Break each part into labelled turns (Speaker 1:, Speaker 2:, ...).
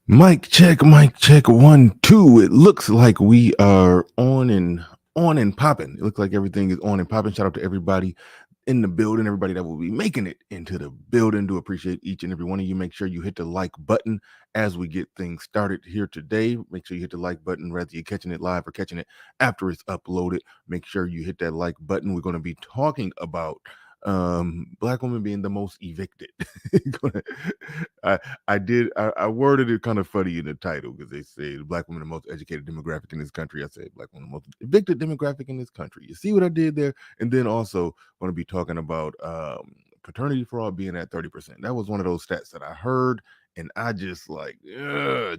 Speaker 1: Mic check, mic check, 1, 2. It looks like we are on and popping. It looks like everything is on and popping. Shout out to everybody in the building, everybody that will be making it into the building. Do appreciate each and every one of you. Make sure you hit the like button as we get things started here today. Make sure you hit the like button, whether you're catching it live or catching it after it's uploaded. Make sure you hit that like button. We're going to be talking about black women being the most evicted. I I worded it kind of funny in the title because they say the black woman the most educated demographic in this country. I said black woman the most evicted demographic in this country. You see what I did there? And then also going to be talking about paternity fraud being at 30%. That was one of those stats that I heard and I just like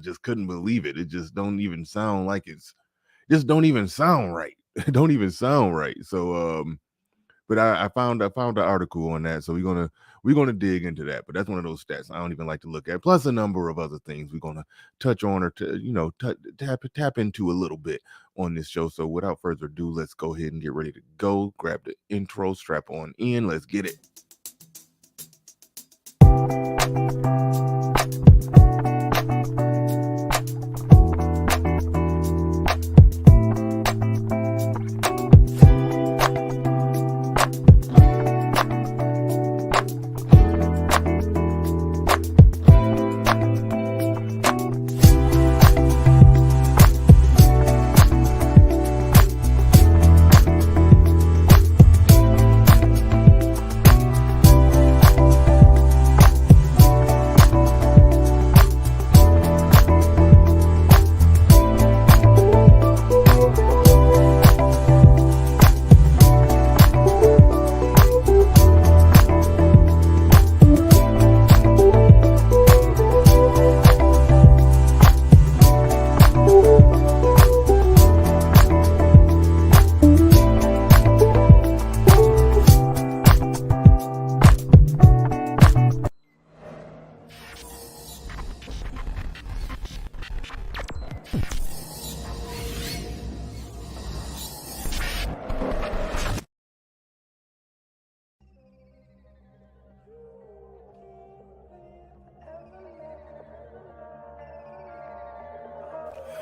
Speaker 1: just couldn't believe it. It just don't even sound like it's just don't even sound right. It don't even sound right. So but I found an article on that, so we're gonna dig into that. But that's one of those stats I don't even like to look at. Plus a number of other things we're gonna touch on or to tap into a little bit on this show. So without further ado, let's go ahead and get ready to go. Grab the intro, strap on in. Let's get it.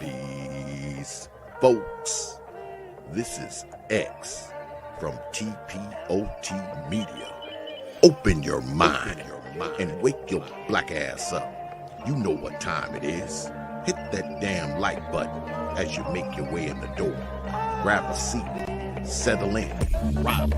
Speaker 2: Peace, folks. This is X from TPOT Media. Open your mind and wake your black ass up. You know what time it is. Hit that damn like button as you make your way in the door. Grab a seat, settle in, ride.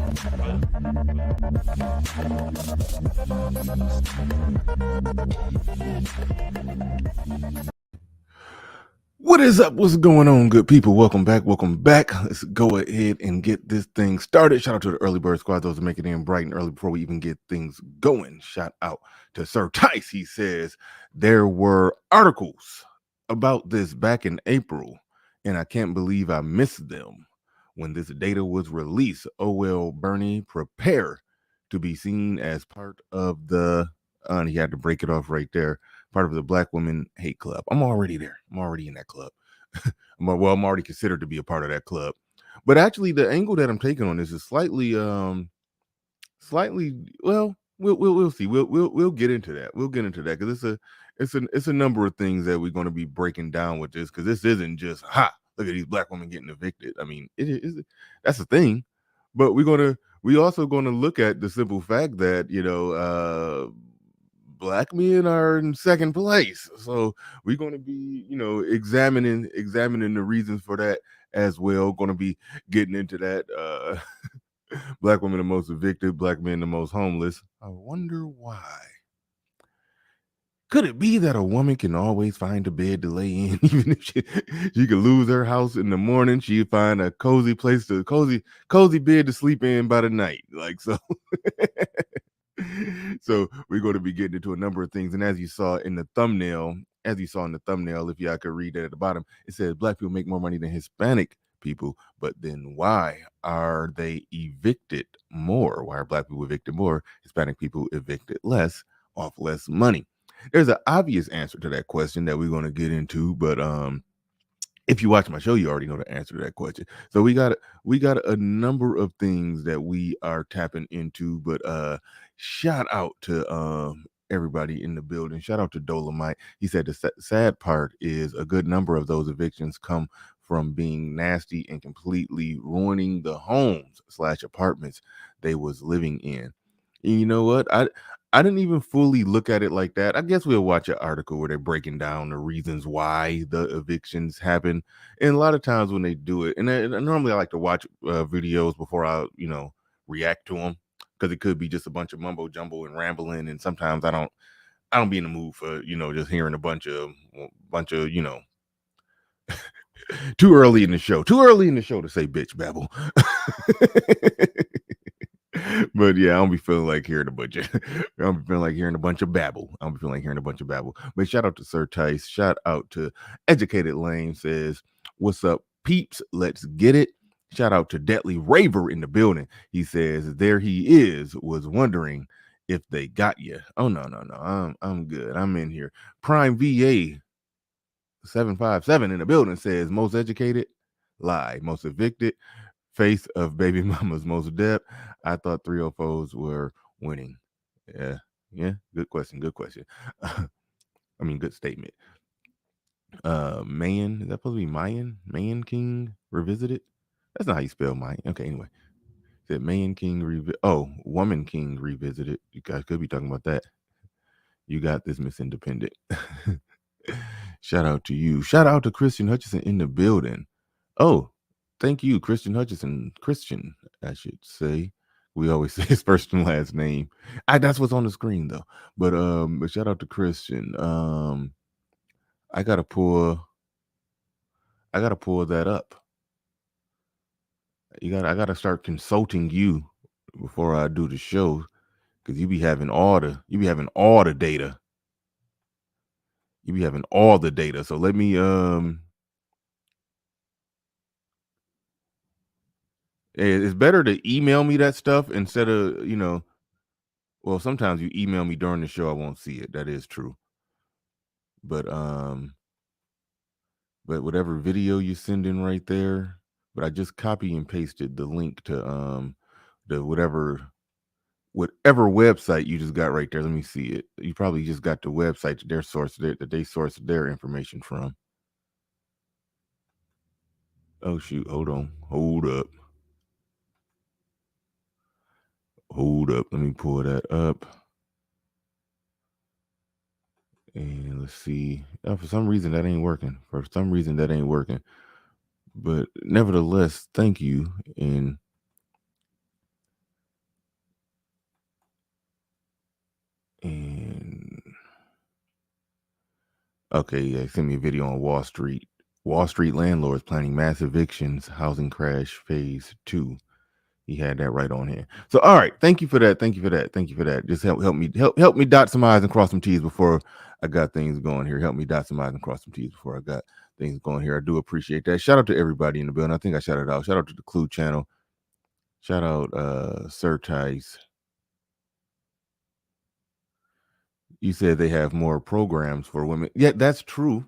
Speaker 1: What is up? What's going on, good people? Welcome back. Welcome back. Let's go ahead and get this thing started. Shout out to the early bird squad, those who make it in bright and early before we even get things going. Shout out to Sir Tice. He says there were articles about this back in April, and I can't believe I missed them when this data was released. Oh well, Bernie, prepare to be seen as part of the and he had to break it off right there, part of the Black Women Hate Club. I'm already there. I'm already in that club. I'm already considered to be a part of that club. But actually, the angle that I'm taking on this is slightly. Well, we'll see. We'll get into that. We'll get into that because it's a number of things that we're going to be breaking down with this because this isn't just look at these black women getting evicted. I mean, it is that's a thing, but we also going to look at the simple fact that black men are in second place. So we're going to be, examining the reasons for that as well. Going to be getting into that. Black women the most evicted, black men the most homeless. I wonder why. Could it be that a woman can always find a bed to lay in, even if she could lose her house in the morning? She'd find a cozy place cozy bed to sleep in by the night. Like so. So we're going to be getting into a number of things. And as you saw in the thumbnail, if y'all could read that at the bottom, it says black people make more money than Hispanic people. But then why are they evicted more? Why are black people evicted more? Hispanic people evicted less off less money? There's an obvious answer to that question that we're going to get into, but if you watch my show, you already know the answer to that question. So we got a number of things that we are tapping into, but shout out to everybody in the building. Shout out to Dolomite. He said the sad part is a good number of those evictions come from being nasty and completely ruining the homes slash apartments they was living in. And you know what? I didn't even fully look at it like that. I guess we'll watch an article where they're breaking down the reasons why the evictions happen. And a lot of times when they do it, and normally I like to watch videos before I, react to them, because it could be just a bunch of mumbo jumbo and rambling. And sometimes I don't be in the mood for just hearing a bunch of too early in the show. Too early in the show to say bitch babble. But yeah, I don't be feeling like hearing a bunch of I don't be feeling like hearing a bunch of babble. I don't be feeling like hearing a bunch of babble. But shout out to Sir Tice. Shout out to Educated Lane says, "What's up, peeps? Let's get it." Shout out to Deadly Raver in the building. He says, "There he is, was wondering if they got you." Oh no. I'm good. I'm in here. Prime VA 757 in the building says, "Most educated, lie. Most evicted, face of baby mama's most depth. I thought 304s were winning." Yeah. Good question. I mean, good statement. Mayan, is that supposed to be Mayan? Mayan King Revisited? That's not how you spell Mayan. Okay, anyway. Said Mayan King Woman King Revisited. You guys could be talking about that. You got this, Miss Independent. Shout out to you. Shout out to Christian Hutchison in the building. Oh, thank you, Christian Hutchison. Christian, I should say. We always say his first and last name. That's what's on the screen though. But shout out to Christian. I gotta pull that up. I gotta start consulting you before I do the show, because you be having all the data. You be having all the data. So let me it's better to email me that stuff instead of, well, sometimes you email me during the show, I won't see it. That is true. But whatever video you send in right there, but I just copy and pasted the link to the whatever website you just got right there. Let me see it. You probably just got the website that they sourced their information from. Oh shoot, hold on. Hold up. Let me pull that up. And let's see. For some reason that ain't working. But nevertheless, thank you. And okay, yeah, send me a video on Wall Street. Wall Street landlords planning mass evictions, housing crash phase 2. He had that right on here. So all right, thank you for that. Just help me dot some I's and cross some T's before I got things going here. Help me dot some I's and cross some T's before I got things going here. I do appreciate that. Shout out to everybody in the building. I think I shouted out. Shout out to the Clue channel. Shout out Sir Tice. You said they have more programs for women. Yeah, that's true.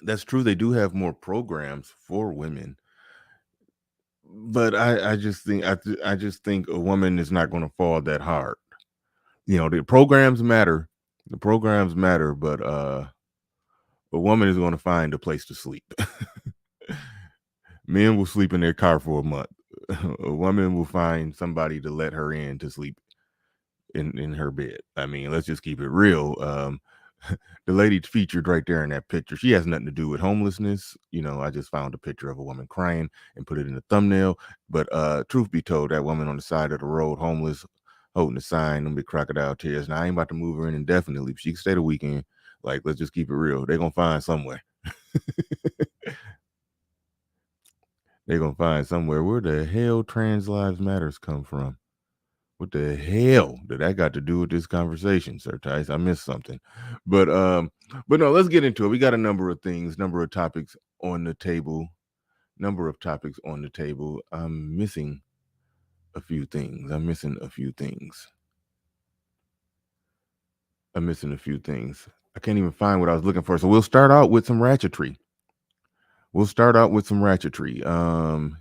Speaker 1: They do have more programs for women. But I just think a woman is not going to fall that hard. The programs matter. But a woman is going to find a place to sleep. Men will sleep in their car for a month. A woman will find somebody to let her in to sleep in her bed. I mean, let's just keep it real. The lady featured right there in that picture, she has nothing to do with homelessness. I just found a picture of a woman crying and put it in the thumbnail. But truth be told, that woman on the side of the road, homeless, holding a sign, them big crocodile tears. Now I ain't about to move her in indefinitely. She can stay the weekend. Like, let's just keep it real. They're gonna find somewhere. They're gonna find somewhere. Where the hell Trans Lives Matters come from? What the hell did that got to do with this conversation, Sir Tice? I missed something. But no, let's get into it. We got a number of topics on the table. I'm missing a few things. I can't even find what I was looking for. So we'll start out with some ratchetry.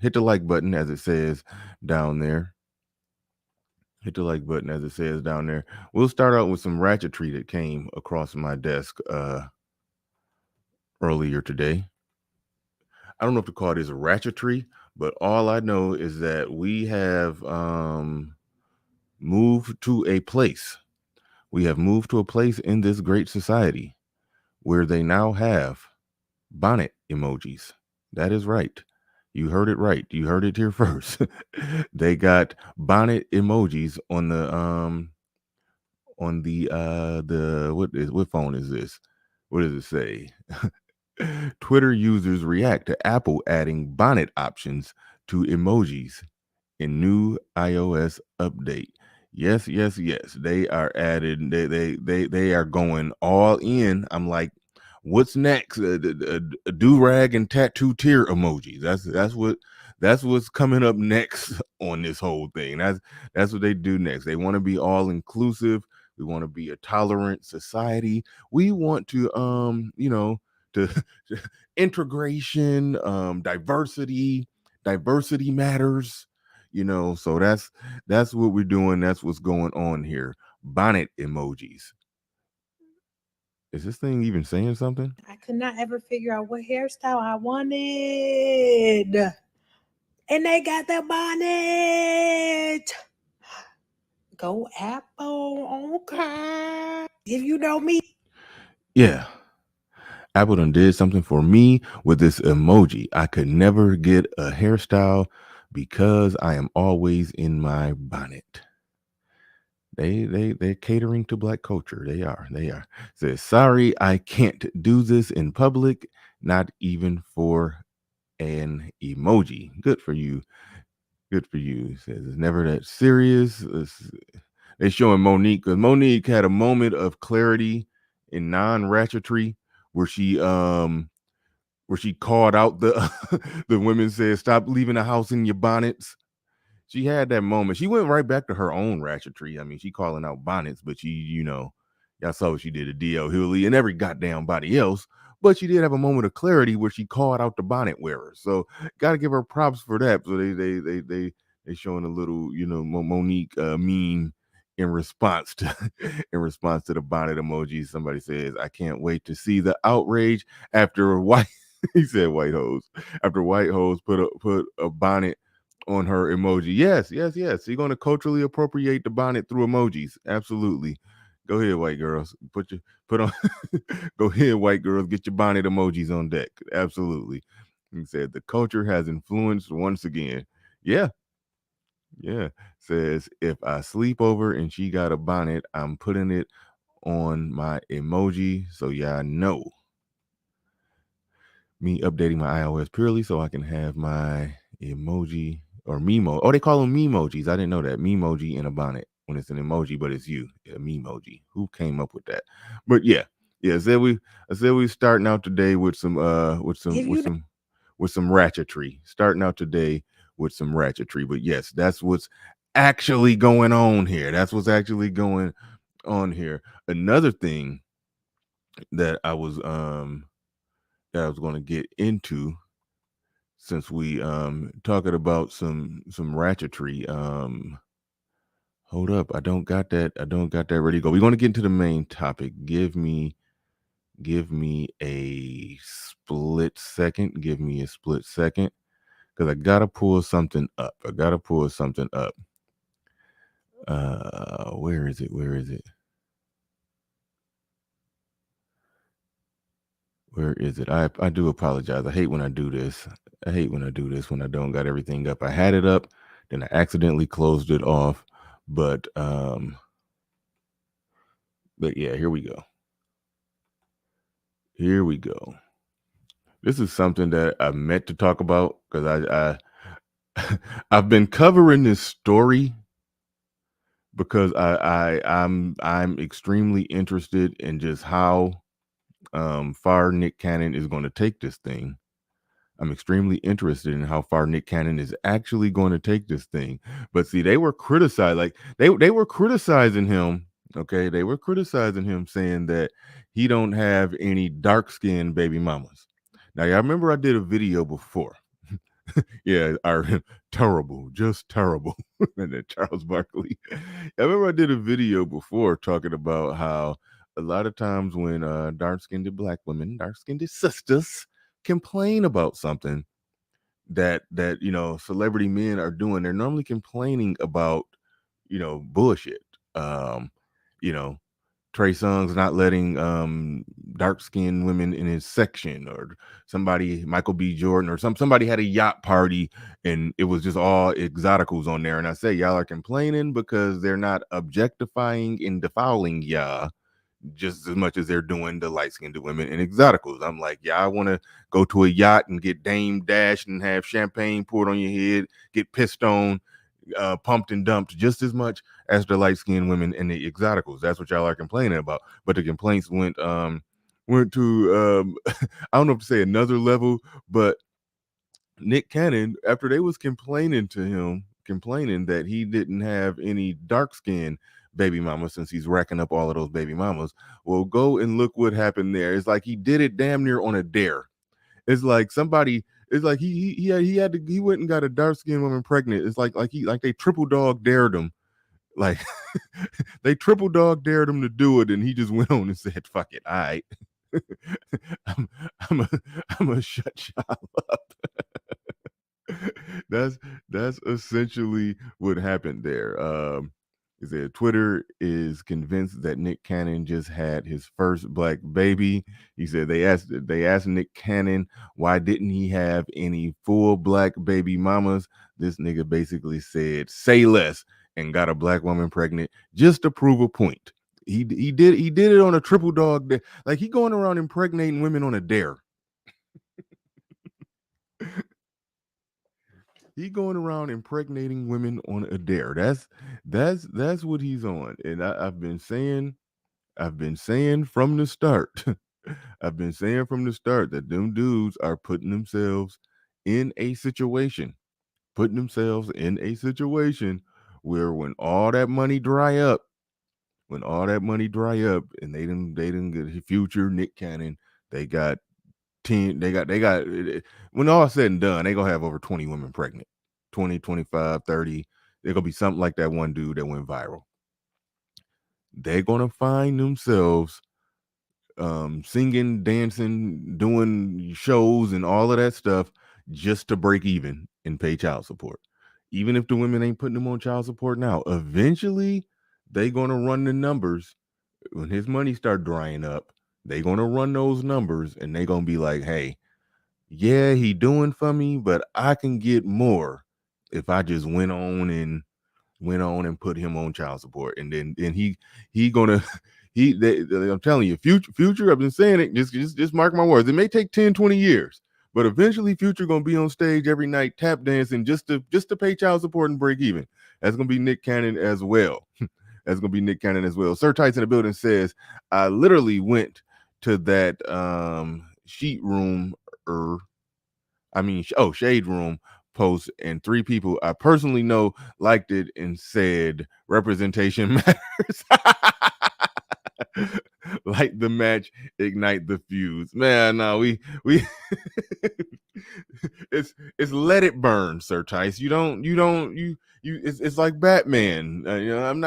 Speaker 1: Hit the like button, as it says down there. Hit the like button as it says down there. We'll start out with some ratchetry that came across my desk earlier today. I don't know if to call this a ratchetry, but all I know is that we have moved to a place. We have moved to a place in this great society where they now have bonnet emojis. That is right. You heard it right. You heard it here first. They got bonnet emojis on the what phone is this? What does it say? Twitter users react to Apple adding bonnet options to emojis in new iOS update. Yes, yes, yes. They are added. They are going all in. I'm like, what's next? A do rag and tattoo tear emojis. That's what's coming up next on this whole thing. That's what they do next. They want to be all inclusive. We want to be a tolerant society. We want to to integration, diversity matters, so that's what we're doing. That's what's going on here. Bonnet emojis. Is this thing even saying something?
Speaker 3: I could not ever figure out what hairstyle I wanted. And they got the bonnet. Go Apple. Okay. If you know me.
Speaker 1: Yeah. Apple done did something for me with this emoji. I could never get a hairstyle because I am always in my bonnet. They're catering to black culture. They are. Says sorry, I can't do this in public, not even for an emoji. Good for you. Good for you. Says it's never that serious. They showing Monique because Monique had a moment of clarity in non-ratchetry where she called out the the women, said stop leaving the house in your bonnets. She had that moment. She went right back to her own ratchetry. I mean, she calling out bonnets, but y'all saw what she did to D.L. Hewley and every goddamn body else. But she did have a moment of clarity where she called out the bonnet wearers. So got to give her props for that. So they showing a little Monique meme in response to in response to the bonnet emoji. Somebody says, "I can't wait to see the outrage after a white." He said, "White hose." After white hose put a bonnet on her emoji. Yes, yes, yes. You're going to culturally appropriate the bonnet through emojis. Absolutely. Go ahead, white girls. Put on. Go ahead, white girls. Get your bonnet emojis on deck. Absolutely. He said the culture has influenced once again. Yeah, yeah. Says if I sleep over and she got a bonnet, I'm putting it on my emoji. So yeah, I know. Me updating my iOS purely so I can have my emoji or Memo. Oh, they call them memojis. I didn't know that. Memoji in a bonnet when it's an emoji, but it's you. A memoji. Who came up with that? But yeah. Yeah, I said we starting out today with some with some ratchetry. Starting out today with some ratchetry. But yes, that's what's actually going on here. That's what's actually going on here. Another thing that I was going to get into, since we talking about some ratchetry. Hold up, I don't got that ready to go. We're going to get into the main topic. Give me a split second. Give me a split second, because I gotta pull something up. Where is it? Where is it? I do apologize. I hate when I do this. When I don't got everything up. I had it up, then I accidentally closed it off. But yeah, here we go. Here we go. This is something that I meant to talk about because I I've been covering this story because I'm extremely interested in just how far Nick Cannon is going to take this thing. I'm extremely interested in how far Nick Cannon is actually going to take this thing. But see, they were criticized, like they were criticizing him. Okay, they were criticizing him, saying that he don't have any dark skinned baby mamas. Now, y'all remember I did a video before. Yeah, are terrible, just terrible. And then Charles Barkley. I remember I did a video before talking about how a lot of times when dark-skinned black women, dark-skinned sisters complain about something that celebrity men are doing, they're normally complaining about bullshit. Um, you know, Trey Songz not letting dark skinned women in his section, or somebody, Michael B. Jordan, or somebody had a yacht party and it was just all exoticals on there. And I say y'all are complaining because they're not objectifying and defiling y'all just as much as they're doing the light skinned women in exoticals. I'm like, yeah, I want to go to a yacht and get Dame dashed and have champagne poured on your head, get pissed on, pumped and dumped just as much as the light skinned women in the exoticals. That's what y'all are complaining about. But the complaints went to I don't know if to say another level, but Nick Cannon, after they was complaining to him, complaining that he didn't have any dark skin baby mamas since he's racking up all of those baby mamas. Well, go and look what happened there. It's like he did it damn near on a dare. It's like somebody. It's like he went and got a dark skinned woman pregnant. It's like they triple dog dared him. Like they triple dog dared him to do it, and he just went on and said, "Fuck it, all right, I'm I'm a I'm a shut y'all up." that's that's essentially what happened there. He said Twitter is convinced that Nick Cannon just had his first black baby. He said they asked Nick Cannon why didn't he have any full black baby mamas. This nigga basically said say less and got a black woman pregnant just to prove a point. He did it on a triple dog dare. Like he going around impregnating women on a dare. He going around impregnating women on a dare. That's what he's on. And I've been saying from the start. I've been saying from the start that them dudes are in a situation, putting themselves in a situation where when all that money dry up, and they didn't get Future, Nick Cannon, they got 10, they got when all said and done, they gonna have over 20 women pregnant. 20, 25, 30. They're gonna be something like that one dude that went viral. They're gonna find themselves singing, dancing, doing shows and all of that stuff just to break even and pay child support. Even if the women ain't putting them on child support now, eventually they gonna run the numbers. When his money start drying up, they gonna run those numbers and they gonna be like, hey, yeah, he doing for me, but I can get more if I just went on and put him on child support. And then he gonna I'm telling you, future, I've been saying it, just mark my words. It may take 10, 20 years, but eventually Future gonna be on stage every night tap dancing just to pay child support and break even. That's gonna be Nick Cannon as well. That's gonna be Nick Cannon as well. Sir Tights in the building says, I literally went to that sheet room or shade room post, and 3 people I personally know liked it and said representation matters. Like the match, ignite the fuse. Man, no, we it's let it burn, Sir Tice. It's like Batman. I'm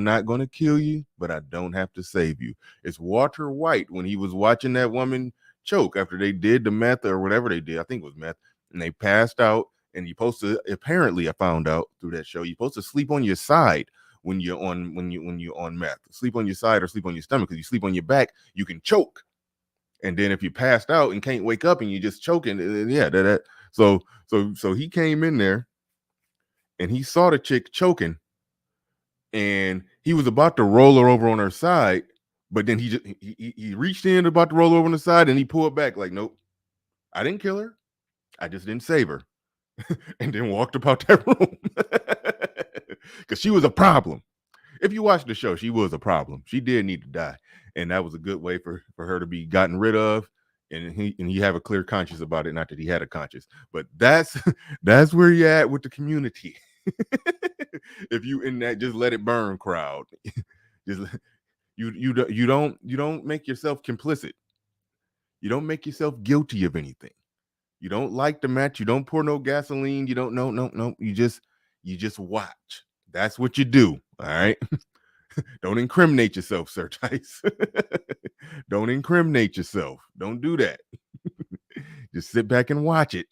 Speaker 1: not gonna kill you, but I don't have to save you. It's Walter White when he was watching that woman choke after they did the meth or whatever they did. I think it was meth, and they passed out. And you're supposed to, apparently, I found out through that show, you're supposed to sleep on your side when you're on meth. Sleep on your side or sleep on your stomach, because you sleep on your back, you can choke. And then if you passed out and can't wake up and you're just choking, yeah, so he came in there and he saw the chick choking, and he was about to roll her over on her side, but then he reached in about to roll over on the side, and he pulled back like, nope, I didn't kill her, I just didn't save her. And then walked about that room because she was a problem. If you watch the show, she was a problem. She did need to die, and that was a good way for her to be gotten rid of. And he have a clear conscience about it. Not that he had a conscience, but that's where you're at with the community. If you in that just let it burn crowd, just you don't make yourself complicit. You don't make yourself guilty of anything. You don't light the match. You don't pour no gasoline. You don't no. You just watch. That's what you do. All right. Don't incriminate yourself, Sir Tice. Don't incriminate yourself. Don't do that. Just sit back and watch it.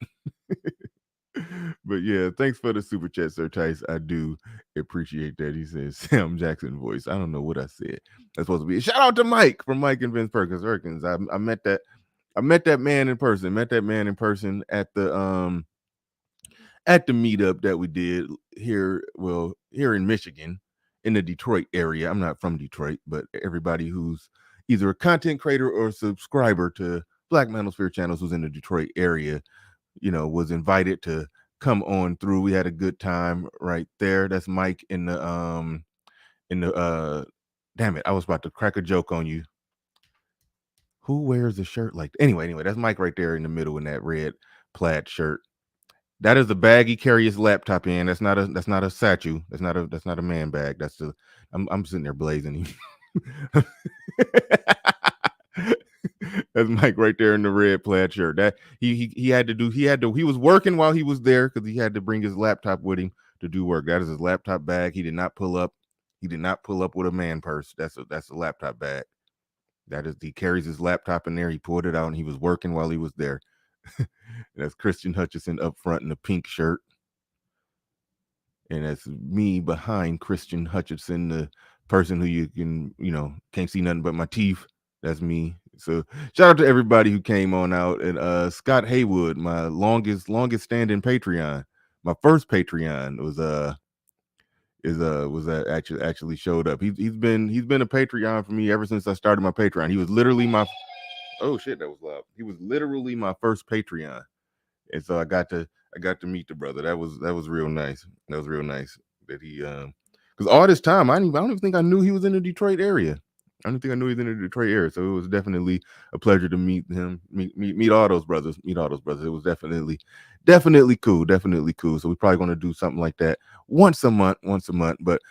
Speaker 1: But yeah, thanks for the super chat, Sir Tice. I do appreciate that. He says Sam Jackson voice. I don't know what I said. That's supposed to be a shout out to Mike from Mike and Vince Perkins. I met that man in person. Met that man in person at the meetup that we did here. Well, here in Michigan, in the Detroit area. I'm not from Detroit, but everybody who's either a content creator or a subscriber to Black Manosphere channels who's in the Detroit area, was invited to come on through. We had a good time right there. That's Mike in the damn it, I was about to crack a joke on you. Who wears a shirt like that? Anyway, that's Mike right there in the middle in that red plaid shirt. That is the bag he carries his laptop in. That's not a statue. That's not a man bag. I'm sitting there blazing him. That's Mike right there in the red plaid shirt. That he was working while he was there because he had to bring his laptop with him to do work. That is his laptop bag. He did not pull up with a man purse. That's a laptop bag. He carries his laptop in there. He pulled it out and he was working while he was there. That's Christian Hutchison up front in the pink shirt. And that's me behind Christian Hutchison, the person who you can, can't see nothing but my teeth. That's me. So shout out to everybody who came on out. And Scott Haywood, my longest standing Patreon. My first Patreon actually showed up. He's been a Patreon for me ever since I started my Patreon. He was literally my oh shit, that was loud. He was literally my first Patreon. And so I got to meet the brother. That was real nice. That was real nice that he because all this time I don't even think I knew he was in the Detroit area. I don't think I knew he was in the Detroit area. So it was definitely a pleasure to meet him, meet all those brothers. It was definitely cool. Definitely cool. So we're probably gonna do something like that once a month. But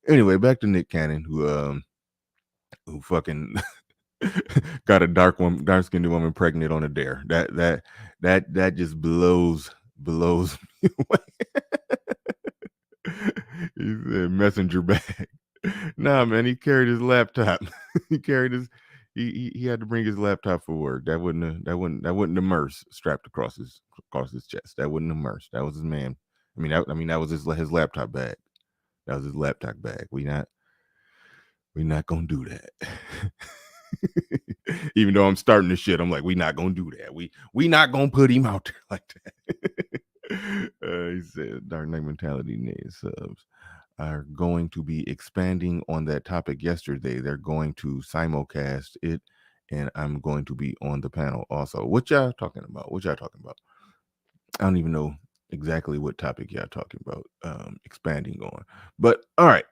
Speaker 1: anyway, back to Nick Cannon, who fucking got a dark-skinned woman pregnant on a dare. That just blows me away. He said messenger bag. Nah, man, he carried his laptop. He had to bring his laptop for work. That wouldn't have Merce strapped across his chest. That wouldn't have Merce. That was his man. That was his laptop bag. That was his laptop bag. We not gonna do that. Even though I'm starting the shit, I'm like, we not gonna do that. We not gonna put him out there like that. He said, Dark Knight Mentality needs subs are going to be expanding on that topic yesterday. They're going to simulcast it, and I'm going to be on the panel also. What y'all talking about? I don't even know exactly what topic y'all talking about expanding on. But all right.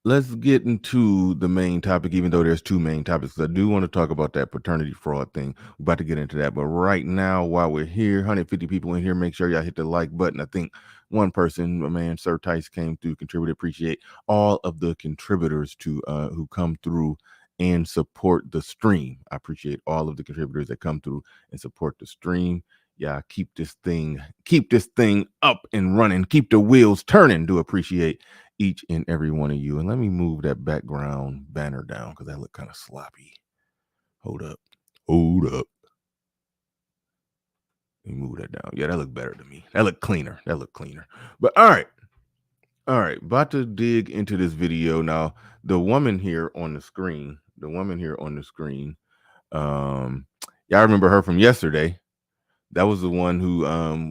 Speaker 1: Let's get into the main topic, even though there's two main topics. I do want to talk about that paternity fraud thing. We're about to get into that. But right now, while we're here, 150 people in here, make sure y'all hit the like button. I think one person, my man, Sir Tice, came through, contributed. Appreciate all of the contributors to who come through and support the stream. I appreciate all of the contributors that come through and support the stream. Yeah, keep this thing up and running. Keep the wheels turning. Do appreciate each and every one of you. And let me move that background banner down because that look kind of sloppy. Hold up. Let me move that down. Yeah, that look better to me. That look cleaner. But all right. About to dig into this video now. The woman here on the screen. Y'all remember her from yesterday? That was the one who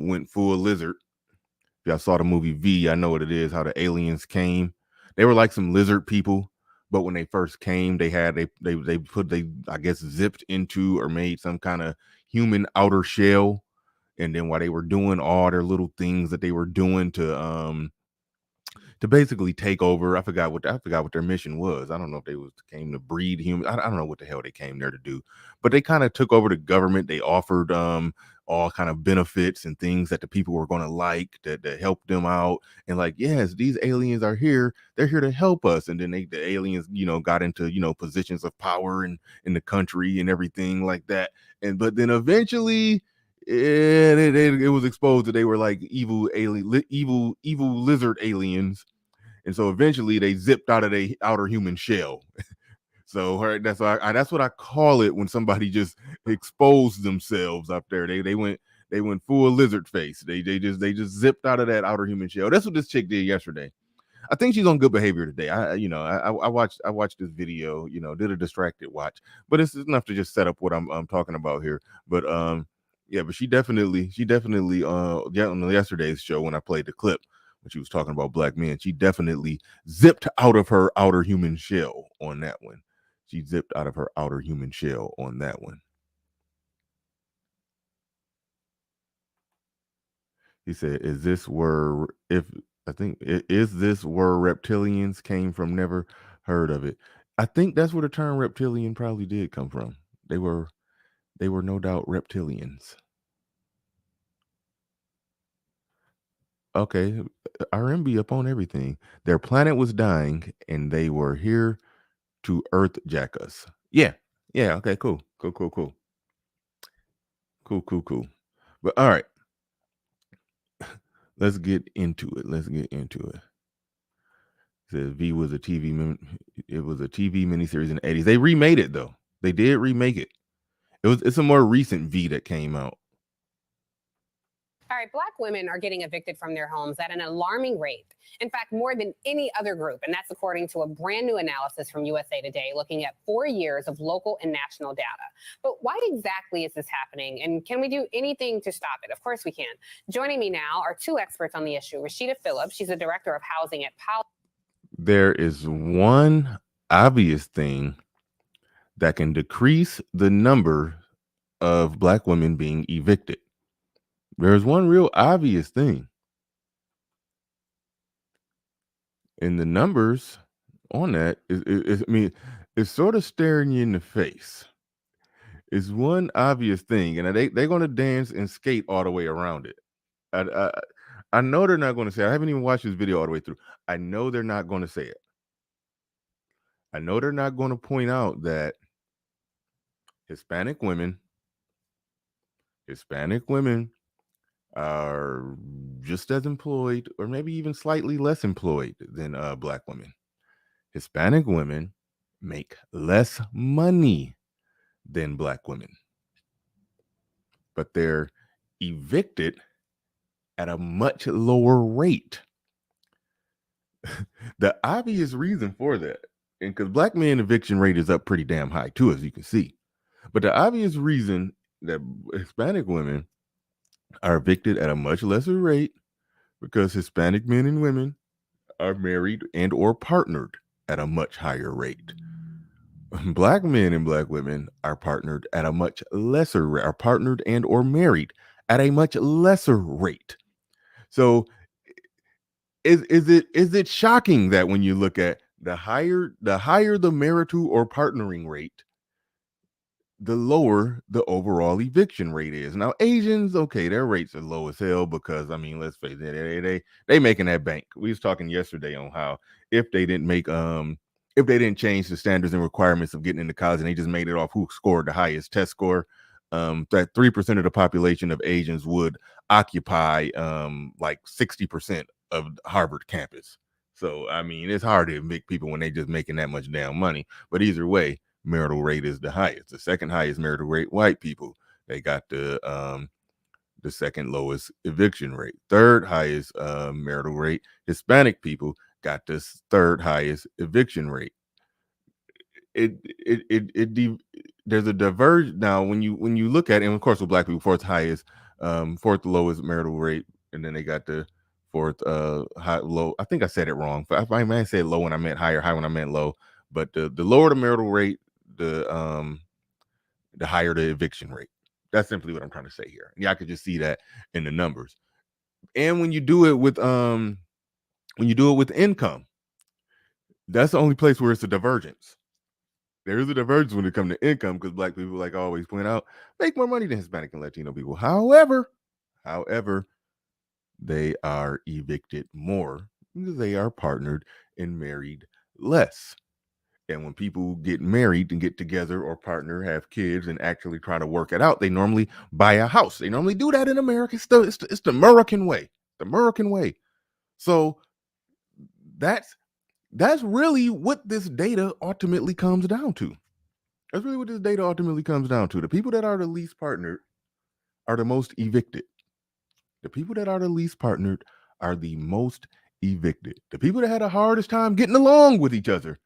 Speaker 1: went full lizard. If y'all saw the movie V, I know what it is, how the aliens came. They were like some lizard people, but when they first came, they I guess zipped into or made some kind of human outer shell. And then while they were doing all their little things that they were doing to basically take over, I forgot what their mission was. I don't know if they came to breed humans. I don't know what the hell they came there to do, but they kind of took over the government. They offered all kind of benefits and things that the people were going to like that helped them out. And like, yes, these aliens are here. They're here to help us. And then the aliens, got into, positions of power in the country and everything like that. But then eventually it was exposed that they were like evil alien, evil lizard aliens, and so eventually they zipped out of their outer human shell. So that's what I call it when somebody just exposed themselves up there. They went full lizard face. They just zipped out of that outer human shell. That's what this chick did yesterday. I think she's on good behavior today. I watched this video, did a distracted watch, but it's enough to just set up what I'm talking about here. But yeah, but she definitely yeah, on yesterday's show when I played the clip when she was talking about black men, she definitely zipped out of her outer human shell on that one. She zipped out of her outer human shell on that one. He said, "Is this where if I think is this where reptilians came from? Never heard of it. I think that's where the term reptilian probably did come from. They were they were no doubt reptilians. Okay, RMB up on everything. Their planet was dying, and they were here to Earth jack us. Yeah, yeah. Okay, cool, cool, cool, cool, cool, cool, cool. But all right, let's get into it. Let's get into it. Says V was a it was a TV miniseries in the 80s. They remade it though. They did remake it. It's a more recent V that came out.
Speaker 4: All right, Black women are getting evicted from their homes at an alarming rate. In fact, more than any other group. And that's according to a brand new analysis from USA Today looking at 4 years of local and national data. But why exactly is this happening? And can we do anything to stop it? Of course we can. Joining me now are two experts on the issue. Rashida Phillips, she's the director of housing at Powell.
Speaker 1: There is one obvious thing that can decrease the number of Black women being evicted. There's one real obvious thing. And the numbers on that I mean, it's sort of staring you in the face. It's one obvious thing, and they're going to dance and skate all the way around it. I, I, I know they're not going to say it. I haven't even watched this video all the way through. I know they're not going to say it. I know they're not going to point out that Hispanic women are just as employed or maybe even slightly less employed than Black women. Hispanic women make less money than Black women, but they're evicted at a much lower rate. The obvious reason for that, and because Black men eviction rate is up pretty damn high too, as you can see, but the obvious reason that Hispanic women are evicted at a much lesser rate because Hispanic men and women are married and or partnered at a much higher rate. Black men and Black women are partnered at a much lesser rate, are partnered and or married at a much lesser rate. So is it shocking that when you look at the higher the marital or partnering rate, the lower the overall eviction rate is? Now Asians, okay, their rates are low as hell because I mean, let's face it, they making that bank. We was talking yesterday on how if they didn't change the standards and requirements of getting into college and they just made it off who scored the highest test score, that 3% of the population of Asians would occupy like 60% of Harvard campus. So I mean, it's hard to evict people when they just making that much damn money. But either way, marital rate is the highest. The second highest marital rate, white people. They got the second lowest eviction rate. Third highest marital rate, Hispanic people got the third highest eviction rate. There's a diverge now when you look at it, and of course with Black people, fourth lowest marital rate, and then they got the fourth low. I think I said it wrong. I might say low when I meant higher, high when I meant low. But the lower the marital rate, the higher the eviction rate. That's simply what I'm trying to say here. Yeah, I could just see that in the numbers. And when you do it with income, that's the only place where it's a divergence. There is a divergence when it comes to income because Black people, like I always point out, make more money than Hispanic and Latino people. However, they are evicted more because they are partnered and married less. And when people get married and get together or partner, have kids, and actually try to work it out, they normally buy a house. They normally do that in America. It's the American way. The American way. So that's really what this data ultimately comes down to. That's really what this data ultimately comes down to. The people that are the least partnered are the most evicted. The people that are the least partnered are the most evicted. The people that had the hardest time getting along with each other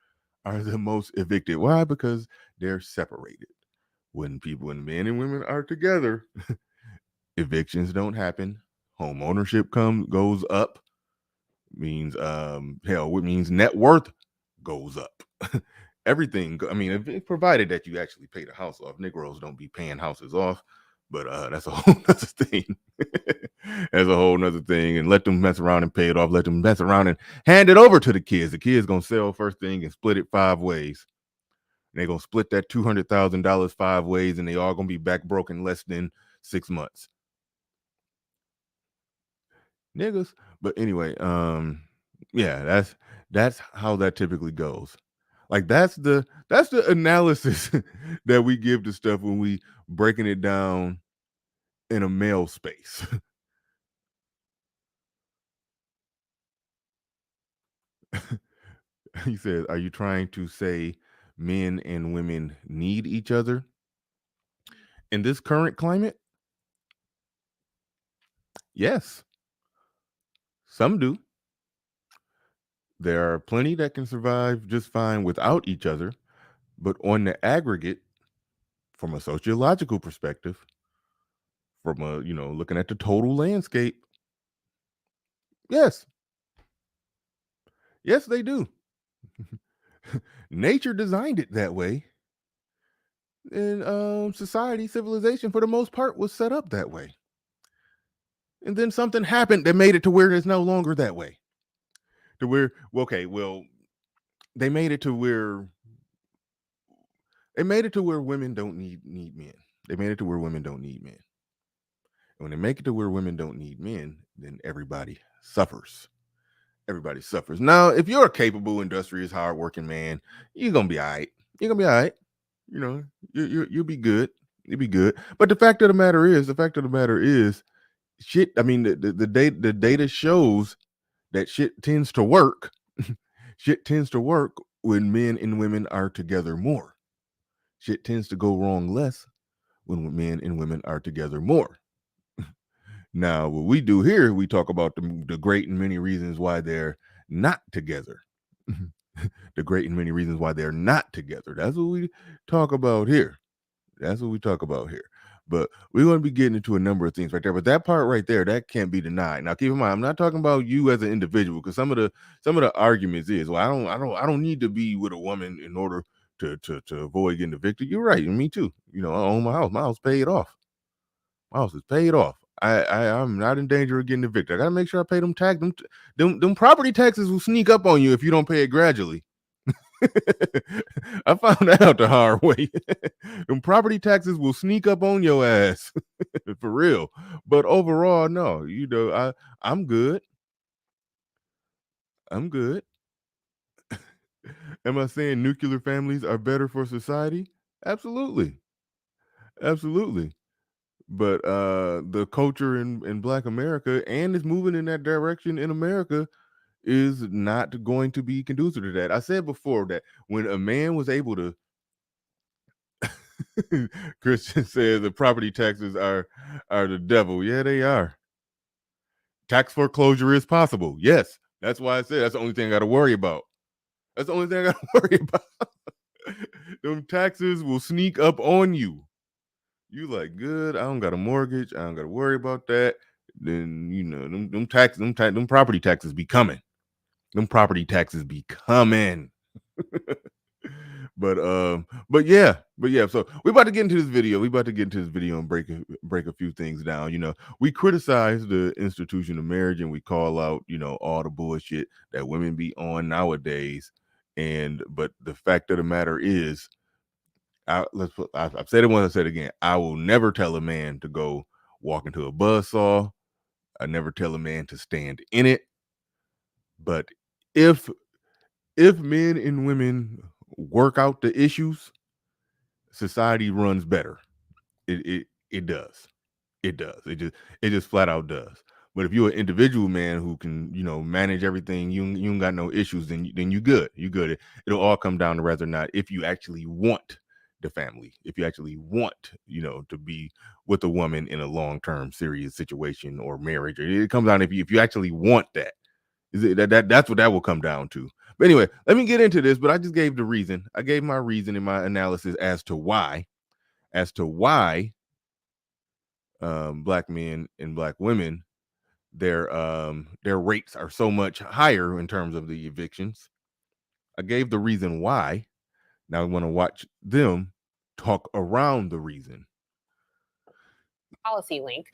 Speaker 1: are the most evicted. Why? Because they're separated. When men and women are together, evictions don't happen. Home ownership goes up. Means it means net worth goes up. Everything. I mean, if provided that you actually pay the house off. Negroes don't be paying houses off, but that's a whole other thing. That's a whole nother thing. And let them mess around and pay it off. Let them mess around and hand it over to the kids. The kids gonna sell first thing and split it 5 ways. And they're gonna split that $200,000 5 ways, and they all gonna be back broke in less than 6 months. Niggas. But anyway, yeah, that's how that typically goes. Like that's the analysis that we give to stuff when we breaking it down in a male space. He says, "Are you trying to say men and women need each other in this current climate?" Yes, some do. There are plenty that can survive just fine without each other, but on the aggregate, from a sociological perspective, from a looking at the total landscape, yes, yes, they do. Nature designed it that way, and society, civilization, for the most part, was set up that way. And then something happened that made it to where it's no longer that way. To where, they made it to where women don't need men. They made it to where women don't need men. And when they make it to where women don't need men, then everybody suffers. Everybody suffers. Now, if you're a capable, industrious, hardworking man, you're gonna be all right. You're gonna be all right. You'll be good. You'll be good. But the fact of the matter is, shit. I mean, the data shows that shit tends to work. Shit tends to work when men and women are together more. Shit tends to go wrong less when men and women are together more. Now, what we do here, we talk about the great and many reasons why they're not together. The great and many reasons why they're not together. That's what we talk about here. That's what we talk about here. But we're going to be getting into a number of things right there. But that part right there, that can't be denied. Now, keep in mind, I'm not talking about you as an individual, because some of the arguments is, well, I don't need to be with a woman in order to avoid getting evicted. You're right, and me too. I own my house. My house paid off. My house is paid off. I'm not in danger of getting evicted. I gotta make sure I pay them tax. Them property taxes will sneak up on you if you don't pay it gradually. I found that out the hard way. Them property taxes will sneak up on your ass for real. But overall, no. I'm good. I'm good. Am I saying nuclear families are better for society? Absolutely. Absolutely. But the culture in Black America, and is moving in that direction in America, is not going to be conducive to that. I said before that when a man was able to Christian says the property taxes are the devil. Yeah, they are. Tax foreclosure is possible. Yes. That's why I said that's the only thing I gotta worry about. That's the only thing I gotta worry about. Them taxes will sneak up on you. You like, good, I don't got a mortgage, I don't gotta worry about that. Then them property taxes be coming. Them property taxes be coming. but yeah. So we're about to get into this video. And break a few things down. We criticize the institution of marriage, and we call out, all the bullshit that women be on nowadays. But the fact of the matter is, I've said it once, I said it again. I will never tell a man to go walk into a buzzsaw. I never tell a man to stand in it. But if men and women work out the issues, society runs better. It does. It does. It just flat out does. But if you're an individual man who can, manage everything, you ain't got no issues, then you good. You good. It'll all come down to whether or not if you actually want the family, if you actually want, to be with a woman in a long-term serious situation or marriage. It comes down if you actually want that. Is it that's what that will come down to. But anyway, let me get into this. But I just gave the reason. I gave my reason in my analysis as to why black men and black women, their rates are so much higher in terms of the evictions. I gave the reason why. Now I want to watch them talk around the reason.
Speaker 4: Policy link.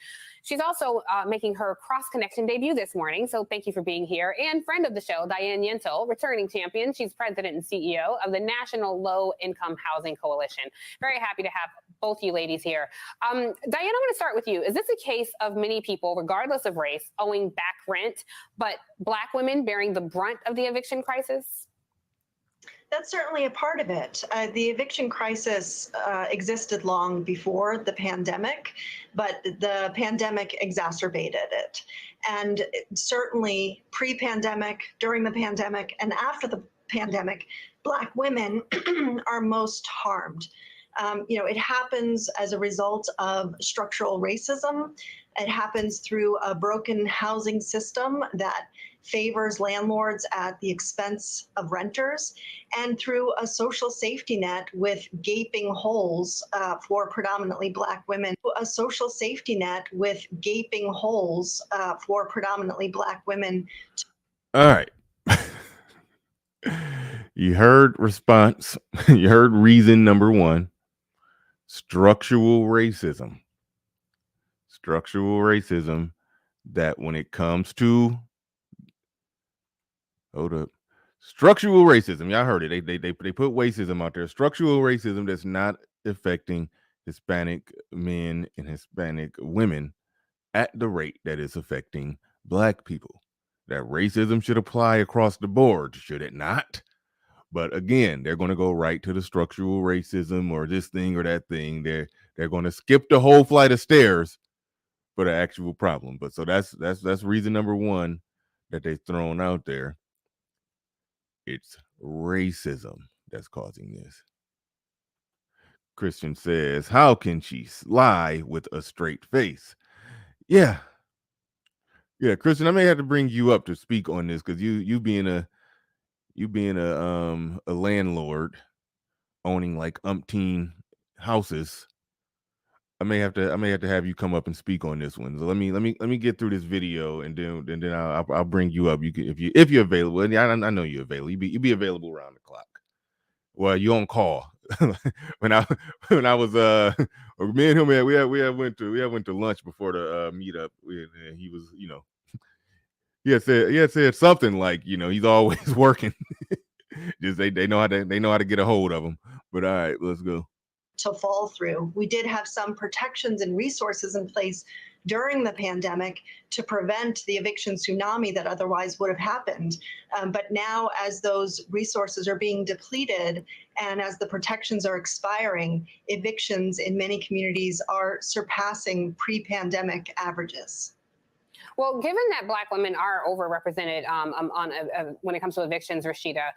Speaker 4: She's also making her Cross Connection debut this morning. So thank you for being here. And friend of the show, Diane Yentl, returning champion. She's president and CEO of the National Low Income Housing Coalition. Very happy to have both you ladies here. Diane, I want to start with you. Is this a case of many people, regardless of race, owing back rent, but black women bearing the brunt of the eviction crisis?
Speaker 5: That's certainly a part of it. The eviction crisis existed long before the pandemic, but the pandemic exacerbated it. And certainly pre-pandemic, during the pandemic, and after the pandemic, Black women are most harmed. It happens as a result of structural racism. It happens through a broken housing system that favors landlords at the expense of renters, and through a social safety net with gaping holes for predominantly Black women. A social safety net with gaping holes for predominantly Black women.
Speaker 1: All right. You heard response. You heard reason number one. Structural racism. Structural racism that when it comes to structural racism, y'all heard it. They put racism out there. Structural racism that's not affecting Hispanic men and Hispanic women at the rate that is affecting Black people. That racism should apply across the board, should it not? But again, they're going to go right to the structural racism or this thing or that thing. They're going to skip the whole flight of stairs for the actual problem. But so that's reason number one that they've thrown out there. It's racism that's causing this. Christian says, how can she lie with a straight face? Yeah, Christian, I may have to bring you up to speak on this because you being a landlord owning like umpteen houses, I may have to have you come up and speak on this one. So let me get through this video and then I'll bring you up. You can if you're available. And I know you're available. You be available around the clock. Well, you on call. when I was me and him we went to lunch before the meetup. He was he had said something like he's always working. Just they know how to get a hold of him. But all right, let's go.
Speaker 5: To fall through. We did have some protections and resources in place during the pandemic to prevent the eviction tsunami that otherwise would have happened. But now, as those resources are being depleted and as the protections are expiring, evictions in many communities are surpassing pre-pandemic averages.
Speaker 4: Well, given that Black women are overrepresented when it comes to evictions, Rashida,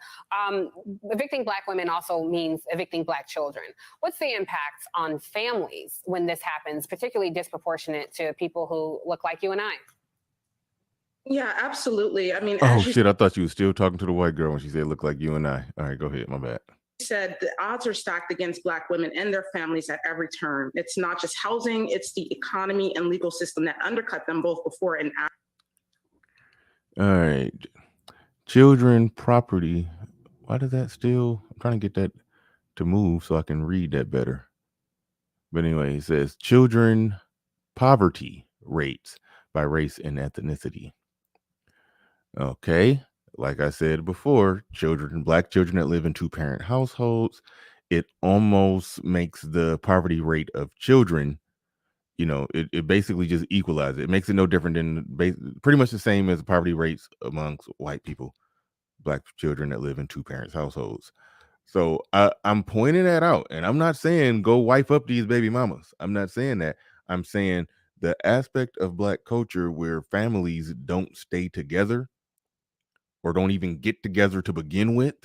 Speaker 4: evicting Black women also means evicting Black children. What's the impact on families when this happens, particularly disproportionate to people who look like you and I?
Speaker 6: Yeah, absolutely. I mean,
Speaker 1: oh shit! I thought you were still talking to the white girl when she said "look like you and I." All right, go ahead. My bad.
Speaker 6: Said the odds are stacked against Black women and their families at every turn. It's not just housing, it's the economy and legal system that undercut them both before and after.
Speaker 1: All right. Children property. Why does that still? I'm trying to get that to move so I can read that better. But anyway, it says children poverty rates by race and ethnicity. Okay. Like I said before, Black children that live in two-parent households, it almost makes the poverty rate of children, it basically just equalizes. It makes it no different than pretty much the same as the poverty rates amongst white people, Black children that live in two-parent households. So I'm pointing that out, and I'm not saying go wife up these baby mamas. I'm not saying that. I'm saying the aspect of Black culture where families don't stay together or don't even get together to begin with.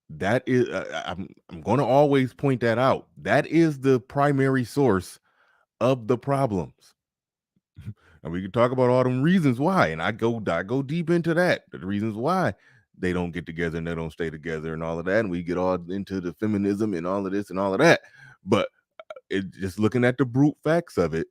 Speaker 1: That is, I'm going to always point that out. That is the primary source of the problems. And we can talk about all them reasons why, and I go deep into that. The reasons why they don't get together and they don't stay together and all of that, and we get all into the feminism and all of this and all of that. But just looking at the brute facts of it,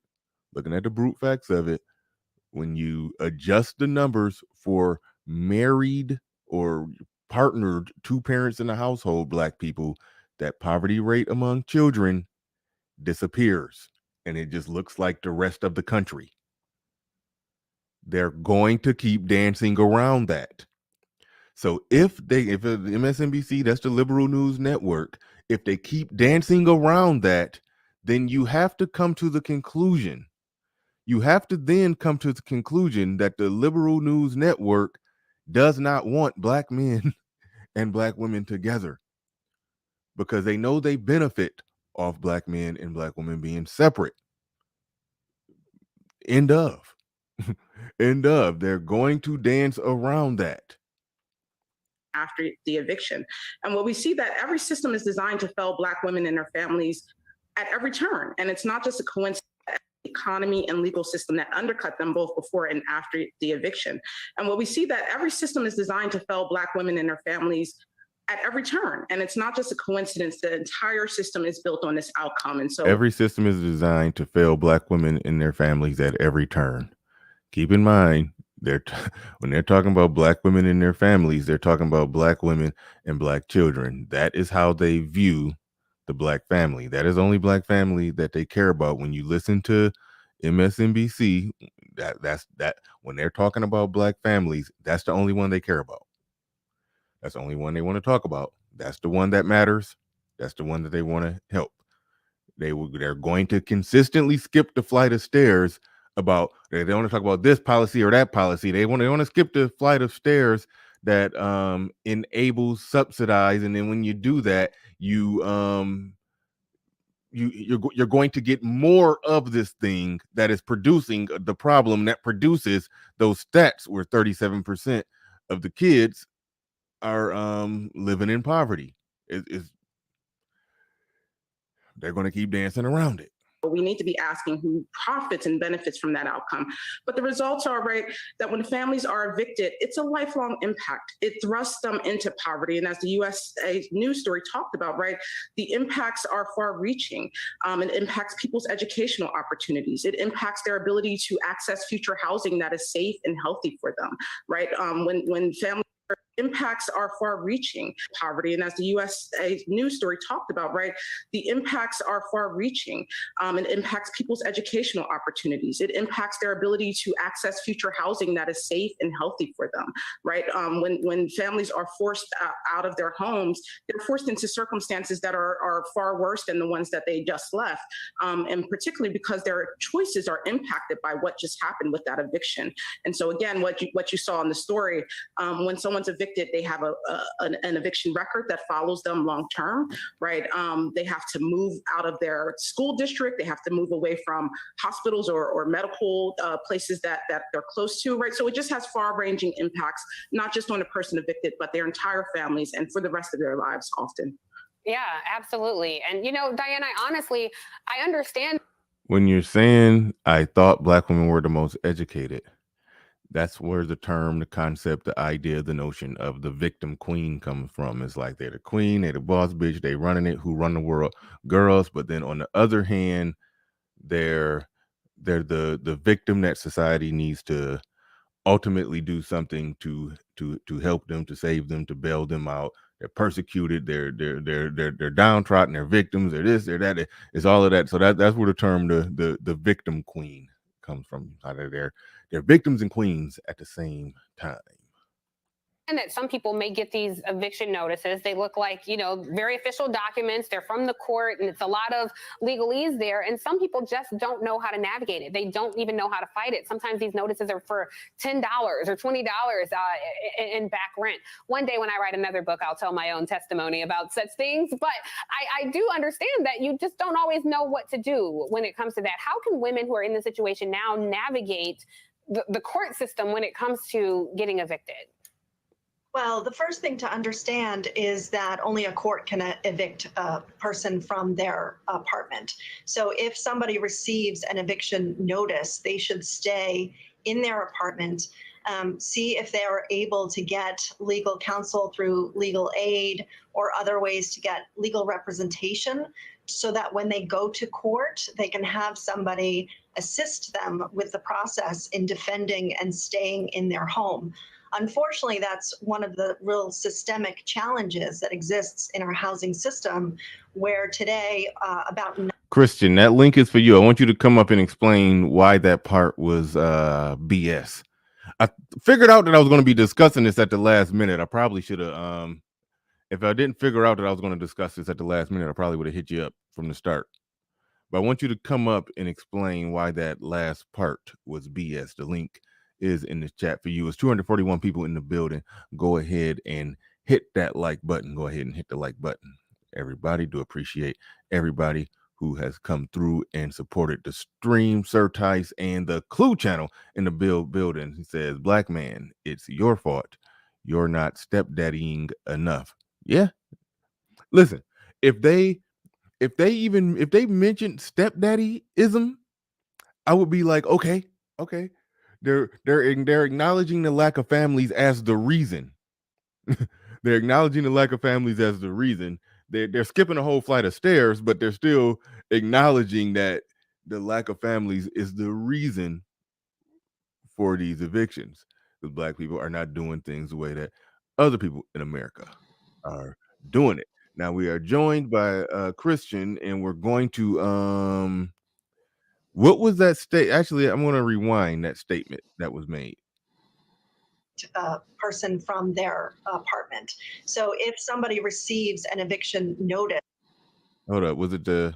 Speaker 1: when you adjust the numbers for married or partnered two parents in the household Black people, that poverty rate among children disappears, and it just looks like the rest of the country. They're going to keep dancing around that. So if MSNBC, that's the liberal news network, if they keep dancing around that, then you have to come to the conclusion. You have to then come to the conclusion that the liberal news network does not want Black men and Black women together, because they know they benefit off Black men and Black women being separate. End of. End of. They're going to dance around that.
Speaker 6: After the eviction. And what we see that every system is designed to fail Black women and their families at every turn. And it's not just a coincidence. Economy and legal system that undercut them both before and after the eviction. And what we see that every system is designed to fail Black women and their families at every turn. And it's not just a coincidence. The entire system is built on this outcome. And so
Speaker 1: every system is designed to fail Black women and their families at every turn. Keep in mind, when they're talking about Black women and their families, they're talking about Black women and Black children. That is how they view the Black family. That is only Black family that they care about. When you listen to MSNBC, that's when they're talking about Black families, that's the only one they care about. That's the only one they want to talk about. That's the one that matters. That's the one that they want to help. They're going to consistently skip the flight of stairs about they want to talk about this policy or that policy. They want to skip the flight of stairs that enables subsidize, and then when you do that, you're going to get more of this thing that is producing the problem that produces those stats where 37% of the kids are living in poverty. They're going to keep dancing around it.
Speaker 6: We need to be asking who profits and benefits from that outcome. But the results are, right, that when families are evicted, it's a lifelong impact. It thrusts them into poverty. And as the USA News story talked about, right, the impacts are far reaching. It impacts people's educational opportunities. It impacts their ability to access future housing that is safe and healthy for them, right? When families impacts are far reaching. Poverty. And as the USA News story talked about, right, the impacts are far reaching. It impacts people's educational opportunities. It impacts their ability to access future housing that is safe and healthy for them, right? When families are forced out of their homes, they're forced into circumstances that are far worse than the ones that they just left. And particularly because their choices are impacted by what just happened with that eviction. And so again, what you saw in the story, when someone's evicted, they have an eviction record that follows them long term, right? They have to move out of their school district. They have to move away from hospitals or medical places that they're close to, right? So it just has far-ranging impacts, not just on the person evicted, but their entire families and for the rest of their lives often.
Speaker 4: Yeah, absolutely. And, Diane, I understand.
Speaker 1: When you're saying, I thought Black women were the most educated, that's where the term, the concept, the idea, the notion of the victim queen comes from. It's like they're the queen, they're the boss bitch, they running it, who run the world, girls. But then on the other hand, they're the victim that society needs to ultimately do something to help them, to save them, to bail them out. They're persecuted, they're downtrodden, they're victims, they're this, they're that. It's all of that. So that's where the term the victim queen comes from. They're victims and queens at the same time.
Speaker 4: And that some people may get these eviction notices. They look like, very official documents. They're from the court, and it's a lot of legalese there. And some people just don't know how to navigate it. They don't even know how to fight it. Sometimes these notices are for $10 or $20 in back rent. One day when I write another book, I'll tell my own testimony about such things. But I do understand that you just don't always know what to do when it comes to that. How can women who are in this situation now navigate the court system when it comes to getting evicted?
Speaker 5: Well, the first thing to understand is that only a court can evict a person from their apartment. So if somebody receives an eviction notice, they should stay in their apartment, see if they are able to get legal counsel through legal aid or other ways to get legal representation, so that when they go to court, they can have somebody assist them with the process in defending and staying in their home. Unfortunately, that's one of the real systemic challenges that exists in our housing system, where today about
Speaker 1: Christian, that link is for you. I want you to come up and explain why that part was BS. I figured out that I was going to be discussing this at the last minute. I probably should have, if I didn't figure out that I was going to discuss this at the last minute, I probably would have hit you up from the start. But I want you to come up and explain why that last part was BS. The link is in the chat for you. It's 241 people in the building. Go ahead and hit that like button. Go ahead and hit the like button. Everybody, do appreciate everybody who has come through and supported the stream, Sir Tice, and the Clue channel in the building. He says, Black man, it's your fault. You're not stepdaddying enough. Yeah. Listen, if they mentioned stepdaddyism, I would be like, okay. They're acknowledging the lack of families as the reason. They're acknowledging the lack of families as the reason. They're skipping a whole flight of stairs, but they're still acknowledging that the lack of families is the reason for these evictions. Because Black people are not doing things the way that other people in America are doing it. Now we are joined by Christian, and we're going to what was that state? Actually, I'm going to rewind that statement that was made.
Speaker 5: Person from their apartment. So if somebody receives an eviction notice.
Speaker 1: Hold up. Was it the?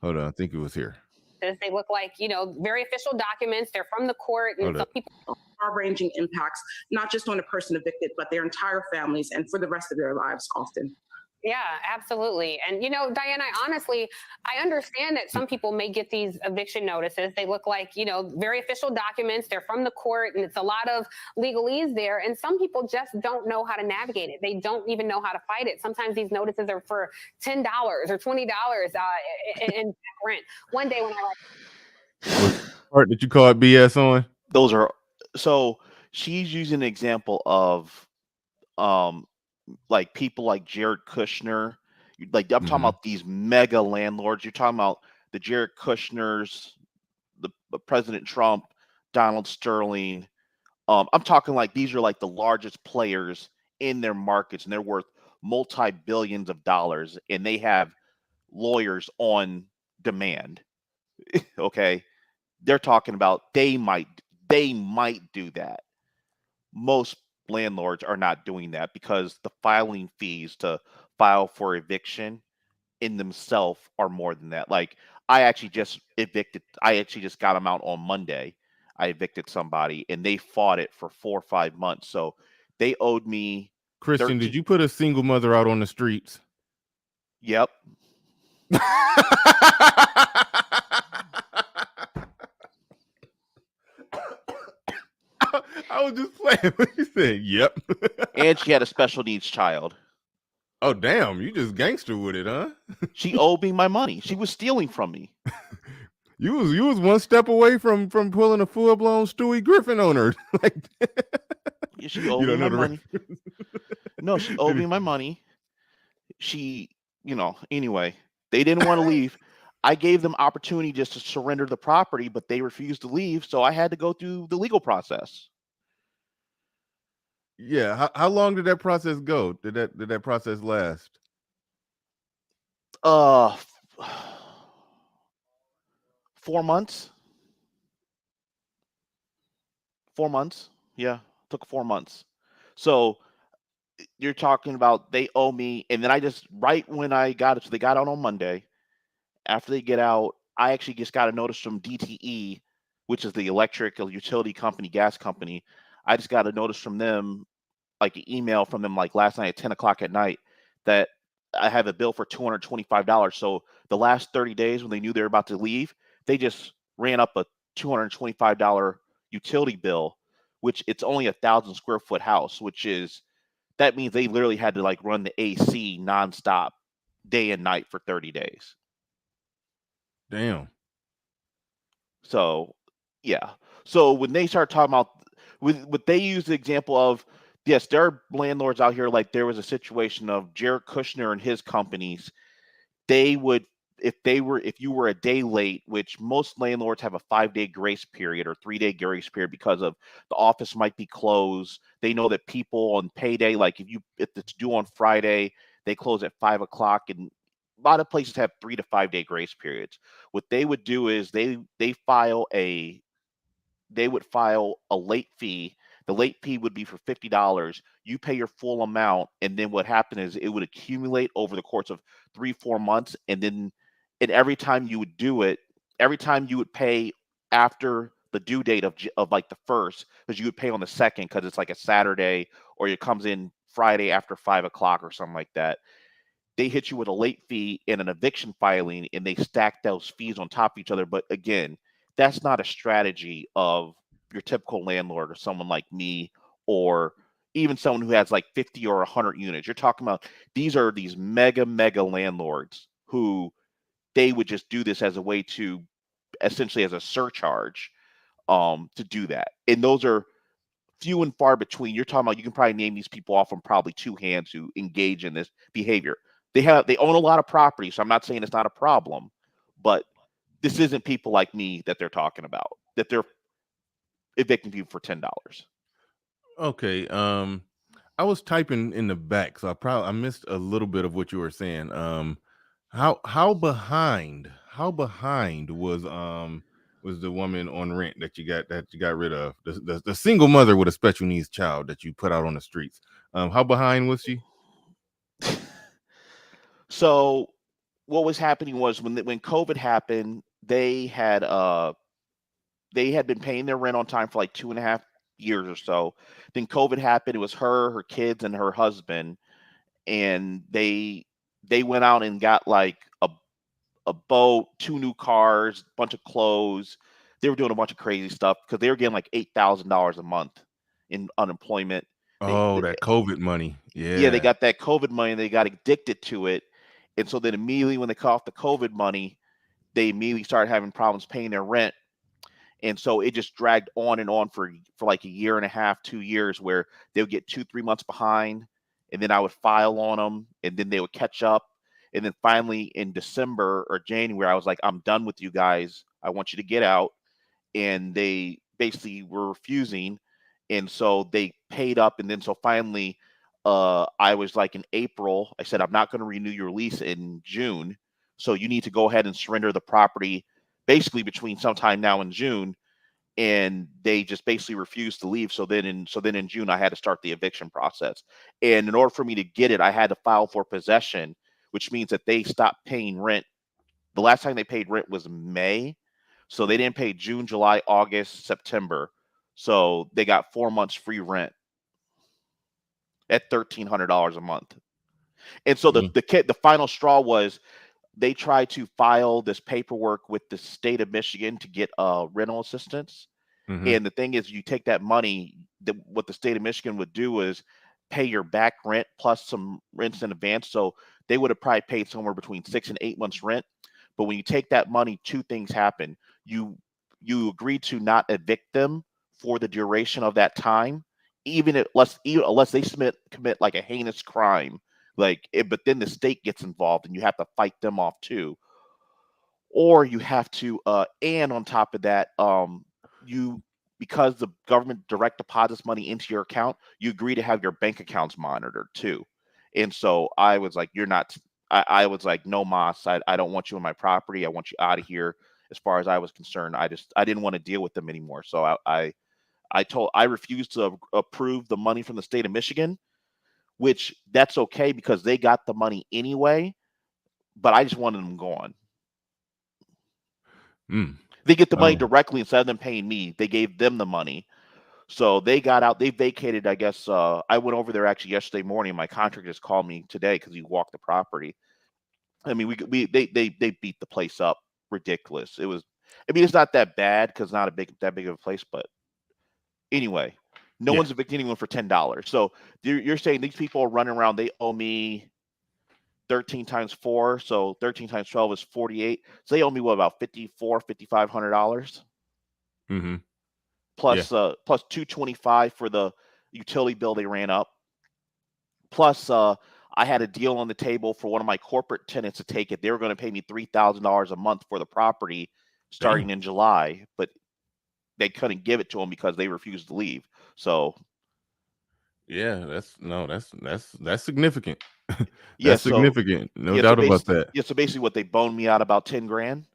Speaker 1: Hold on. I think it was here.
Speaker 4: They look like, very official documents. They're from the court, and some people.
Speaker 6: Far-ranging impacts, not just on a person evicted, but their entire families and for the rest of their lives often.
Speaker 4: Yeah, absolutely. And, Diane, I understand that some people may get these eviction notices. They look like, very official documents. They're from the court, and it's a lot of legalese there. And some people just don't know how to navigate it. They don't even know how to fight it. Sometimes these notices are for $10 or $20 in rent. One day when
Speaker 1: Part that you call it BS on?
Speaker 7: Those are, so she's using an example of like people like Jared Kushner. Like I'm talking about these mega landlords. You're talking about the Jared Kushners, the President Trump, Donald Sterling. I'm talking like these are like the largest players in their markets, and they're worth multi-billions of dollars, and they have lawyers on demand. Okay, they're talking about they might do that. Most landlords are not doing that because the filing fees to file for eviction in themselves are more than that. Like I actually just got them out on Monday. I evicted somebody and they fought it for 4 or 5 months. So they owed me.
Speaker 1: Christian, did you put a single mother out on the streets?
Speaker 7: Yep.
Speaker 1: I was just playing. You said, yep.
Speaker 7: And she had a special needs child.
Speaker 1: Oh, damn. You just gangster with it, huh?
Speaker 7: She owed me my money. She was stealing from me.
Speaker 1: You was one step away from pulling a full-blown Stewie Griffin on her.
Speaker 7: She owed me my money. No, she owed me my money. She, anyway, they didn't want to leave. I gave them opportunity just to surrender the property, but they refused to leave, so I had to go through the legal process.
Speaker 1: Yeah, how long did that process go? Did that process last?
Speaker 7: 4 months. 4 months. Yeah, took 4 months. So you're talking about they owe me, and then I just right when I got it, so they got out on Monday. After they get out, I actually just got a notice from DTE, which is the electric utility company, gas company. I just got a notice from them, like an email from them, like last night at 10 o'clock at night, that I have a bill for $225. So the last 30 days when they knew they were about to leave, they just ran up a $225 utility bill, which it's only 1,000 square foot house, which is that means they literally had to like run the AC nonstop, day and night for 30 days.
Speaker 1: Damn.
Speaker 7: So, yeah. So when they start talking about what they use the example of, yes, there are landlords out here. Like there was a situation of Jared Kushner and his companies. They would, if you were a day late, which most landlords have a 5-day grace period or 3-day grace period because of the office might be closed. They know that people on payday, like if it's due on Friday, they close at 5 o'clock, and a lot of places have 3 to 5 day grace periods. What they would do is they would file a late fee. The late fee would be for $50. You pay your full amount, and then what happened is it would accumulate over the course of 3-4 months, and every time you would do it, every time you would pay after the due date of like the first, because you would pay on the second because it's like a Saturday, or it comes in Friday after 5 o'clock or something like that. They hit you with a late fee and an eviction filing, and they stack those fees on top of each other. But again, that's not a strategy of your typical landlord or someone like me, or even someone who has like 50 or 100 units. You're talking about these mega landlords who they would just do this as a way to essentially as a surcharge to do that. And those are few and far between. You're talking about you can probably name these people off on probably two hands who engage in this behavior. They own a lot of property, so I'm not saying it's not a problem, but this isn't people like me that they're talking about, that they're evicting people for $10.
Speaker 1: Okay. I was typing in the back, so I missed a little bit of what you were saying. How behind was the woman on rent that you got rid of, the single mother with a special needs child that you put out on the streets? How behind was she?
Speaker 7: So what was happening was when COVID happened, they had been paying their rent on time for like 2.5 years or so. Then COVID happened. It was her kids, and her husband, and they went out and got like a boat, 2 new cars, a bunch of clothes. They were doing a bunch of crazy stuff because they were getting like $8,000 a month in unemployment.
Speaker 1: Oh, that COVID money.
Speaker 7: Yeah, they
Speaker 1: Yeah.
Speaker 7: got that COVID money, and they got addicted to it. And so then immediately when they cut off the COVID money, they immediately started having problems paying their rent. And so it just dragged on and on for like a year and a half, 2 years, where they would get 2-3 months behind, and then I would file on them, and then they would catch up. And then finally in December or January, I was like, I'm done with you guys. I want you to get out. And they basically were refusing. And so they paid up. And then so finally, I was like in April, I said, I'm not going to renew your lease in June. So you need to go ahead and surrender the property basically between sometime now and June. And they just basically refused to leave. So then in June, I had to start the eviction process. And in order for me to get it, I had to file for possession, which means that they stopped paying rent. The last time they paid rent was May. So they didn't pay June, July, August, September. So they got 4 months free rent at $1,300 a month. And so the final straw was they tried to file this paperwork with the state of Michigan to get rental assistance.
Speaker 1: Mm-hmm.
Speaker 7: And the thing is, you take that money, what the state of Michigan would do is pay your back rent plus some rents in advance. So they would have probably paid somewhere between 6 and 8 months rent. But when you take that money, two things happen. You agree to not evict them for the duration of that time, even unless they commit like a heinous crime, but then the state gets involved and you have to fight them off too. Or you have to and on top of that, you because the government direct deposits money into your account, you agree to have your bank accounts monitored too. And so I was like, you're not I was like, no, Moss, I don't want you on my property. I want you out of here. As far as I was concerned, I didn't want to deal with them anymore. So I refused to approve the money from the state of Michigan, which that's okay because they got the money anyway, but I just wanted them gone. They get the money directly instead of them paying me. They gave them the money. So they got out, they vacated, I guess. I went over there actually yesterday morning. My contractor just called me today because he walked the property. I mean, they beat the place up ridiculous. It was, I mean, it's not that bad because not that big of a place, but anyway, no one's evicting anyone for $10. So you're saying these people are running around, they owe me 13 times 4, so 13 times 12 is 48. So they owe me what, about $5,500?
Speaker 1: Mm-hmm.
Speaker 7: Plus plus $225 for the utility bill they ran up. Plus I had a deal on the table for one of my corporate tenants to take it. They were going to pay me $3,000 a month for the property starting in July, but they couldn't give it to them because they refused to leave. So
Speaker 1: yeah, that's significant.
Speaker 7: That's
Speaker 1: significant. No doubt about that.
Speaker 7: Yeah, so basically what, they boned me out about 10 grand?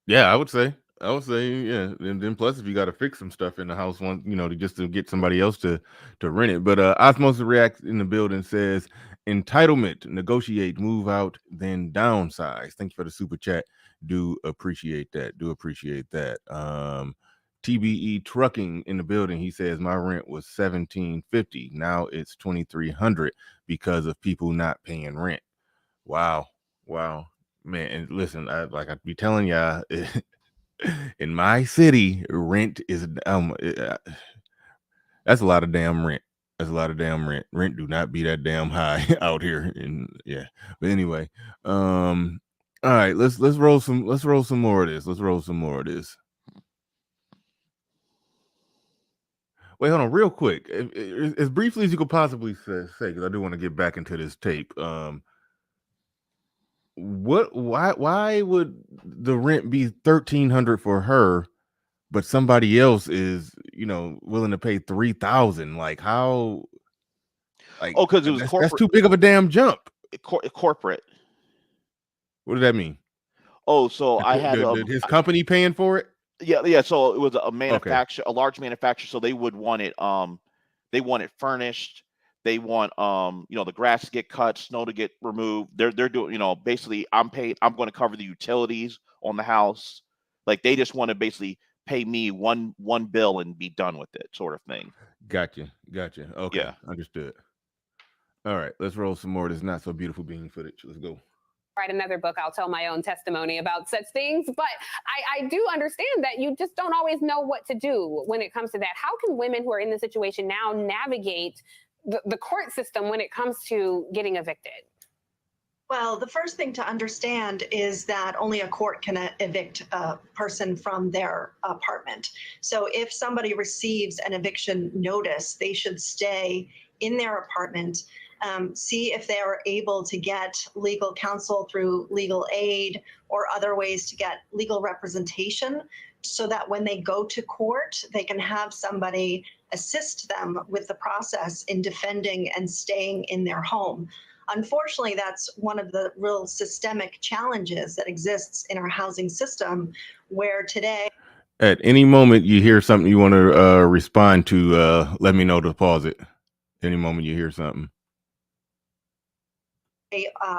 Speaker 1: Yeah, I would say, yeah. And then plus, if you got to fix some stuff in the house, to get somebody else to rent it. But Osmosis Reacts in the building says, entitlement, negotiate, move out, then downsize. Thank you for the super chat. Do appreciate that. TBE Trucking in the building. He says, my rent was $1,750. Now it's $2,300 because of people not paying rent. Wow. Man, and listen, I'd be telling y'all, in my city, rent is that's a lot of damn rent. Rent do not be that damn high out here. But anyway, all right, let's roll some more of this. Wait, hold on, real quick, as briefly as you could possibly say, because I do want to get back into this tape. Why would the rent be $1,300 for her, but somebody else is willing to pay $3,000? Like, how? Like,
Speaker 7: because it was corporate.
Speaker 1: That's too big of a damn jump.
Speaker 7: Corporate.
Speaker 1: What does that mean?
Speaker 7: So I had
Speaker 1: his company paying for it.
Speaker 7: Yeah. So it was a manufacturer, a large manufacturer. So they would want it. They want it furnished. They want the grass to get cut, snow to get removed. They're doing, basically I'm paid. I'm going to cover the utilities on the house. Like, they just want to basically pay me one bill and be done with it, sort of thing.
Speaker 1: Gotcha. Okay, yeah. Understood. All right, let's roll some more of this not so beautiful being footage. Let's go.
Speaker 4: Write another book, I'll tell my own testimony about such things. But I do understand that you just don't always know what to do when it comes to that. How can women who are in this situation now navigate the court system when it comes to getting evicted?
Speaker 5: Well, the first thing to understand is that only a court can evict a person from their apartment. So if somebody receives an eviction notice, they should stay in their apartment, see if they are able to get legal counsel through legal aid or other ways to get legal representation, so that when they go to court, they can have somebody assist them with the process in defending and staying in their home. Unfortunately, that's one of the real systemic challenges that exists in our housing system, where today,
Speaker 1: at any moment you hear something you want to respond to, let me know to pause it. Any moment you hear something.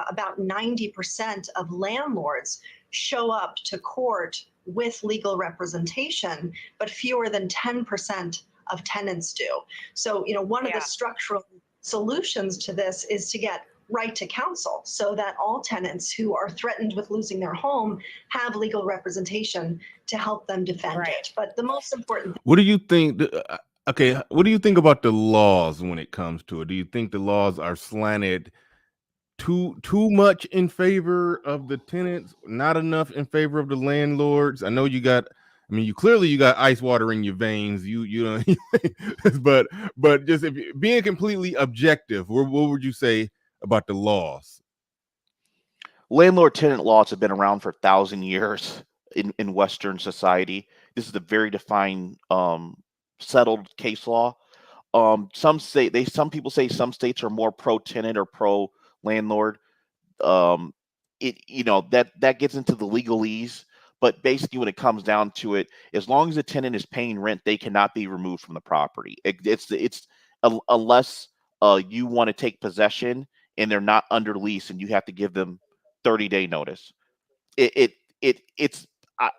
Speaker 5: About 90% of landlords show up to court with legal representation, but fewer than 10% of tenants do. So, one of the structural solutions to this is to get right to counsel, so that all tenants who are threatened with losing their home have legal representation to help them defend it. But the most important
Speaker 1: what do you think? Okay, what do you think about the laws when it comes to it? Do you think the laws are slanted too much in favor of the tenants, not enough in favor of the landlords? I know you got ice water in your veins. You know, but just being completely objective, what would you say about the laws?
Speaker 7: Landlord-tenant laws have been around for 1,000 years in Western society. This is a very defined, settled case law. Some people say some states are more pro-tenant or pro-landlord. That gets into the legalese, But basically, when it comes down to it, as long as the tenant is paying rent, they cannot be removed from the property. Unless you want to take possession and they're not under lease, and you have to give them 30-day notice.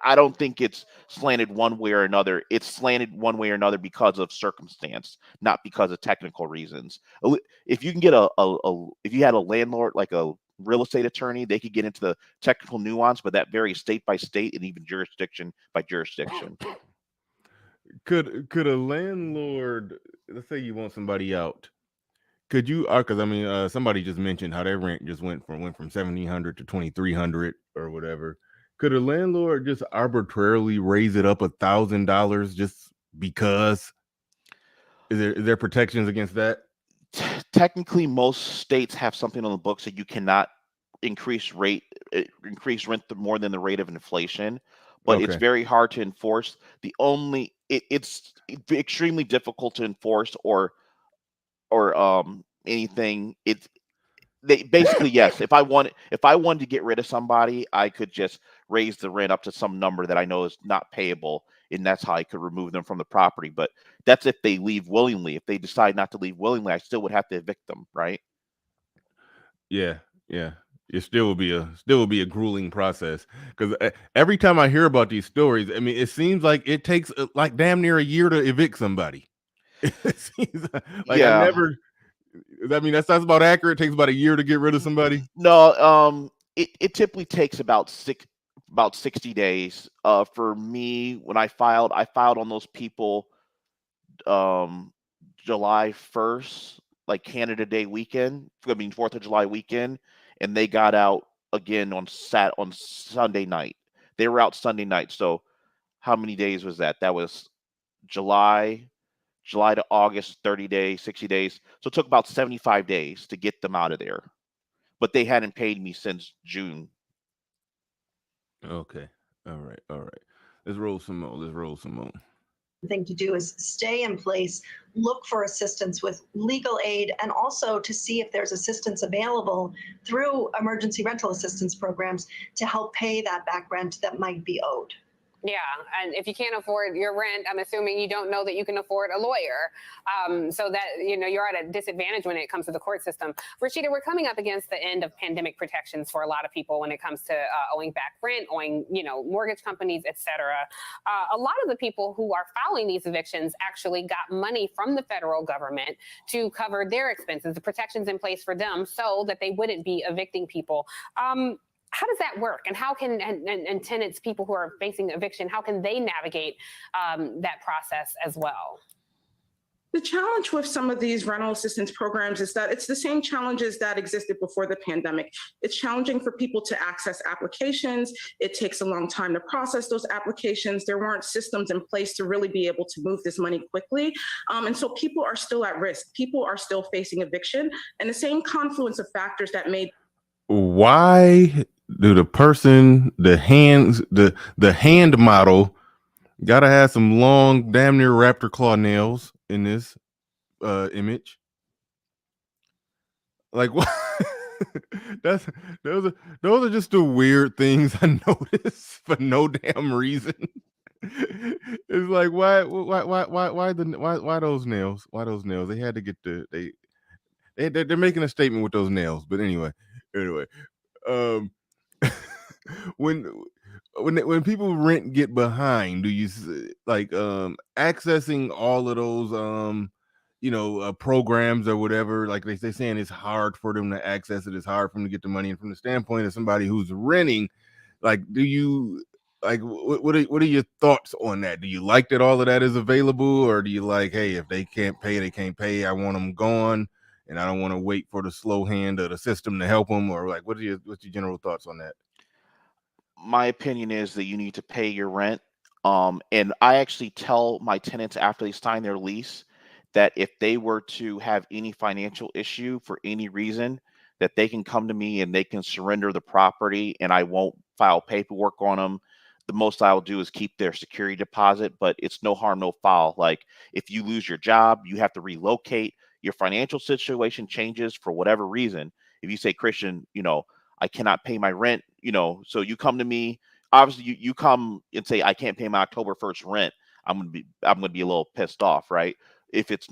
Speaker 7: I don't think it's slanted one way or another. It's slanted one way or another because of circumstance, not because of technical reasons. If you can get if you had a landlord, like a real estate attorney, they could get into the technical nuance, but that varies state by state and even jurisdiction by jurisdiction.
Speaker 1: Could a landlord, let's say you want somebody out, could you? Because I mean, somebody just mentioned how their rent just went from 1,700 to 2,300 or whatever. Could a landlord just arbitrarily raise it up $1,000 just because? Is there protections against that?
Speaker 7: Technically, most states have something on the books that you cannot increase rent more than the rate of inflation, but it's
Speaker 1: Okay.
Speaker 7: very hard to enforce. It's extremely difficult to enforce or anything. They basically, yes. If I wanted to get rid of somebody, I could just raise the rent up to some number that I know is not payable, and that's how I could remove them from the property. But that's if they leave willingly. If they decide not to leave willingly, I still would have to evict them, right?
Speaker 1: Yeah, yeah. It still will be a grueling process, because every time I hear about these stories, I mean, it seems like it takes like damn near a year to evict somebody. It seems like I
Speaker 7: Yeah.
Speaker 1: never. I mean, that sounds about accurate. It takes about a year to get rid of somebody.
Speaker 7: No, it typically takes about 60 days. For me, when I filed on those people um July 1st, like Canada Day weekend, I mean 4th of July weekend, and they got out again on Sunday night. They were out Sunday night. So how many days was that? That was July to August, 30 days, 60 days. So it took about 75 days to get them out of there. But they hadn't paid me since June.
Speaker 1: Okay. All right. All right. Let's roll some more. Let's roll some more.
Speaker 5: Thing to do is stay in place, look for assistance with legal aid, and also to see if there's assistance available through emergency rental assistance programs to help pay that back rent that might be owed.
Speaker 4: Yeah, and if you can't afford your rent, I'm assuming you don't know that you can afford a lawyer. So that, you're at a disadvantage when it comes to the court system. Rashida, we're coming up against the end of pandemic protections for a lot of people when it comes to owing back rent, owing, mortgage companies, et cetera. A lot of the people who are filing these evictions actually got money from the federal government to cover their expenses, the protections in place for them so that they wouldn't be evicting people. How does that work? And how can and tenants, people who are facing eviction, how can they navigate that process as well?
Speaker 6: The challenge with some of these rental assistance programs is that it's the same challenges that existed before the pandemic. It's challenging for people to access applications. It takes a long time to process those applications. There weren't systems in place to really be able to move this money quickly. And so people are still at risk. People are still facing eviction, and the same confluence of factors that made.
Speaker 1: Why do the hand model gotta have some long, damn near raptor claw nails in this image? Like, what? That's those are just the weird things I notice for no damn reason. It's like, why those nails? Why those nails? They had to get they're making a statement with those nails. But anyway, um, when people rent get behind, do you like accessing all of those programs or whatever? Like they're saying it's hard for them to access it. It's hard for them to get the money. And from the standpoint of somebody who's renting, like, do you like what are your thoughts on that? Do you like that all of that is available, or do you like, hey, if they can't pay, they can't pay. I want them gone, and I don't want to wait for the slow hand of the system to help them, or like, what's your general thoughts on that?
Speaker 7: My opinion is that you need to pay your rent. And I actually tell my tenants after they sign their lease that if they were to have any financial issue for any reason, that they can come to me and they can surrender the property, and I won't file paperwork on them. The most I will do is keep their security deposit, but it's no harm, no foul. Like, if you lose your job, you have to relocate, your financial situation changes for whatever reason. If you say, Christian, I cannot pay my rent, so you come to me. obviously you come and say I can't pay my October 1st rent, I'm gonna be a little pissed off, right? If it's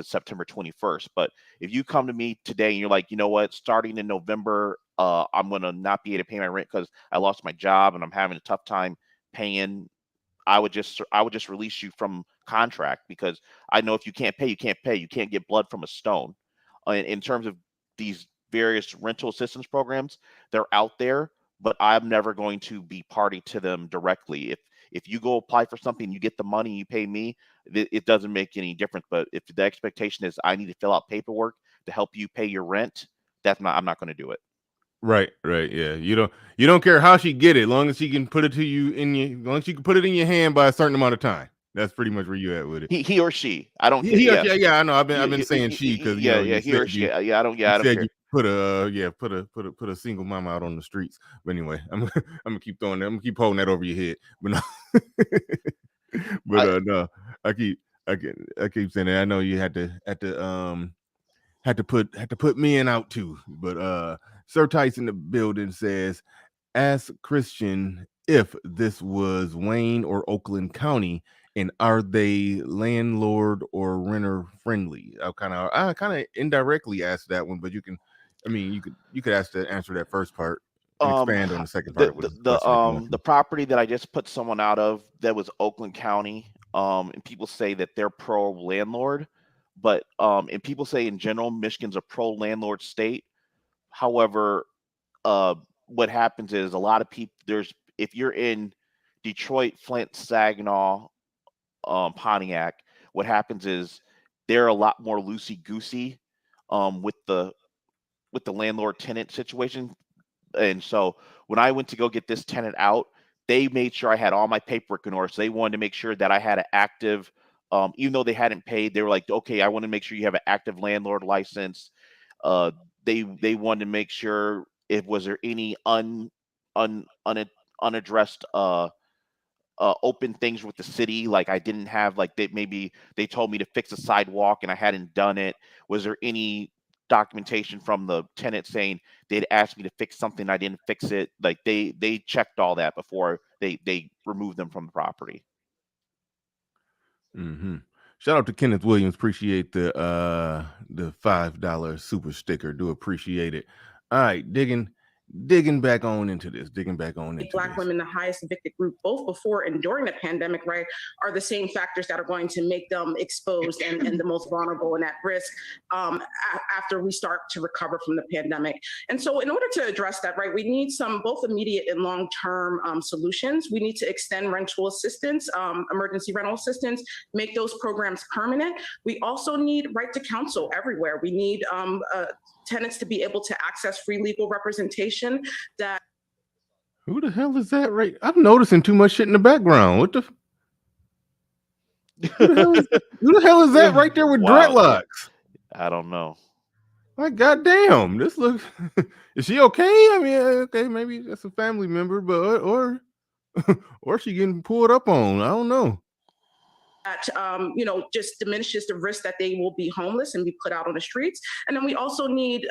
Speaker 7: September 21st. But if you come to me today and you're like, you know what, starting in November, I'm gonna not be able to pay my rent because I lost my job and I'm having a tough time paying. I would just release you from contract because I know if you can't pay, you can't pay. You can't get blood from a stone. In terms of these various rental assistance programs, they're out there, but I'm never going to be party to them directly. If you go apply for something, you get the money, you pay me, it doesn't make any difference. But if the expectation is I need to fill out paperwork to help you pay your rent, I'm not going to do it.
Speaker 1: Right, yeah. You don't care how she get it, as long as she can put it to you as long as you can put it in your hand by a certain amount of time. That's pretty much where you at with it.
Speaker 7: He or she, I don't care.
Speaker 1: Yeah, I know. I've been saying she because
Speaker 7: he or she. I don't care.
Speaker 1: You put a single mama out on the streets. But anyway, I'm gonna keep throwing that. I'm gonna keep holding that over your head. But no, no, I keep saying that. I know you had to put men out too. But Sir Tice in the building says, ask Christian if this was Wayne or Oakland County, and are they landlord or renter friendly? I kind of indirectly asked that one, but you could answer that first part and expand on the second part.
Speaker 7: The property that I just put someone out of, that was Oakland County. And people say that they're pro landlord, but and people say in general Michigan's a pro landlord state. However, what happens is a lot of people if you're in Detroit, Flint, Saginaw, Pontiac, what happens is they're a lot more loosey goosey with the landlord tenant situation. And so when I went to go get this tenant out, they made sure I had all my paperwork in order. So they wanted to make sure that I had an active, even though they hadn't paid, they were like, okay, I want to make sure you have an active landlord license. They wanted to make sure was there any unaddressed open things with the city, like I didn't have, like they told me to fix a sidewalk and I hadn't done it. Was there any documentation from the tenant saying they'd asked me to fix something, I didn't fix it? Like they checked all that before they removed them from the property.
Speaker 1: Mm-hmm. Shout out to Kenneth Williams. Appreciate the $5 super sticker. Do appreciate it. All right, digging back on into this.
Speaker 6: Black women, the highest evicted group, both before and during the pandemic, right, are the same factors that are going to make them exposed and the most vulnerable and at risk after we start to recover from the pandemic. And so in order to address that, right, we need some both immediate and long-term solutions. We need to extend rental assistance, emergency rental assistance, make those programs permanent. We also need right to counsel everywhere. We need tenants to be able to access free legal representation. That
Speaker 1: who the hell is that? Right, I'm noticing too much shit in the background. What the? Who the hell is that right there with dreadlocks?
Speaker 7: I don't know.
Speaker 1: Like, goddamn, this looks. Is she okay? I mean, okay, maybe that's a family member, but or she getting pulled up on. I don't know.
Speaker 6: That just diminishes the risk that they will be homeless and be put out on the streets. And then we also need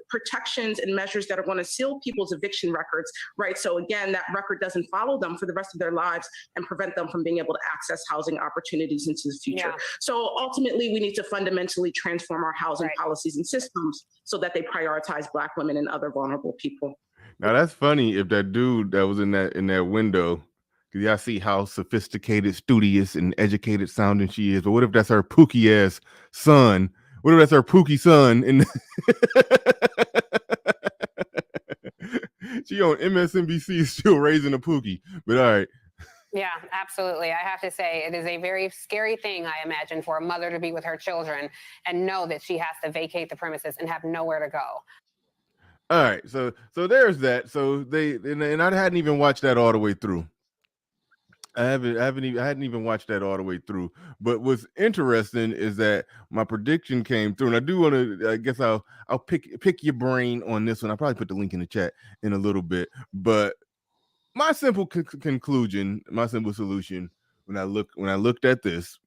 Speaker 6: protections and measures that are going to seal people's eviction records, right? So again, that record doesn't follow them for the rest of their lives and prevent them from being able to access housing opportunities into the future. Yeah. So ultimately, we need to fundamentally transform our housing policies and systems so that they prioritize Black women and other vulnerable people.
Speaker 1: Now that's funny if that dude that was in that window. Because y'all see how sophisticated, studious, and educated sounding she is. But what if that's her pookie ass son? What if that's her pookie son? And she on MSNBC still raising a pookie. But all right.
Speaker 4: Yeah, absolutely. I have to say, it is a very scary thing, I imagine, for a mother to be with her children and know that she has to vacate the premises and have nowhere to go.
Speaker 1: All right. So there's that. So and I hadn't even watched that all the way through. I hadn't even watched that all the way through. But what's interesting is that my prediction came through, and I do want to. I guess I'll pick your brain on this one. I'll probably put the link in the chat in a little bit. But my simple conclusion, my simple solution, when I looked at this,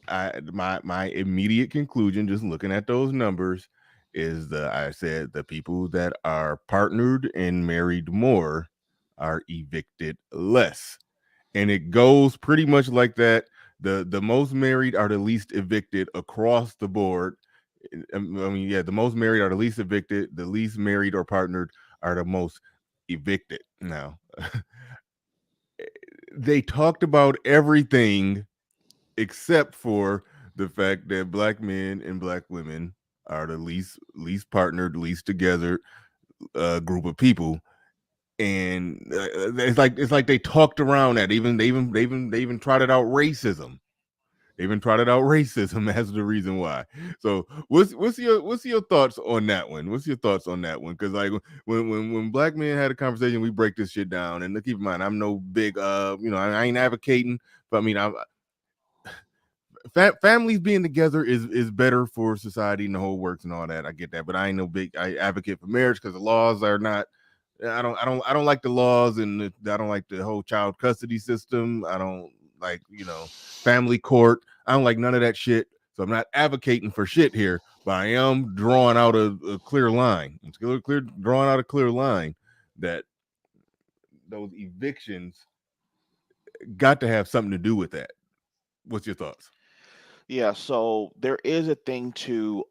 Speaker 1: my immediate conclusion, just looking at those numbers, is I said the people that are partnered and married more are evicted less. And it goes pretty much like that. The most married are the least evicted across the board. I mean, yeah, the most married are the least evicted. The least married or partnered are the most evicted. Now, they talked about everything except for the fact that black men and black women are the least partnered, least together group of people. And it's like they talked around that. They even trotted out racism. They even trotted out racism as the reason why. So what's your thoughts on that one? What's your thoughts on that one? Because like when black men had a conversation, we break this shit down. And keep in mind, I'm no big I ain't advocating, but I mean families being together is better for society and the whole works and all that. I get that, but I ain't no big advocate for marriage because the laws are not. I don't like the laws, and I don't like the whole child custody system. I don't like family court. I don't like none of that shit. So I'm not advocating for shit here, but I am drawing out a clear line. It's clear drawing out a clear line that those evictions got to have something to do with that. What's your thoughts?
Speaker 7: Yeah, so there is a thing to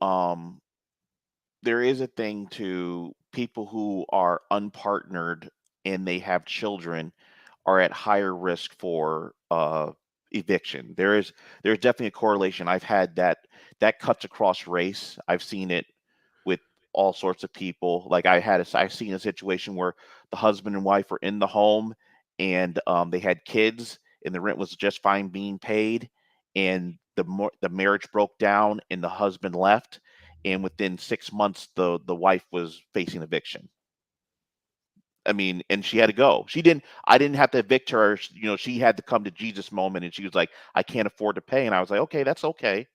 Speaker 7: people who are unpartnered and they have children are at higher risk for eviction. There's definitely a correlation. I've had that cuts across race. I've seen it with all sorts of people. Like I've seen a situation where the husband and wife were in the home and they had kids and the rent was just fine being paid, and the marriage broke down and the husband left, and within 6 months the wife was facing eviction. I mean, and she had to go. I didn't have to evict her. She had to come to Jesus moment and she was like, I can't afford to pay. And I was like, okay, that's okay.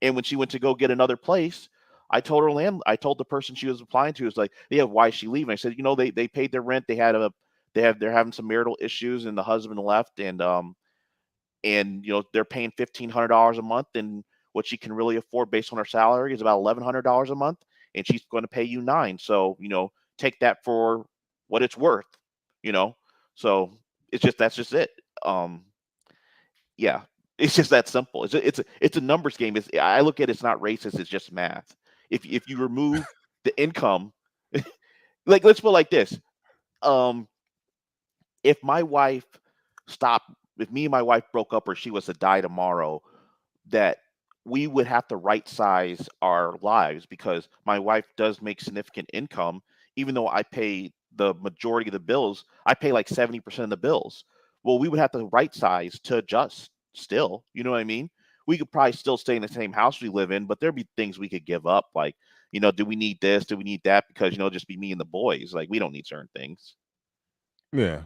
Speaker 7: And when she went to go get another place, I told the person she was applying to, was like, yeah, why is she leaving? I said, they paid their rent. They're having some marital issues and the husband left, and they're paying $1,500 a month, and what she can really afford based on her salary is about $1,100 a month, and she's going to pay you nine. So take that for what it's worth. you know so that's just it. um yeah, it's just that simple. It's a numbers game. I look at it's not racist, it's just math. If you remove the income, like, let's put it like this. um if my wife stopped if me and my wife broke up or she was to die tomorrow, that we would have to right size our lives because my wife does make significant income. Even though I pay the majority of the bills, I pay like 70% of the bills. Well, we would have to right size to adjust still. You know what I mean? We could probably still stay in the same house we live in, but there'd be things we could give up. Like, do we need this? Do we need that? Because, just be me and the boys. Like, we don't need certain things.
Speaker 1: Yeah.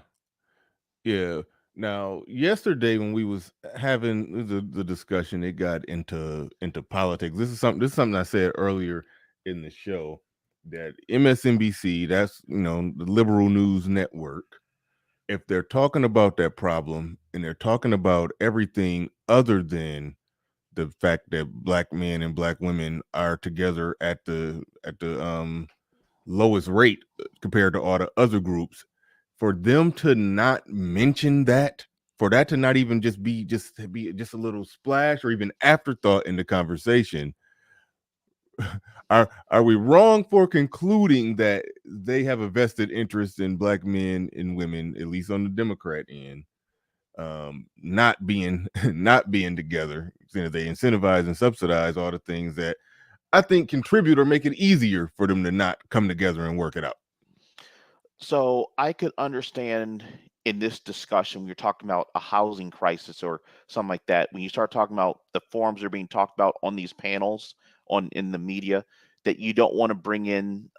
Speaker 1: Yeah. Now, yesterday when we was having the discussion, it got into politics. This is something I said earlier in the show, that MSNBC, that's the liberal news network, if they're talking about that problem and they're talking about everything other than the fact that black men and black women are together at the lowest rate compared to all the other groups, for them to not mention that, for that to not even just a little splash or even afterthought in the conversation, are we wrong for concluding that they have a vested interest in black men and women, at least on the Democrat end, not being not being together? They incentivize and subsidize all the things that I think contribute or make it easier for them to not come together and work it out.
Speaker 7: So I could understand in this discussion when you're talking about a housing crisis or something like that, when you start talking about the forms that are being talked about on these panels on in the media, that you don't want to bring in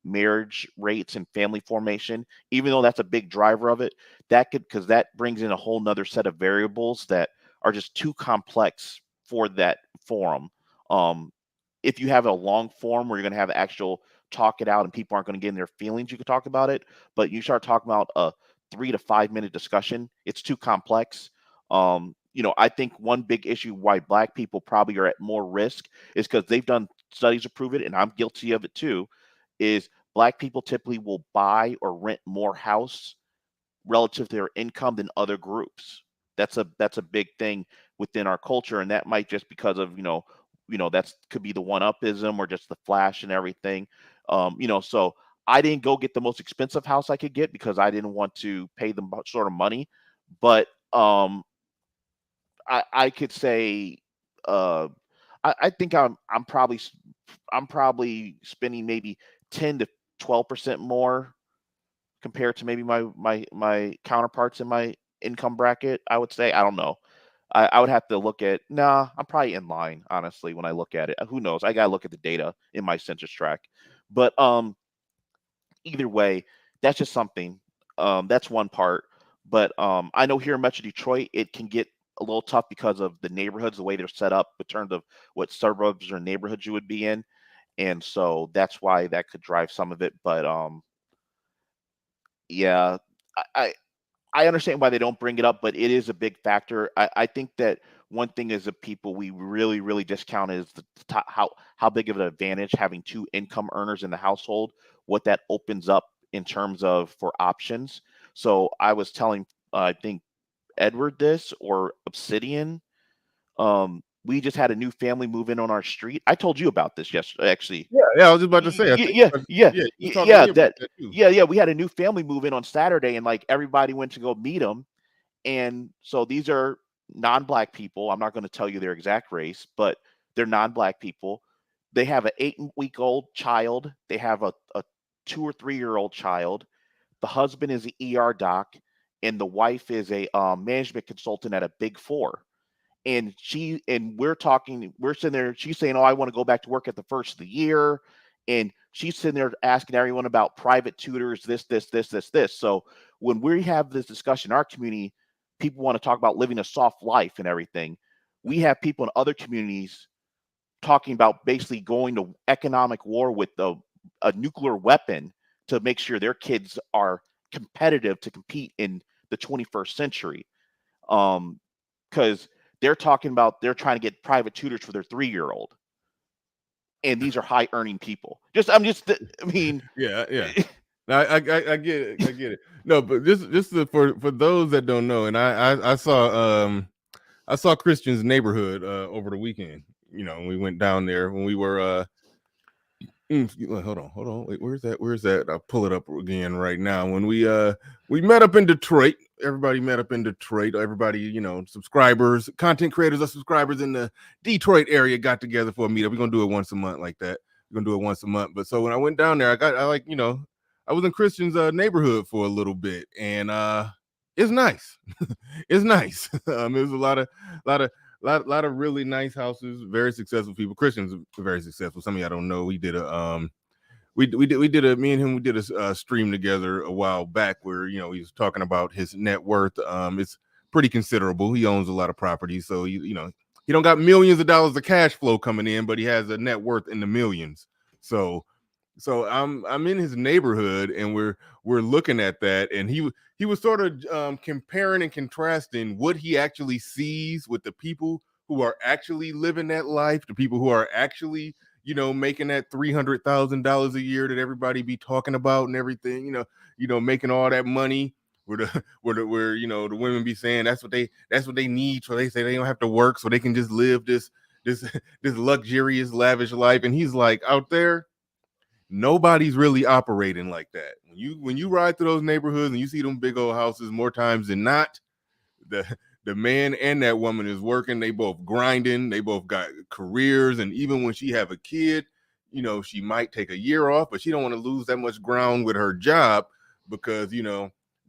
Speaker 7: marriage rates and family formation, even though that's a big driver of it. That could, because that brings in a whole nother set of variables that are just too complex for that forum. Um, if you have a long form where you're going to have actual talk it out and people aren't going to get in their feelings, you could talk about it. But you start talking about a 3 to 5 minute discussion, it's too complex. I think one big issue why black people probably are at more risk is because they've done studies to prove it, and I'm guilty of it too, is black people typically will buy or rent more house relative to their income than other groups. That's a big thing within our culture, and that might just because of that's could be the one-upism or just the flash and everything. So I didn't go get the most expensive house I could get because I didn't want to pay them sort of money, but I could say uh, I think I'm probably spending maybe 10 to 12% more compared to maybe my counterparts in my income bracket. I would say I don't know. I would have to look at. Nah, I'm probably in line honestly when I look at it. Who knows? I gotta look at the data in my census tract. But either way, that's just something. That's one part. But I know here in Metro Detroit, it can get a little tough because of the neighborhoods, the way they're set up in terms of what suburbs or neighborhoods you would be in, and so that's why that could drive some of it. But yeah, I, I I understand why they don't bring it up, but it is a big factor. I think that one thing as a people we really, really discount is how big of an advantage having two income earners in the household, what that opens up in terms of for options. So I was telling, I think Edward this or Obsidian. We just had a new family move in on our street. I told you about this yesterday, actually.
Speaker 1: Yeah, I was just about to say. I think,
Speaker 7: Yeah, yeah,
Speaker 1: yeah, you was talking to
Speaker 7: yeah.
Speaker 1: me about
Speaker 7: That,
Speaker 1: that too.
Speaker 7: yeah. We had a new family move in on Saturday, and like everybody went to go meet them. And so these are non-black people. I'm not going to tell you their exact race, but they're non-black people. They have an 8-week-old child. They have a 2 or 3 year old child. The husband is an ER doc, and the wife is a management consultant at a Big Four. And we're sitting there, she's saying, oh, I want to go back to work at the first of the year, and she's sitting there asking everyone about private tutors, this. So when we have this discussion in our community, people want to talk about living a soft life and everything. We have people in other communities talking about basically going to economic war with a nuclear weapon to make sure their kids are competitive to compete in the 21st century. Because they're talking about they're trying to get private tutors for their 3-year-old, and these are high earning people. I mean,
Speaker 1: Yeah. No, I get it. I get it. No, but for those that don't know, and I saw Christian's Neighborhood over the weekend. We went down there when we were hold on. Wait, where's that? I'll pull it up again right now. When we met up in Detroit, everybody met up in Detroit. Everybody, subscribers, content creators, or subscribers in the Detroit area got together for a meetup. We're gonna do it once a month like that. We're gonna do it once a month. But so when I went down there, I was in Christian's neighborhood for a little bit, and it's nice. It's nice. There's a lot of really nice houses, very successful people. Christian's very successful. Some of y'all don't know. We did a me and him, we did a stream together a while back where he was talking about his net worth. It's pretty considerable. He owns a lot of properties, so he don't got millions of dollars of cash flow coming in, but he has a net worth in the millions. So I'm in his neighborhood, and we're looking at that, and he was sort of comparing and contrasting what he actually sees with the people who are actually living that life, the people who are actually making that $300,000 a year that everybody be talking about and everything, making all that money. Where the women be saying that's what they need, so they say they don't have to work, so they can just live this this luxurious, lavish life. And he's like, out there, nobody's really operating like that. When you ride through those neighborhoods and you see them big old houses, more times than not, the man and that woman is working. They both grinding. They both got careers, and even when she have a kid, she might take a year off, but she don't want to lose that much ground with her job because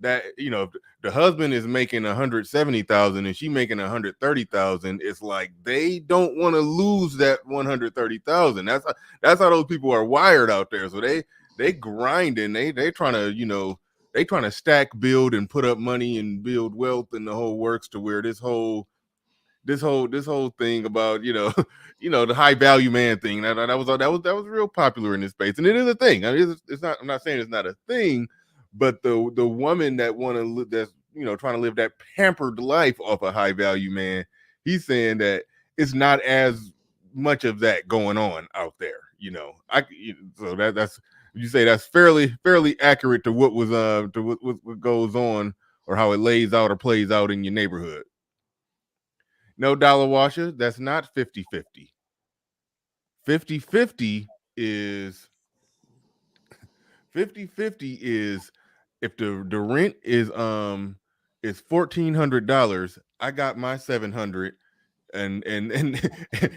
Speaker 1: that the husband is making 170,000 and she making 130,000. It's like they don't want to lose that 130,000. That's how those people are wired out there. So they grinding. They trying to they trying to stack, build, and put up money and build wealth and the whole works, to where this whole thing about the high value man thing that was real popular in this space, and it is a thing. I mean, it's not. I'm not saying it's not a thing, but the woman that want to live, that's trying to live that pampered life off a high value man, he's saying that it's not as much of that going on out there. So that's you say that's fairly accurate to what was to what goes on or how it lays out or plays out in your neighborhood. No, dollar washer, that's not 50-50. 50-50 is 50-50 is if the rent is $1,400, I got my 700, and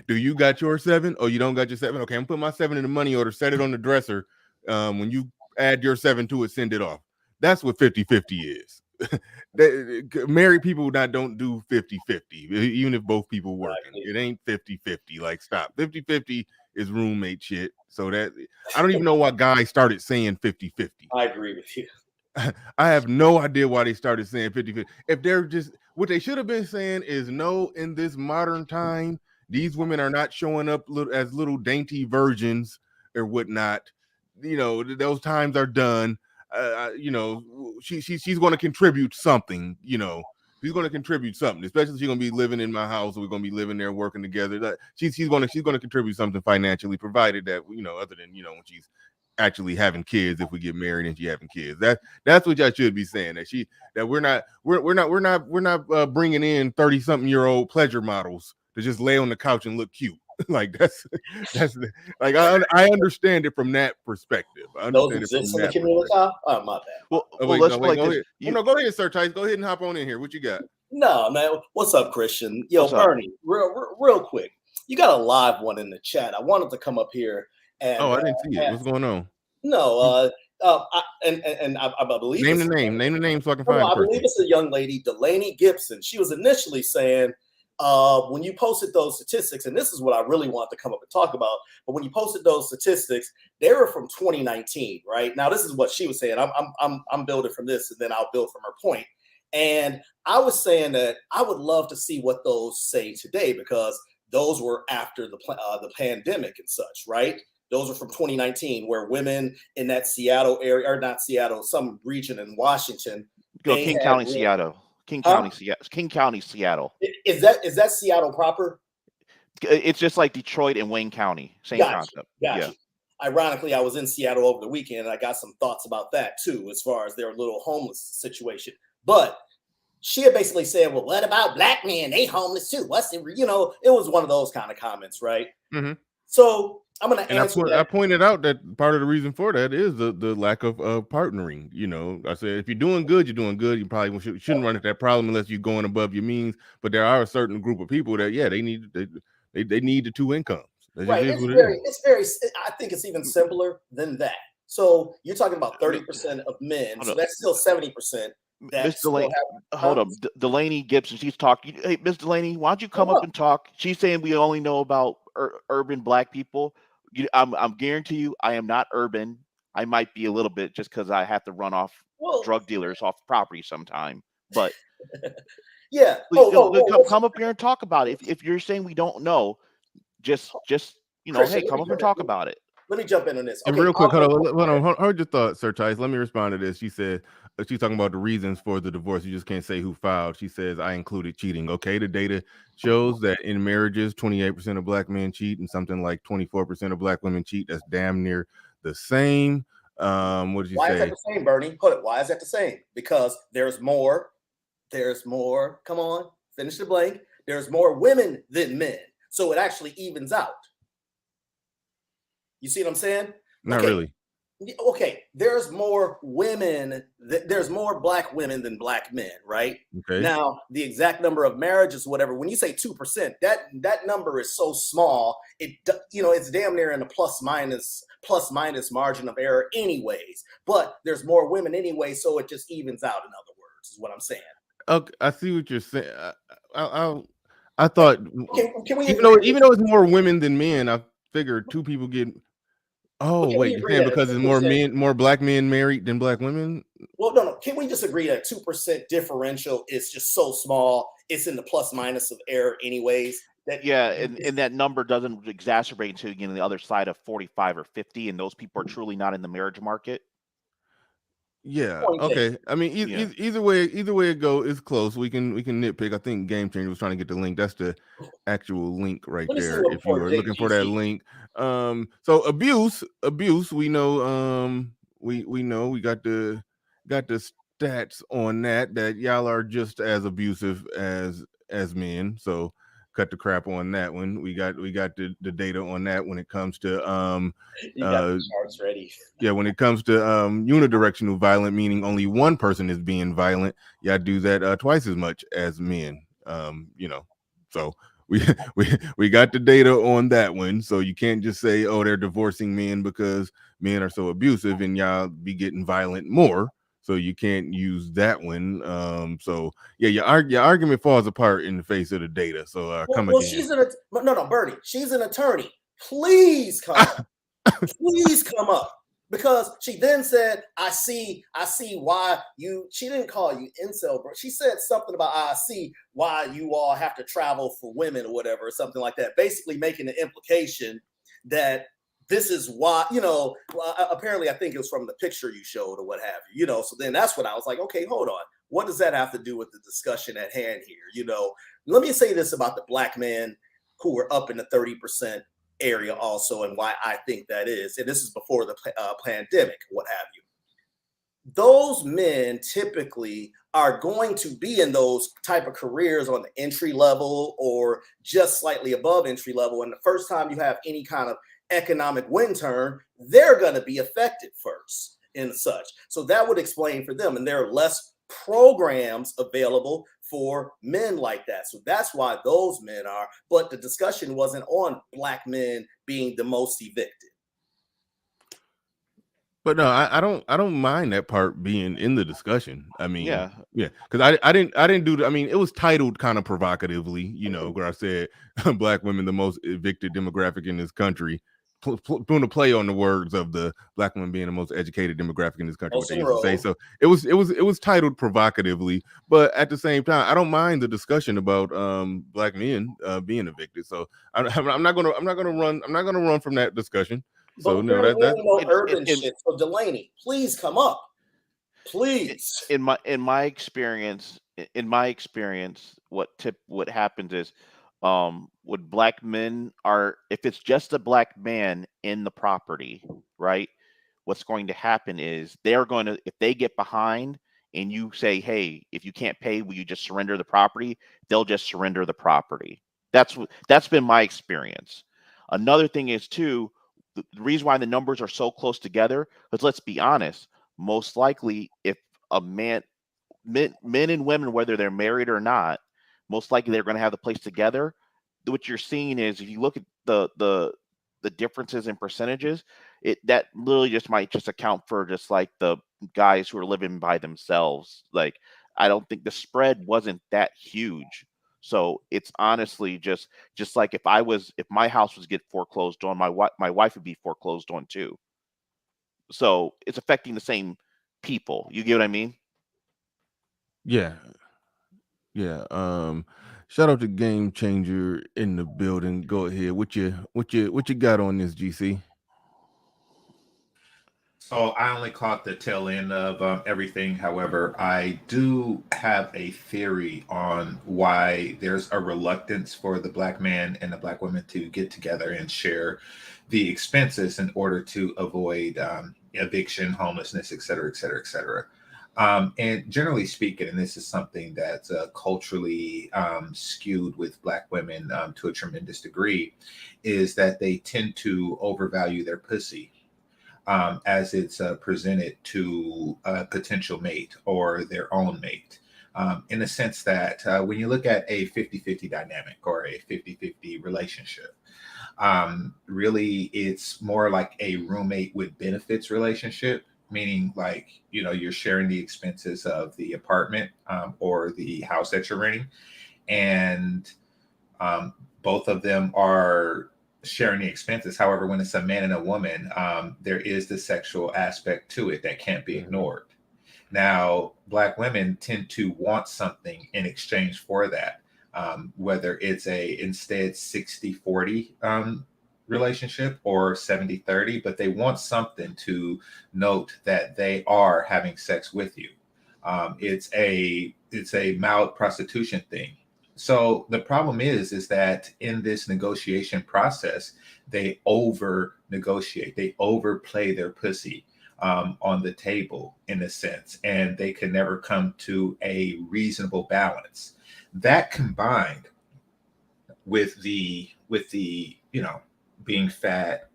Speaker 1: do you got your 7? Oh, you don't got your 7? Okay, I'm putting my 7 in the money order, set it on the dresser. When you add your 7 to it, send it off. That's what 50-50 is. Married people don't do 50-50, even if both people working. It ain't 50-50. Like, stop. 50-50 is roommate shit. So that I don't even know why guys started saying 50-50.
Speaker 8: I agree with you.
Speaker 1: I have no idea why they started saying 50-50. If they're just, what they should have been saying is, no, in this modern time, these women are not showing up as little dainty virgins or whatnot. You know, those times are done. You know, she's going to contribute something. You know, she's going to contribute something. Especially she's going to be living in my house, or we're going to be living there, working together. She's going to contribute something financially, provided that, you know, other than, you know, when she's actually having kids, if we get married and she having kids, that's what y'all should be saying, that we're not bringing in 30-something-year-old pleasure models to just lay on the couch and look cute. Like that's like I understand it from that perspective. I understand
Speaker 8: Those exist in the community. Oh, my bad.
Speaker 7: Well,
Speaker 1: let's go ahead. Go ahead, Sir Tice. Go ahead and hop on in here. What you got?
Speaker 8: No, man. What's up, Christian? Yo,
Speaker 7: What's
Speaker 8: Bernie, real quick. You got a live one in the chat. I wanted to come up here and
Speaker 1: I didn't see it. What's going on?
Speaker 8: No, I believe
Speaker 1: name the name so I can find it.
Speaker 8: I believe it's a young lady, Delaney Gibson. She was initially saying, when you posted those statistics, and this is what I really wanted to come up and talk about, but when you posted those statistics, they were from 2019, right? Now, this is what she was saying. I'm building from this, and then I'll build from her point. And I was saying that I would love to see what those say today, because those were after the pandemic and such, right? Those are from 2019, where women in that Seattle area, or not Seattle, some region in Washington.
Speaker 7: King County, Seattle. King County, Seattle.
Speaker 8: Is that Seattle proper?
Speaker 7: It's just like Detroit and Wayne County. Same concept.
Speaker 8: Gotcha. Yeah. Ironically, I was in Seattle over the weekend, and I got some thoughts about that too, as far as their little homeless situation. But she had basically said, well, what about black men? They homeless too. What's it? You know, it was one of those kind of comments, right?
Speaker 1: Mm-hmm.
Speaker 8: So I'm going to answer
Speaker 1: I pointed out that part of the reason for that is the lack of partnering. You know, I said, if you're doing good, you're doing good. You probably shouldn't run into that problem unless you're going above your means. But there are a certain group of people that, they need the 2 incomes.
Speaker 8: Right. It's very. I think it's even simpler than that. So you're talking about 30% of men. So that's still 70%.
Speaker 7: Miss Delaney, hold up. Delaney Gibson, she's talking. Hey, Miss Delaney, why don't you come up and talk? She's saying we only know about urban black people. I'm guarantee you, I am not urban. I might be a little bit, just because I have to run off drug dealers off property sometime. But
Speaker 8: yeah,
Speaker 7: come up here and talk about it. If you're saying we don't know, just Christian, hey, come up and talk about it.
Speaker 8: Let me jump in on this.
Speaker 1: Okay, and real quick, hold on. Hold your thought, Sir Tice. Let me respond to this. She said she's talking about the reasons for the divorce. You just can't say who filed. She says, I included cheating. Okay, the data shows that in marriages, 28% of black men cheat, and something like 24% of black women cheat. That's damn near the same. What did you say?
Speaker 8: Why is that the same, Bernie? Hold it. Why is that the same? Because there's more. Come on, finish the blank. There's more women than men, so it actually evens out. You see what I'm saying?
Speaker 1: Not really.
Speaker 8: Okay, there's more women. There's more black women than black men, right?
Speaker 1: Okay.
Speaker 8: Now, the exact number of marriages, whatever. When you say 2%, that number is so small. It's damn near in a plus minus margin of error, anyways. But there's more women anyway, so it just evens out. In other words, is what I'm saying.
Speaker 1: Okay, I see what you're saying. I thought, even though it's more women than men, I figured 2 people get. Oh, wait, you're saying because there's more black men married than black women?
Speaker 8: Well, no. Can we just agree that 2% differential is just so small? It's in the plus minus of error anyways.
Speaker 7: And that number doesn't exacerbate until you get on the other side of 45 or 50, and those people are truly not in the marriage market.
Speaker 1: Yeah. Okay. I mean, either way it go, it's close. We can nitpick. I think Game Changer was trying to get the link. That's the actual link right there. If you are looking for that link. So abuse. We know. We know. We got the stats on that y'all are just as abusive as men. So cut the crap on that one. We got the data on that when it comes to
Speaker 8: You got the charts ready.
Speaker 1: yeah, when it comes to unidirectional violent, meaning only one person is being violent, y'all do that twice as much as men. So we got the data on that one. So you can't just say, oh, they're divorcing men because men are so abusive, and y'all be getting violent more. So you can't use that one. So yeah, your argument falls apart in the face of the data. So come again.
Speaker 8: She's no, Bernie. She's an attorney. Please come up. Please come up. Because she then said, I see why she didn't call you incel, bro. She said something about, I see why you all have to travel for women or whatever, or something like that. Basically making the implication that this is why, apparently I think it was from the picture you showed or what have you, so then that's when I was like, okay, hold on. What does that have to do with the discussion at hand here? Let me say this about the black men who were up in the 30% area also, and why I think that is. And this is before the pandemic, what have you. Those men typically are going to be in those type of careers on the entry level or just slightly above entry level. And the first time you have any kind of economic wind turn, they're going to be affected first and such. So that would explain for them. And there are less programs available for men like that. So that's why those men are. But the discussion wasn't on black men being the most evicted.
Speaker 1: But no, I don't mind that part being in the discussion. I mean,
Speaker 7: Yeah,
Speaker 1: because I didn't do. I mean, it was titled kind of provocatively, where I said black women the most evicted demographic in this country, doing a play on the words of the black women being the most educated demographic in this country. What they used to say. So it was titled provocatively, but at the same time, I don't mind the discussion about black men being evicted. So I'm not gonna run from that discussion. So no, that's
Speaker 8: urban shit. So Delaney, please come up, please.
Speaker 7: In my experience, what happens is, what black men are, if it's just a black man in the property, right? What's going to happen is they're going to, if they get behind and you say, hey, if you can't pay, will you just surrender the property? They'll just surrender the property. That's been my experience. Another thing is too, the reason why the numbers are so close together, because let's be honest, most likely if a men and women, whether they're married or not, most likely they're going to have the place together. What you're seeing is, if you look at the differences in percentages, that literally just might just account for just like the guys who are living by themselves. Like, I don't think the spread wasn't that huge. So it's honestly just like if my house was get foreclosed on, my wife would be foreclosed on too. So it's affecting the same people. You get what I mean?
Speaker 1: Yeah. Shout out to Game Changer in the building. Go ahead. What you got on this, GC?
Speaker 9: So I only caught the tail end of everything. However, I do have a theory on why there's a reluctance for the black man and the black woman to get together and share the expenses in order to avoid eviction, homelessness, et cetera, et cetera, et cetera. And generally speaking, and this is something that's culturally skewed with black women to a tremendous degree, is that they tend to overvalue their pussy. As it's presented to a potential mate or their own mate. In the sense that when you look at a 50-50 dynamic or a 50-50 relationship, really it's more like a roommate with benefits relationship, meaning like, you're sharing the expenses of the apartment or the house that you're renting. And both of them are sharing the expenses. However, when it's a man and a woman, there is the sexual aspect to it that can't be ignored. Now, black women tend to want something in exchange for that, whether it's instead 60-40 relationship or 70-30, but they want something to note that they are having sex with you. It's a mild prostitution thing. So the problem is that in this negotiation process, they over negotiate, they overplay their pussy. on the table in a sense, and they can never come to a reasonable balance. That combined with the being fat,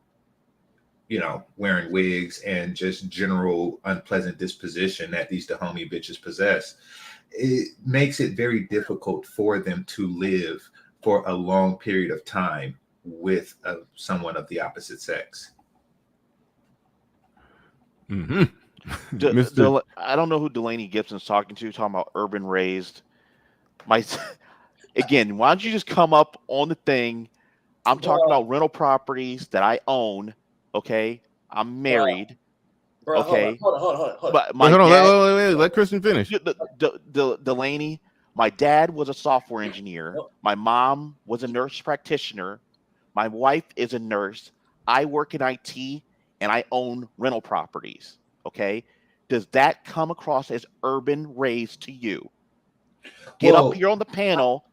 Speaker 9: wearing wigs, and just general unpleasant disposition that these Dahomey bitches possess, it makes it very difficult for them to live for a long period of time with someone of the opposite sex.
Speaker 1: Mr.
Speaker 7: I don't know who Delaney Gibson's talking about urban raised. Again, why don't you just come up on the thing? I'm talking about rental properties that I own. Okay, I'm married.
Speaker 8: Bro,
Speaker 7: Okay,
Speaker 8: hold on.
Speaker 7: but my
Speaker 1: Wait, hold
Speaker 7: dad,
Speaker 1: on, wait, let Christian finish.
Speaker 7: Delaney, my dad was a software engineer. My mom was a nurse practitioner. My wife is a nurse. I work in IT and I own rental properties. Okay, does that come across as urban raised to you? Get up here on the panel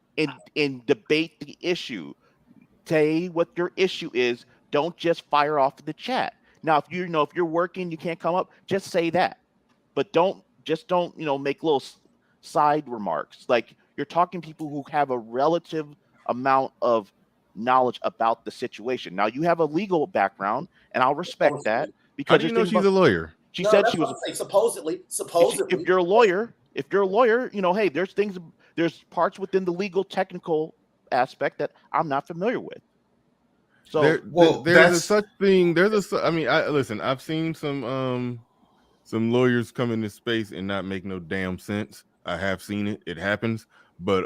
Speaker 7: and debate the issue. Say what your issue is. Don't just fire off in the chat. Now, if you're working, you can't come up. Just say that, but don't make little side remarks. Like, you're talking to people who have a relative amount of knowledge about the situation. Now, you have a legal background, and I'll respect that
Speaker 1: How
Speaker 7: because
Speaker 1: do you know she's a lawyer?
Speaker 7: She said
Speaker 8: that's
Speaker 7: she
Speaker 8: what
Speaker 7: was.
Speaker 8: I'm saying. Supposedly.
Speaker 7: If you're a lawyer, hey, there's parts within the legal technical aspect that I'm not familiar with. So
Speaker 1: there's a such thing. I mean, listen. I've seen some lawyers come into space and not make no damn sense. I have seen it. It happens, but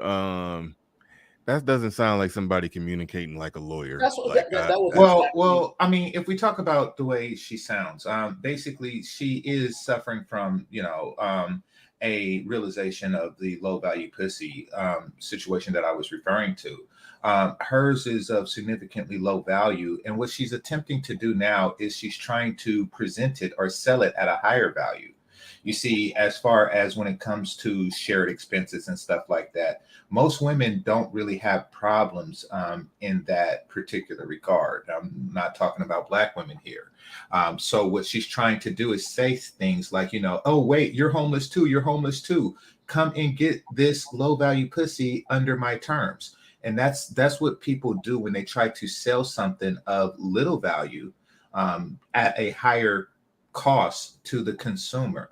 Speaker 1: that doesn't sound like somebody communicating like a lawyer.
Speaker 8: That's what
Speaker 1: like,
Speaker 8: that was.
Speaker 9: Well, I mean, if we talk about the way she sounds, basically she is suffering from, a realization of the low value pussy situation that I was referring to. Hers is of significantly low value, and what she's attempting to do now is she's trying to present it or sell it at a higher value. You see, as far as when it comes to shared expenses and stuff like that, most women don't really have problems in that particular regard. I'm not talking about Black women here. So what she's trying to do is say things like, oh, wait, you're homeless too. You're homeless too. Come and get this low value pussy under my terms. And that's what people do when they try to sell something of little value at a higher cost to the consumer.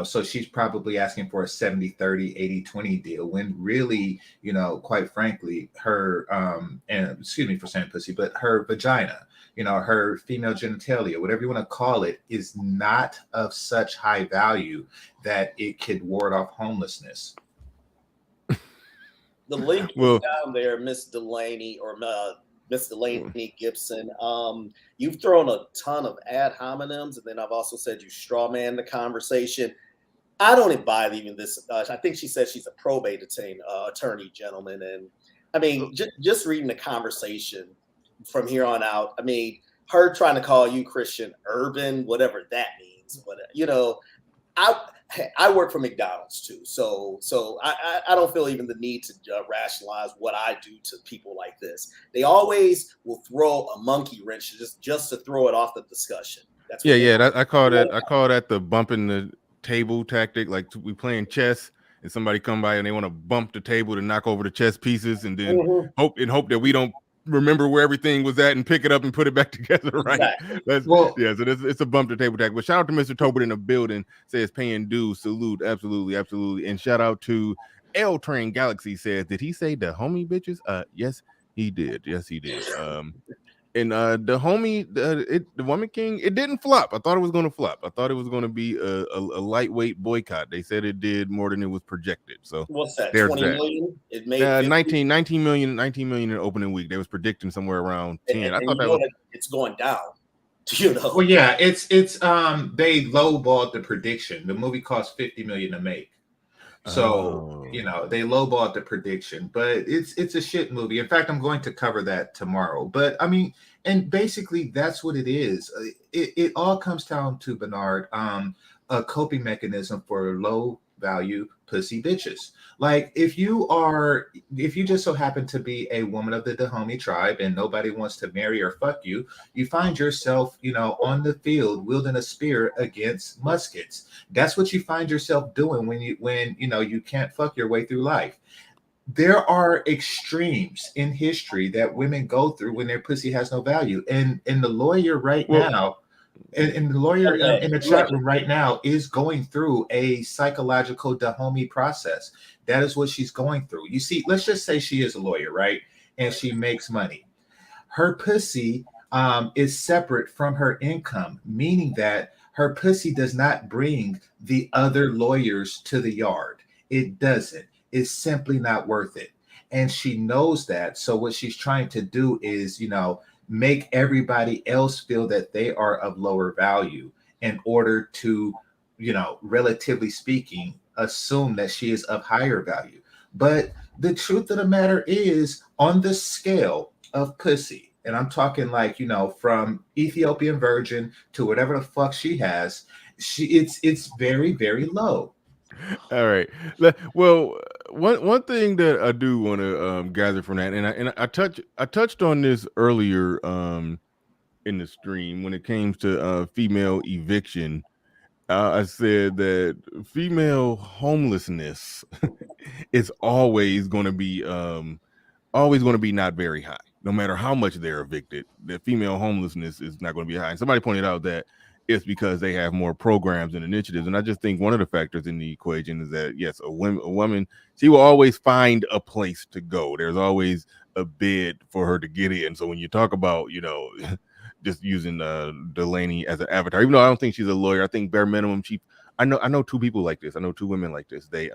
Speaker 9: So she's probably asking for a 70-30, 80-20 deal when really, quite frankly, her, and excuse me for saying pussy, but her vagina, her female genitalia, whatever you want to call it, is not of such high value that it could ward off homelessness.
Speaker 8: The link is down there, Miss Delaney or Miss Delaney Gibson. You've thrown a ton of ad hominems, and then I've also said you straw man the conversation. I don't buy even this. I think she said she's a probate attorney, gentleman, and I mean, just reading the conversation from here on out. I mean, her trying to call you Christian urban, whatever that means. But I work for McDonald's too, so I don't feel even the need to rationalize what I do to people like this. They always will throw a monkey wrench just to throw it off the discussion. That's
Speaker 1: I call that the bumping the table tactic. Like, we playing chess and somebody come by and they want to bump the table to knock over the chess pieces, and then hope that we don't remember where everything was at and pick it up and put it back together, right?
Speaker 8: Exactly.
Speaker 1: So it's a bump to table tactic. But shout out to Mr. Tobert in the building, says paying dues, salute, absolutely. And shout out to L Train Galaxy, says, did he say the homie bitches? Yes, he did. And the homie, the Woman King, it didn't flop. I thought it was going to flop. I thought it was going to be a lightweight boycott. They said it did more than it was projected. So
Speaker 8: what's that? 20 million? It made
Speaker 1: 19 million in opening week. They was predicting somewhere around 10. I thought
Speaker 8: it's going down.
Speaker 9: Well, yeah, it's they lowballed the prediction. The movie cost $50 million to make. So, they lowballed the prediction, but it's a shit movie. In fact, I'm going to cover that tomorrow. But I mean, and basically that's what it is. It all comes down to, Bernard, a coping mechanism for low value pussy bitches. Like if you just so happen to be a woman of the Dahomey tribe and nobody wants to marry or fuck you, you find yourself, on the field wielding a spear against muskets. That's what you find yourself doing when you can't fuck your way through life. There are extremes in history that women go through when their pussy has no value. And the lawyer right now, and the lawyer in the chat room right now is going through a psychological Dahomey process. That is what she's going through. You see, let's just say she is a lawyer, right? And she makes money. Her pussy is separate from her income, meaning that her pussy does not bring the other lawyers to the yard. It doesn't. It's simply not worth it. And she knows that. So what she's trying to do is, make everybody else feel that they are of lower value in order to, relatively speaking, assume that she is of higher value. But the truth of the matter is, on the scale of pussy, and I'm talking like, from Ethiopian virgin to whatever the fuck she has, it's very, very low.
Speaker 1: All right. Well, one thing that I do want to gather from that, and I touched on this earlier in the stream when it came to female eviction. I said that female homelessness is always going to be not very high, no matter how much they're evicted. The female homelessness is not going to be high. And somebody pointed out that it's because they have more programs and initiatives. And I just think one of the factors in the equation is that, yes, a woman, she will always find a place to go. There's always a bid for her to get in. So when you talk about, just using Delaney as an avatar, even though I don't think she's a lawyer, I think bare minimum, I know two people like this. I know two women like this. They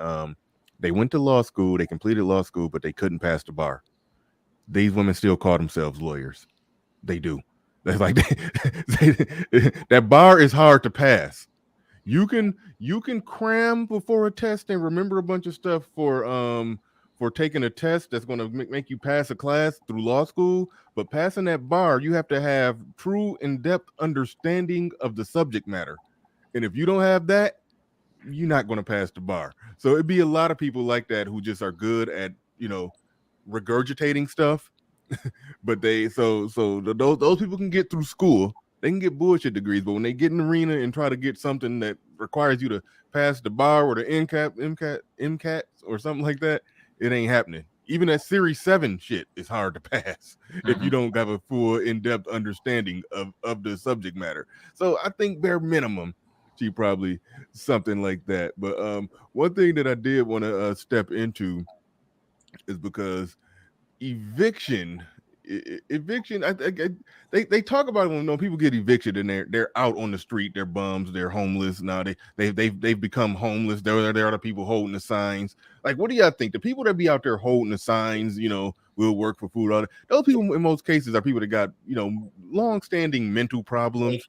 Speaker 1: went to law school, they completed law school, but they couldn't pass the bar. These women still call themselves lawyers. They do. That's like that bar is hard to pass. You can cram before a test and remember a bunch of stuff for taking a test that's going to make you pass a class through law school, but passing that bar, you have to have true in-depth understanding of the subject matter. And if you don't have that, you're not going to pass the bar. So it'd be a lot of people like that who just are good at, regurgitating stuff. But those people can get through school. They can get bullshit degrees, but when they get in the arena and try to get something that requires you to pass the bar or the MCAT or something like that, it ain't happening. Even that Series 7 shit is hard to pass if you don't have a full in-depth understanding of the subject matter. So I think bare minimum, she probably something like that. But one thing that I did want to step into is because eviction, they talk about when people get evicted and they're out on the street, they're bums, they're homeless now. They've become homeless. There are the people holding the signs. Like, what do y'all think? The people that be out there holding the signs, will work for food. All that, those people in most cases are people that got long-standing mental problems.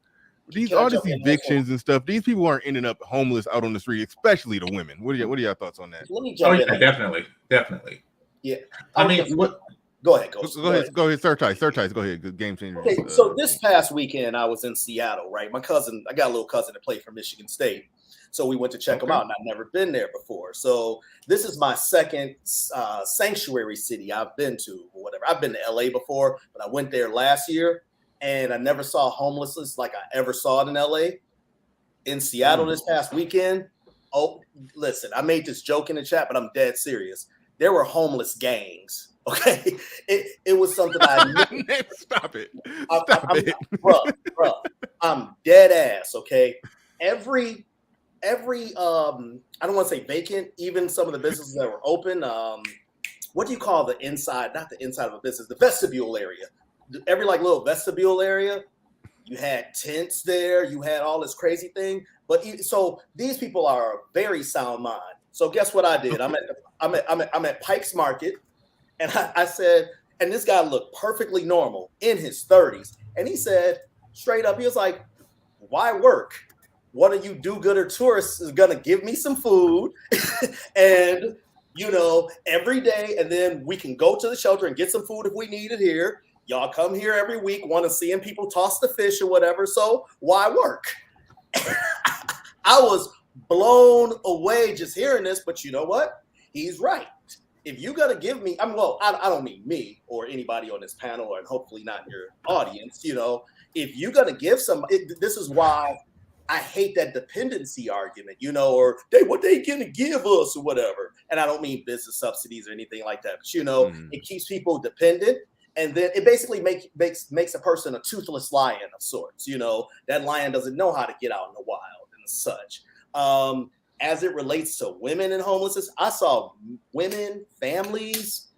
Speaker 1: All these evictions and stuff, these people aren't ending up homeless out on the street, especially the women. What are your thoughts on that?
Speaker 8: Let me jump in.
Speaker 9: Definitely.
Speaker 8: Yeah.
Speaker 9: I mean, what?
Speaker 8: Go ahead.
Speaker 1: Go ahead. Sir Tice. Go ahead. Good game changer.
Speaker 8: Okay, so this past weekend I was in Seattle, right? I got a little cousin that played for Michigan State. So we went to check him out, and I've never been there before. So this is my second sanctuary city I've been to, or whatever. I've been to LA before, but I went there last year, and I never saw homelessness like I ever saw it in LA. In Seattle this past weekend, oh, listen, I made this joke in the chat, but I'm dead serious. There were homeless gangs. Okay, it was something I knew.
Speaker 1: Stop it.
Speaker 8: Bro, I'm dead ass. Okay, every I don't want to say vacant. Even some of the businesses that were open. What do you call the inside? Not the inside of a business. The vestibule area. Every little vestibule area. You had tents there. You had all this crazy thing. But so these people are a very sound mind. So guess what I did? I'm at Pike's Market. And I said, and this guy looked perfectly normal in his 30s. And he said, straight up, he was like, why work? One of you do-gooder tourists is going to give me some food and, every day. And then we can go to the shelter and get some food if we need it here. Y'all come here every week, want to see people toss the fish or whatever. So why work? I was blown away just hearing this, but you know what? He's right. If you're gonna give me, I don't mean me or anybody on this panel, and hopefully not in your audience. If you're gonna give this is why I hate that dependency argument. Or what they gonna give us or whatever. And I don't mean business subsidies or anything like that. But it keeps people dependent, and then it basically makes a person a toothless lion of sorts. That lion doesn't know how to get out in the wild and such. As it relates to women and homelessness, I saw women, families,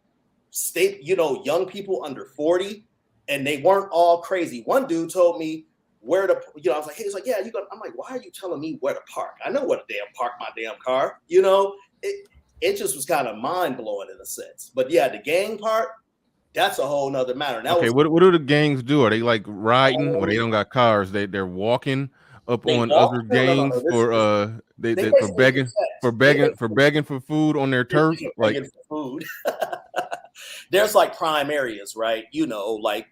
Speaker 8: young people under 40, and they weren't all crazy. One dude told me where to, I was like, hey, he's like, yeah, I'm like, why are you telling me where to park? I know where to park my damn car. It just was kind of mind blowing in a sense. But yeah, the gang part, that's a whole nother matter.
Speaker 1: Okay, what do the gangs do? Are they like riding? Well, they don't got cars. They're walking up on other gangs for for begging for food on their turf. Like
Speaker 8: for food. There's like prime areas, right? Like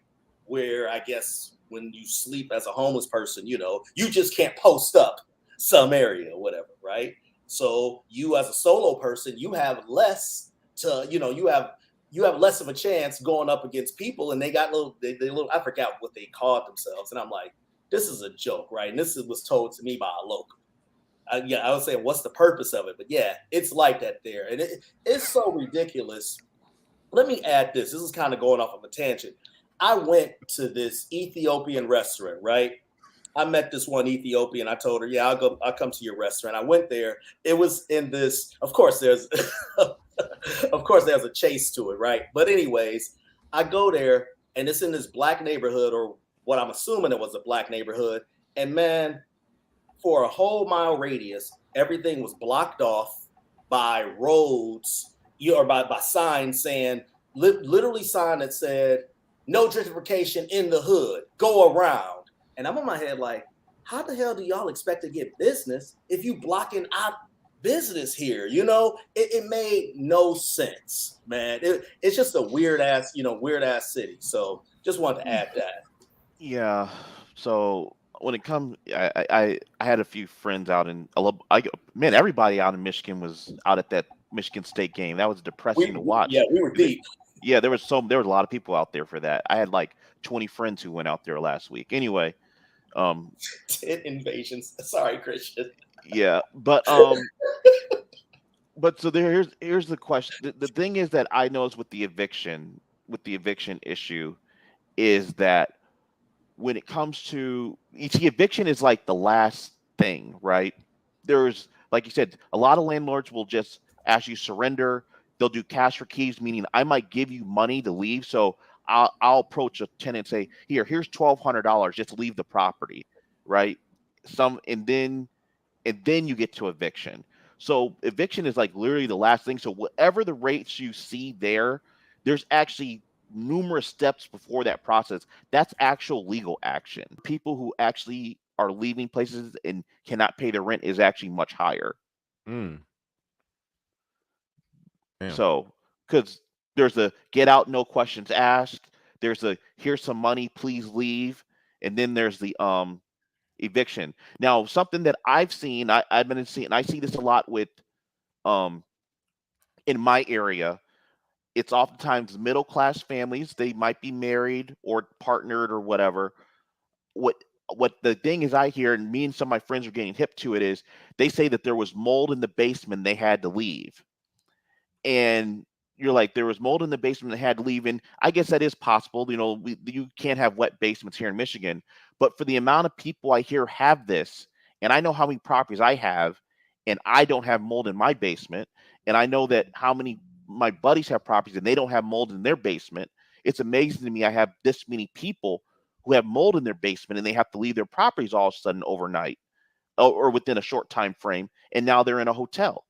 Speaker 8: where I guess when you sleep as a homeless person, you just can't post up some area or whatever, right? So you as a solo person, you have less to, you have less of a chance going up against people, and they got little I forgot what they called themselves, and I'm like, this is a joke, right? And this was told to me by a local. I was saying, what's the purpose of it? But yeah, it's like that there, and it's so ridiculous. Let me add this. This is kind of going off of a tangent. I went to this Ethiopian restaurant, right? I met this one Ethiopian. I told her, yeah, I'll come to your restaurant. I went there. It was in this, of course, there's a chase to it, right? But anyways, I go there and it's in this black neighborhood, or what I'm assuming it was a black neighborhood. And man, for a whole mile radius, everything was blocked off by roads, or by signs saying, literally sign that said, no gentrification in the hood, go around. And I'm on my head like, how the hell do y'all expect to get business if you blocking out business here? It made no sense, man. It's just a weird ass city. So just wanted to add that.
Speaker 7: Yeah. So when it comes, I had a few friends out in, man, everybody out in Michigan was out at that Michigan State game. That was depressing to watch.
Speaker 8: Yeah, we were deep.
Speaker 7: Yeah, there was a lot of people out there for that. I had like 20 friends who went out there last week. Anyway,
Speaker 8: 10 invasions. Sorry, Christian.
Speaker 7: Yeah, but so here's the question. The thing is that I noticed with the eviction issue is that when it comes to, you see, eviction is like the last thing, right? There's, like you said, a lot of landlords will just ask you surrender. They'll do cash for keys, meaning I might give you money to leave. So I'll approach a tenant and say, here's $1,200, just leave the property, right? And then you get to eviction. So eviction is like literally the last thing. So whatever the rates you see there's actually numerous steps before that process. That's actual legal action. People who actually are leaving places and cannot pay their rent is actually much higher.
Speaker 1: Damn.
Speaker 7: So, because there's a get out, no questions asked. There's a here's some money, please leave, and then there's the eviction. Now, something that I've seen, I've been seeing, I see this a lot with in my area. It's oftentimes middle class families. They might be married or partnered or whatever. What the thing is, I hear, and me and some of my friends are getting hip to it, is they say that there was mold in the basement, they had to leave. And you're like, there was mold in the basement that had to leave. And I guess that is possible. You can't have wet basements here in Michigan. But for the amount of people I hear have this, and I know how many properties I have, and I don't have mold in my basement. And I know that how many my buddies have properties and they don't have mold in their basement. It's amazing to me I have this many people who have mold in their basement and they have to leave their properties all of a sudden overnight or within a short time frame. And now they're in a hotel.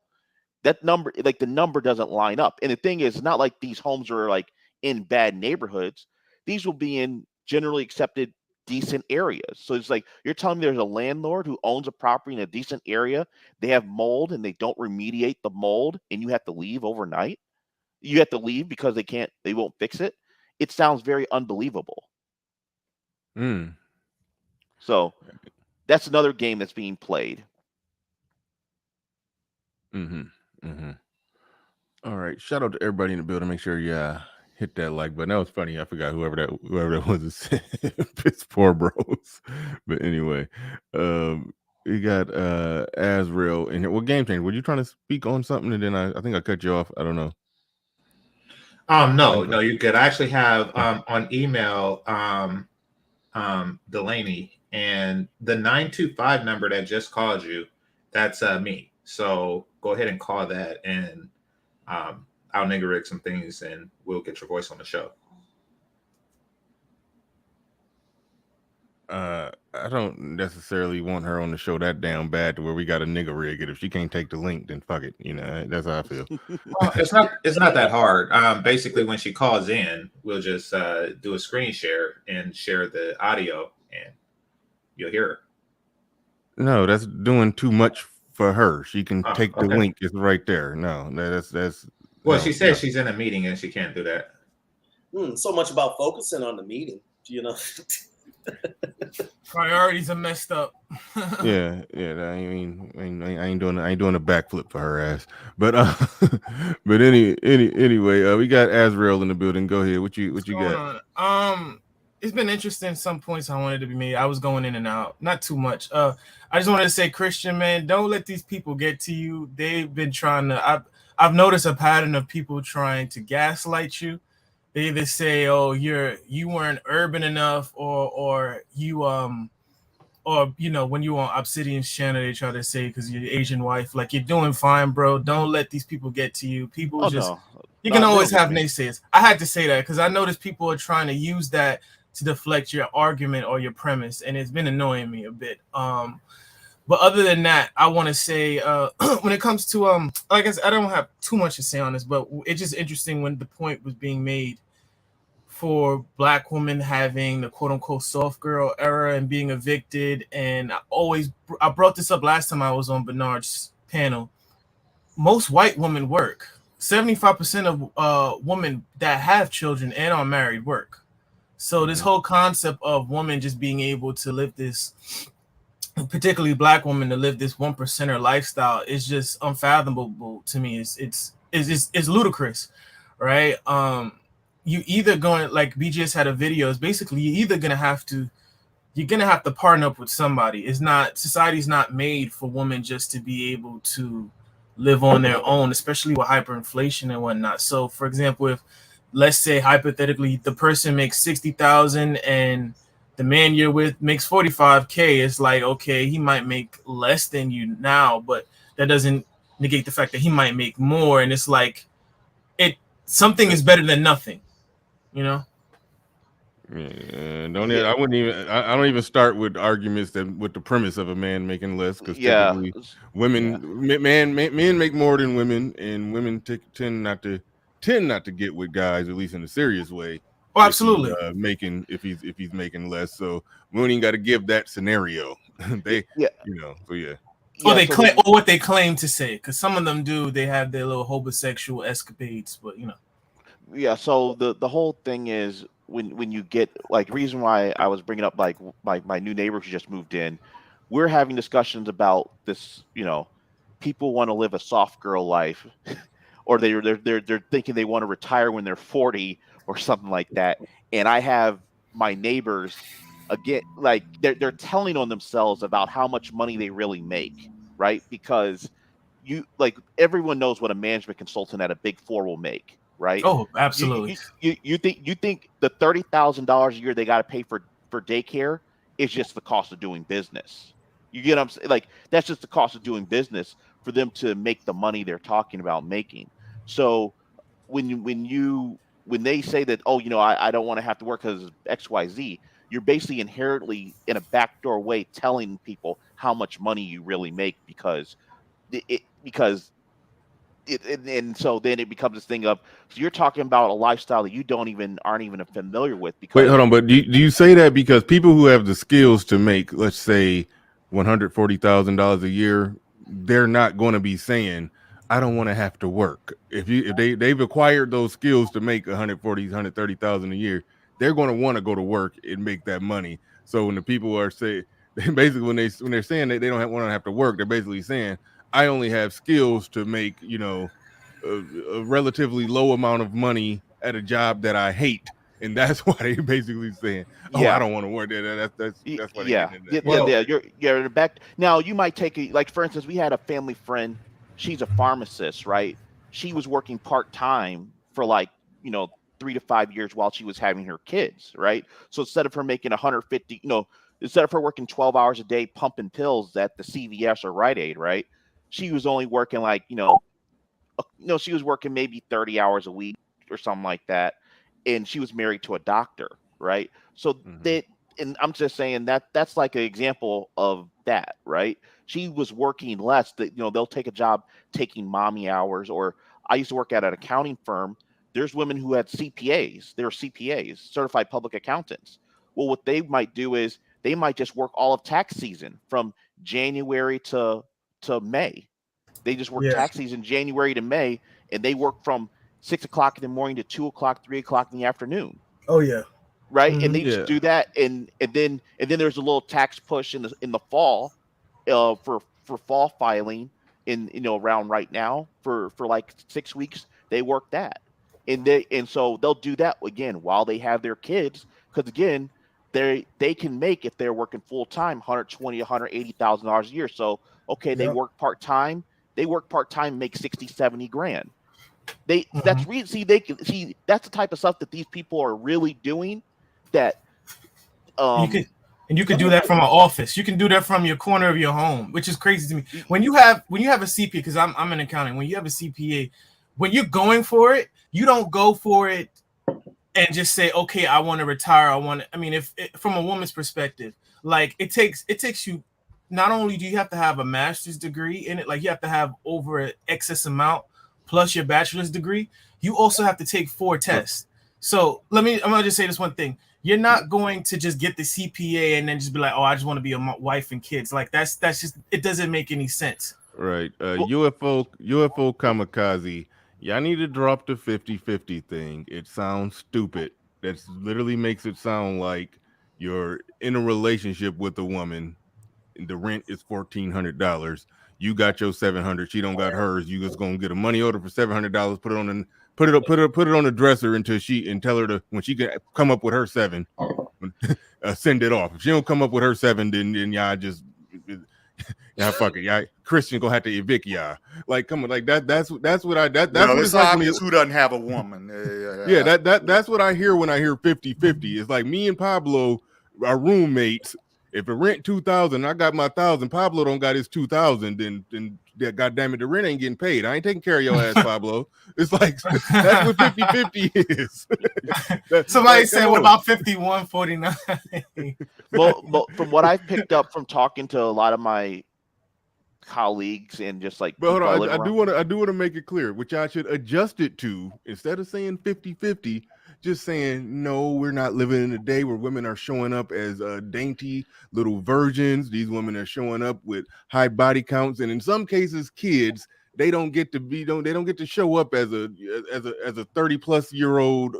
Speaker 7: That number, like the number doesn't line up. And the thing is, it's not like these homes are like in bad neighborhoods. These will be in generally accepted decent areas. So it's like, you're telling me there's a landlord who owns a property in a decent area, they have mold and they don't remediate the mold, and you have to leave overnight? You have to leave because they won't fix it? It sounds very unbelievable. So that's another game that's being played.
Speaker 1: All right. Shout out to everybody in the building. Make sure you hit that like button. That was funny. I forgot whoever that was that said piss poor bros. But anyway, we got Azrael in here. Well, Game Changer, were you trying to speak on something? And then I think I cut you off. I don't know.
Speaker 9: No, you could actually have on email Delaney, and the 925 number that just called you, that's me. So go ahead and call that, and I'll nigger rig some things, and we'll get your voice on the show.
Speaker 1: I don't necessarily want her on the show that damn bad to where we got a nigga rig it. If she can't take the link, then fuck it. You know, that's how I feel.
Speaker 9: Well, it's not that hard. Basically, when she calls in, we'll just do a screen share and share the audio, and you'll hear her.
Speaker 1: No, that's doing too much for her. She can take the link. It's right there. No, that's.
Speaker 9: Well, she says she's in a meeting and she can't do that.
Speaker 8: So much about focusing on the meeting, you know.
Speaker 10: Priorities are messed up.
Speaker 1: yeah. I mean, I ain't doing a backflip for her ass. But but anyway, we got Azrael in the building. Go ahead. What you got?
Speaker 10: It's been interesting. Some points I wanted to be made. I was going in and out, not too much. I just wanted to say, Christian, man, don't let these people get to you. They've been trying to. I've noticed a pattern of people trying to gaslight you. They either say, "Oh, you weren't urban enough," or you or you know, when you on Obsidian's channel, they try to say because you're Asian wife, like you're doing fine, bro. Don't let these people get to you. People you can always have naysayers. I had to say that because I noticed people are trying to use that to deflect your argument or your premise, and it's been annoying me a bit. But other than that, I want to say when it comes to I guess I don't have too much to say on this, but it's just interesting when the point was being made for Black women having the quote unquote soft girl era and being evicted. And I brought this up last time I was on Bernard's panel. Most white women work. 75% of women that have children and are married work. So this whole concept of women just being able to live this, particularly Black women, to live this 1%er lifestyle is just unfathomable to me. It's ludicrous, right? You either going, like BGS had a video, is basically you're either gonna have to partner up with somebody. Society's not made for women just to be able to live on their own, especially with hyperinflation and whatnot. So for example, if let's say hypothetically the person makes 60,000 and the man you're with makes 45K, it's like, okay, he might make less than you now, but that doesn't negate the fact that he might make more. And it's like something is better than nothing. You know,
Speaker 1: I don't even start with arguments with the premise of a man making less, because typically men make more than women, and women tend not to get with guys, at least in a serious way.
Speaker 10: Oh, absolutely.
Speaker 1: If he's making less, so we don't even got to give that scenario.
Speaker 10: Or what they claim to say, because some of them do. They have their little homosexual escapades, but you know.
Speaker 7: Yeah, so the whole thing is when you get, like, reason why I was bringing up like my new neighbor who just moved in, we're having discussions about this, you know, people want to live a soft girl life or they're thinking they want to retire when they're 40 or something like that. And I have my neighbors again, like they're telling on themselves about how much money they really make, right? Because everyone knows what a management consultant at a Big Four will make. Right?
Speaker 10: Oh, absolutely.
Speaker 7: You think the $30,000 a year they got to pay for daycare is just the cost of doing business? You get what I'm saying? Like, that's just the cost of doing business for them to make the money they're talking about making. So when they say that, oh, you know, I don't want to have to work because XYZ, you're basically inherently in a backdoor way telling people how much money you really make and so then it becomes this thing of, so you're talking about a lifestyle that you aren't even familiar with. Because
Speaker 1: wait, hold on, but do you say that because people who have the skills to make, let's say, $140,000 a year, they're not going to be saying, I don't want to have to work. If they've acquired those skills to make 130,000 a year, they're going to want to go to work and make that money. So when the people are saying, basically when they're saying that they don't want to have to work, they're basically saying, I only have skills to make, you know, a relatively low amount of money at a job that I hate. And that's why they basically saying, "Oh, I don't want to work there." That's why they're
Speaker 7: Yeah,
Speaker 1: getting into
Speaker 7: yeah,
Speaker 1: that.
Speaker 7: yeah,
Speaker 10: Well,
Speaker 7: yeah. You're back now. You might take a like for instance, we had a family friend. She's a pharmacist, right? She was working part time for like 3 to 5 years while she was having her kids, right? So instead of her making 150, instead of her working 12 hours a day pumping pills at the CVS or Rite Aid, right? She was only working like she was working maybe 30 hours a week or something like that, and she was married to a doctor, right? So
Speaker 1: Mhm.
Speaker 7: that, and I'm just saying that's like an example of that, right? She was working less. That they'll take a job taking mommy hours, or I used to work at an accounting firm. There's women who had CPAs. They were CPAs, certified public accountants. Well, what they might do is they might just work all of tax season from January to May. They just work
Speaker 10: yeah.
Speaker 7: tax season January to May, and they work from 6 o'clock in the morning to 2 o'clock, 3 o'clock in the afternoon,
Speaker 10: Oh yeah.
Speaker 7: right? And
Speaker 10: Hmm.
Speaker 7: they just
Speaker 1: Yeah.
Speaker 7: do that, and then there's a little tax push in the fall, for fall filing in around right now for like 6 weeks. They work that, and so they'll do that again while they have their kids, because again they can make, if they're working full time, 120 $180,000 a year. So okay, they
Speaker 10: Yep.
Speaker 7: work part time. They work part time, make 60 70 grand. They
Speaker 10: Hmm.
Speaker 7: that's really, see, they can see that's the type of stuff that these people are really doing. That
Speaker 10: And you could
Speaker 7: um
Speaker 10: and you could
Speaker 8: Let
Speaker 10: do
Speaker 8: me
Speaker 10: that from an office. You can do that from your corner of your home, which is crazy to me.
Speaker 7: y-
Speaker 10: When you have a CPA, because I'm an accountant. When you have a CPA, when you're going for it, you don't go for it and just say, okay, I want to retire. I mean, if from a woman's perspective, like it takes you, not only do you have to have a master's degree in it, like you have to have over an excess amount plus your bachelor's degree, you also have to take 4 tests. So I'm gonna just say this one thing. You're not going to just get the CPA and then just be like, oh, I just want to be a wife and kids. Like that's just, it doesn't make any sense.
Speaker 1: Right.
Speaker 7: well,
Speaker 1: UFO kamikaze. Y'all need to drop the 50-50 thing. It sounds stupid. That literally makes it sound like you're in a relationship with a woman and the rent is $1,400. You got your 700. She don't got hers. You just gonna get a money order for $700. Put it on and put it on the dresser until she, and tell her to, when she can come up with her seven, send it off. If she don't come up with her seven, then y'all just, yeah, fuck it. Yeah, Christian gonna have to evict y'all. Like, come on, like that's what I that's
Speaker 11: Well,
Speaker 1: what it's
Speaker 11: it's
Speaker 1: like when
Speaker 11: obvious who doesn't have a woman.
Speaker 1: yeah, that's what I hear when I hear 50-50. It's like me and Pablo are roommates. If it rent 2,000, I got my 1,000. Pablo don't got his 2,000. Then yeah, goddamn it, the rent ain't getting paid. I ain't taking care of your ass, Pablo. It's like that's what 50-50 is.
Speaker 10: Somebody
Speaker 1: Like,
Speaker 10: said,
Speaker 1: come
Speaker 10: what
Speaker 1: on.
Speaker 10: about 51-49?
Speaker 7: from what I've picked up from talking to a lot of my colleagues and just like
Speaker 1: But hold
Speaker 7: people I
Speaker 1: on,
Speaker 7: live around.
Speaker 1: I do want to make it clear, which I should adjust it to, instead of saying 50-50, just saying no, we're not living in a day where women are showing up as dainty little virgins. These women are showing up with high body counts, and in some cases, kids. They don't get to be they don't get to show up as a 30-plus-year-old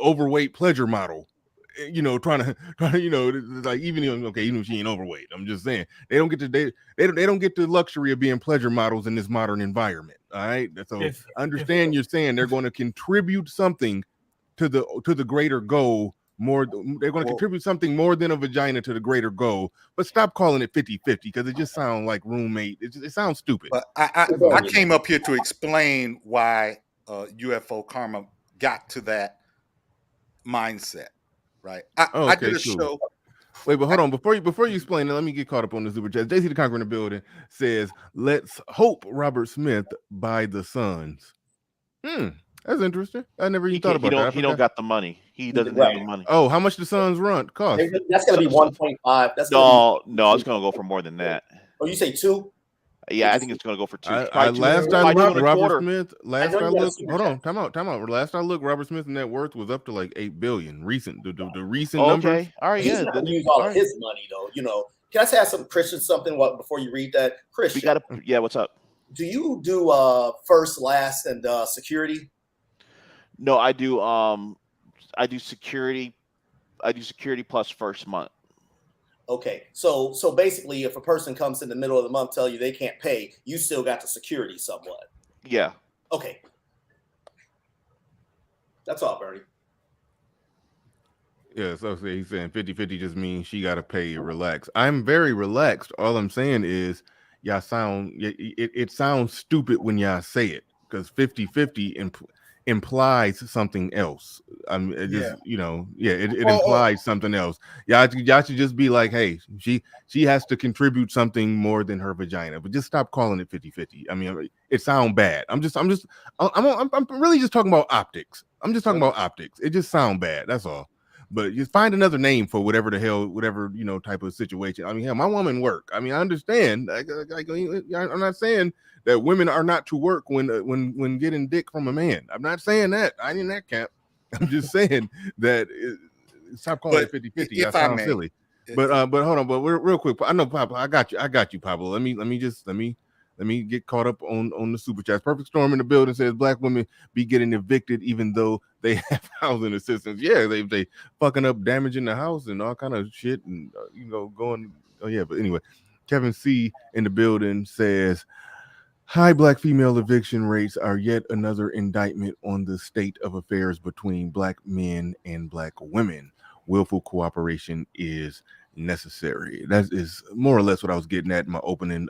Speaker 1: overweight pleasure model, trying to, like, even if she ain't overweight, I'm just saying they don't get to they don't get the luxury of being pleasure models in this modern environment. All right, so
Speaker 10: if
Speaker 1: I
Speaker 10: if
Speaker 1: understand you're saying they're going to contribute something to the greater goal. They're going to
Speaker 11: well,
Speaker 1: contribute something more than a vagina to the greater goal, but stop calling it 50-50, because it just sounds like roommate. It sounds stupid.
Speaker 11: but
Speaker 1: That's
Speaker 11: I
Speaker 1: all.
Speaker 11: came up here to explain why UFO karma got to that mindset, right? I did
Speaker 1: Okay,
Speaker 11: a
Speaker 1: cool.
Speaker 11: show.
Speaker 1: Wait, but hold on. Before you explain it, let me get caught up on the super chat. JC the Conqueror in the building says, "Let's hope Robert Smith buy the Suns." That's interesting. I never
Speaker 7: He
Speaker 1: even thought
Speaker 7: can't. He
Speaker 1: about that.
Speaker 7: don't.
Speaker 1: I
Speaker 7: He don't
Speaker 1: forgot.
Speaker 7: got the money. He doesn't have
Speaker 8: Right.
Speaker 7: the money.
Speaker 1: Oh, how much the Suns run cost?
Speaker 8: That's going
Speaker 7: So,
Speaker 8: to be
Speaker 7: so
Speaker 8: 1.5. That's going to be.
Speaker 7: no, it's gonna go for more than that.
Speaker 8: Oh, you say 2?
Speaker 7: Yeah, I think it's gonna go for two.
Speaker 1: I
Speaker 7: Probably two.
Speaker 1: last I
Speaker 7: Probably two
Speaker 1: looked,
Speaker 7: and a
Speaker 1: Robert
Speaker 7: quarter.
Speaker 1: Smith.
Speaker 8: I know you got a super
Speaker 1: Hold
Speaker 8: chat.
Speaker 1: on, time out. Last I looked, Robert Smith's net worth was up to like 8 billion. Recent, the recent
Speaker 7: Oh,
Speaker 1: numbers.
Speaker 7: okay. All right.
Speaker 8: He's
Speaker 7: Yeah.
Speaker 8: not
Speaker 7: Then
Speaker 8: going to use all
Speaker 7: all
Speaker 8: of
Speaker 7: right.
Speaker 8: his money, though. Can I say ask some Christian something before you read that?
Speaker 7: We
Speaker 8: Christian,
Speaker 7: gotta. Yeah. What's up?
Speaker 8: do you do first, last, and security?
Speaker 7: No, I do. I do security. I do security plus first month.
Speaker 8: Okay, so basically, if a person comes in the middle of the month, tell you they can't pay, you still got the security somewhat.
Speaker 7: Yeah.
Speaker 8: Okay, that's all, Bernie.
Speaker 1: Yeah, so he's saying 50-50 just means she got to pay. Relax. I'm very relaxed. All I'm saying is, y'all sound it sounds stupid when y'all say it, because 50-50 implies something else. It
Speaker 10: Yeah.
Speaker 1: just, it
Speaker 10: Oh,
Speaker 1: implies something else. Y'all should just be like, hey, she has to contribute something more than her vagina, but just stop calling it 50-50. I mean, it sounds bad. I'm really just talking about optics. I'm just talking about optics. It just sounds bad. That's all. But you find another name for whatever the hell, whatever, type of situation. I mean, hell, my woman work. I mean, I understand. I'm not saying that women are not to work when getting dick from a man. I'm not saying that. I ain't in that camp. I'm just saying that stop calling it 50-50. That sounds silly. But hold on. But real quick, I know Pablo. I got you, Pablo. Let me get caught up on the super chats. Perfect Storm in the building says black women be getting evicted even though they have housing assistance. Yeah, they fucking up, damaging the house and all kind of shit, and going. Oh yeah, but anyway, Kevin C in the building says high black female eviction rates are yet another indictment on the state of affairs between black men and black women. Willful cooperation is necessary. That is more or less what I was getting at in my opening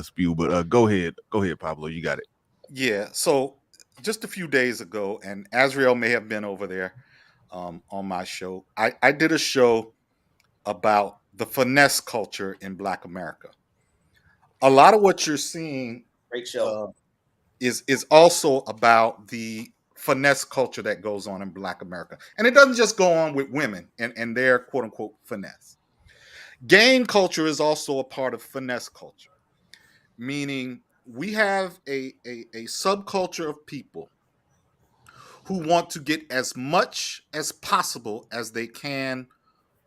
Speaker 1: spew. But go ahead, Pablo. You got it.
Speaker 11: Yeah. So just a few days ago, and Azriel may have been over there on my show. I did a show about the finesse culture in Black America. A lot of what you're seeing
Speaker 8: Great show.
Speaker 11: Is also about the finesse culture that goes on in Black America. And it doesn't just go on with women and their quote unquote finesse. Gang culture is also a part of finesse culture, meaning we have a subculture of people who want to get as much as possible as they can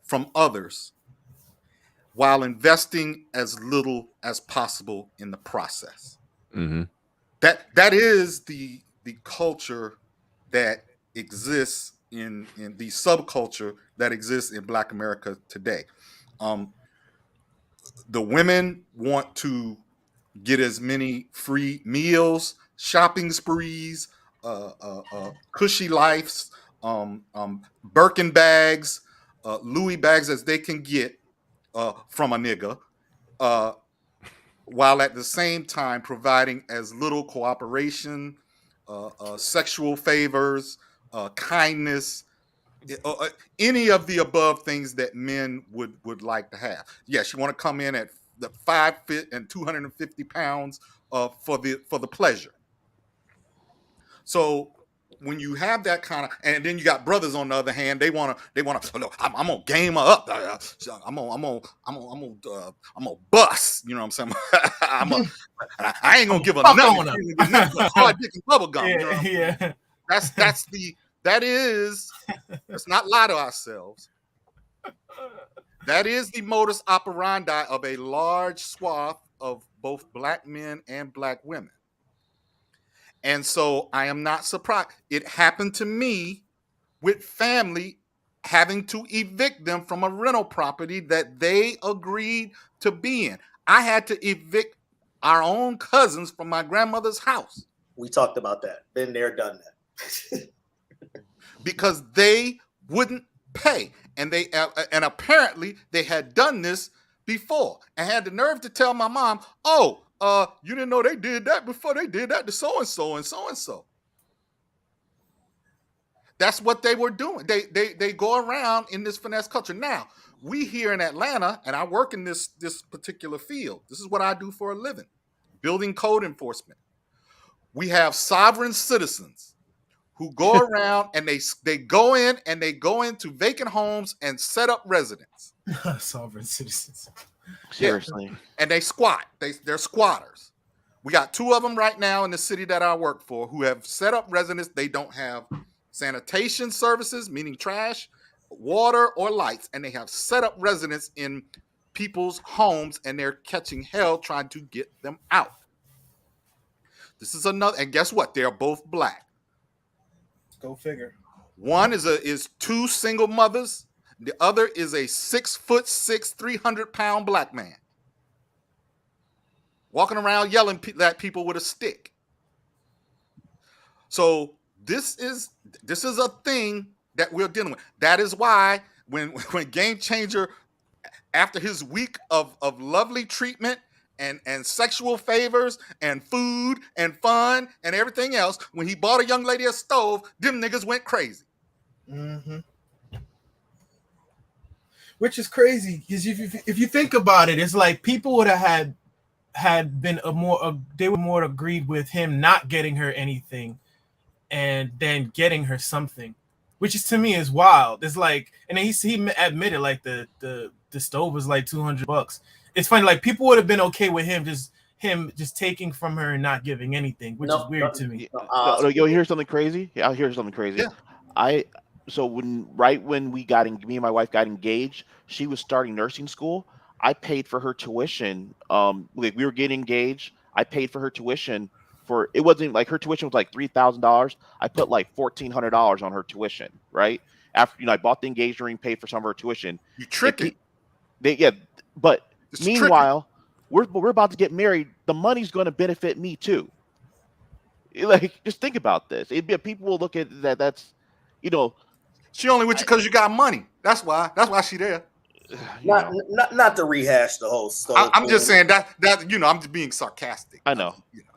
Speaker 11: from others while investing as little as possible in the process.
Speaker 1: Mm-hmm.
Speaker 11: That is the culture that exists in the subculture that exists in Black America today. The women want to get as many free meals, shopping sprees, cushy lives, Birkin bags, Louis bags as they can get from a nigga, while at the same time providing as little cooperation, sexual favors, kindness, any of the above things that men would like to have. Yes, you want to come in at the 5 foot and 250 pounds for the pleasure. So when you have that kind of, and then you got brothers on the other hand, they want to. Oh, no, I'm gonna game her up. I'm gonna bust. You know what I'm saying? I ain't gonna give her nothing. Hard dick and bubble gum. You know what I'm saying? That is. Let's not lie to ourselves. That is the modus operandi of a large swath of both Black men and Black women. And so I am not surprised. It happened to me with family having to evict them from a rental property that they agreed to be in. I had to evict our own cousins from my grandmother's house.
Speaker 8: We talked about that. Been there, done that.
Speaker 11: Because they wouldn't pay. And apparently they had done this before and had the nerve to tell my mom, oh, you didn't know they did that before. They did that to so-and-so and so-and-so. That's what they were doing. They go around in this finesse culture. Now, we here in Atlanta, and I work in this particular field. This is what I do for a living, building code enforcement. We have sovereign citizens who go around and they go into vacant homes and set up residence.
Speaker 10: Sovereign citizens.
Speaker 7: Seriously.
Speaker 11: Yeah. And they squat. They're squatters. We got 2 of them right now in the city that I work for who have set up residence. They don't have sanitation services, meaning trash, water, or lights, and they have set up residence in people's homes, and they're catching hell trying to get them out. This is another, and guess what? They're both Black.
Speaker 10: Go figure.
Speaker 11: One is 2 single mothers The other is a 6'6", 300-pound black man walking around yelling at people with a stick. So this is a thing that we're dealing with. That is why when Game Changer, after his week of lovely treatment and sexual favors and food and fun and everything else, when he bought a young lady a stove, them niggas went crazy.
Speaker 10: Mm-hmm. Which is crazy because if you think about it, it's like people would have had been they would more agreed with him not getting her anything and then getting her something, which is to me is wild. It's like, and then he admitted like the stove was like $200. It's funny, like people would have been okay with him just taking from her and not giving anything, which is weird to me.
Speaker 7: Yo, here's something crazy. Yeah, I'll hear something crazy.
Speaker 11: Yeah.
Speaker 7: So when me and my wife got engaged, she was starting nursing school. I paid for her tuition. Like we were getting engaged. I paid for her tuition it wasn't like her tuition was like $3,000. I put like $1,400 on her tuition, right? After I bought the engagement ring, paid for some of her tuition.
Speaker 11: You tricking.
Speaker 7: But
Speaker 11: It's
Speaker 7: meanwhile, we're about to get married. The money's going to benefit me too. Like, just think about this. People will look at that. That's,
Speaker 11: she only with you because you got money. That's why she there.
Speaker 8: Not to rehash the whole stove.
Speaker 11: I'm just saying that I'm just being sarcastic.
Speaker 7: I know.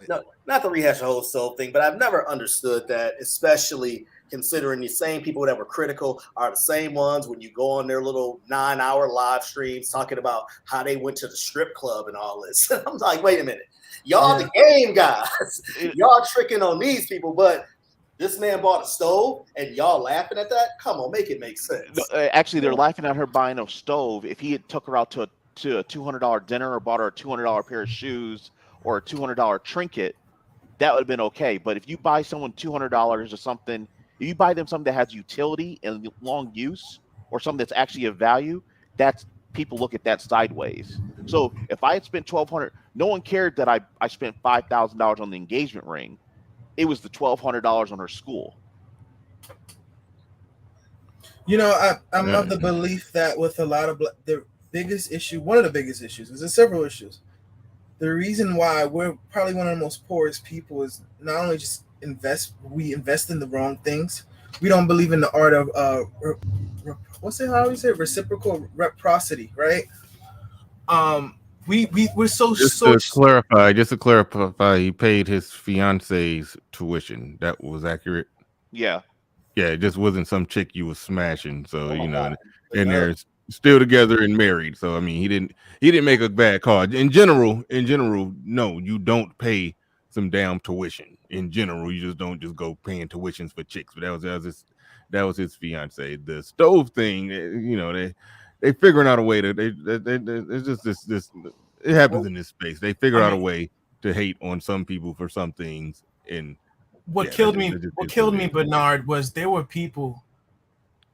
Speaker 8: No, not to rehash the whole stove thing, but I've never understood that, especially considering the same people that were critical are the same ones when you go on their little 9-hour live streams talking about how they went to the strip club and all this. I'm like, wait a minute. Y'all the game guys. Y'all tricking on these people, but this man bought a stove and y'all laughing at that? Come on, make it make sense.
Speaker 7: No, actually, they're laughing at her buying a stove. If he had took her out to a $200 dinner or bought her a $200 pair of shoes or a $200 trinket, that would have been okay. But if you buy someone $200 or something, if you buy them something that has utility and long use or something that's actually of value, that's people look at that sideways. So if I had spent $1,200, no one cared that I spent $5,000 on the engagement ring. It was the $1,200 on her school.
Speaker 10: I'm of the belief that with a lot of one of the biggest issues, there's several issues. The reason why we're probably one of the most poorest people is not only just we invest in the wrong things. We don't believe in the art of reciprocal reciprocity, right? We're so
Speaker 1: just to clarify, he paid his fiance's tuition. That was accurate.
Speaker 7: Yeah,
Speaker 1: it just wasn't some chick you was smashing. So and they're still together and married. So I mean, he didn't make a bad call. In general, no, you don't pay some damn tuition. In general, you just don't just go paying tuitions for chicks. But that was his fiance. The stove thing, they figuring out a way to it's just this it happens in this space. They figure out a way to hate on some people for some things. And
Speaker 10: what killed me, Bernard, was there were people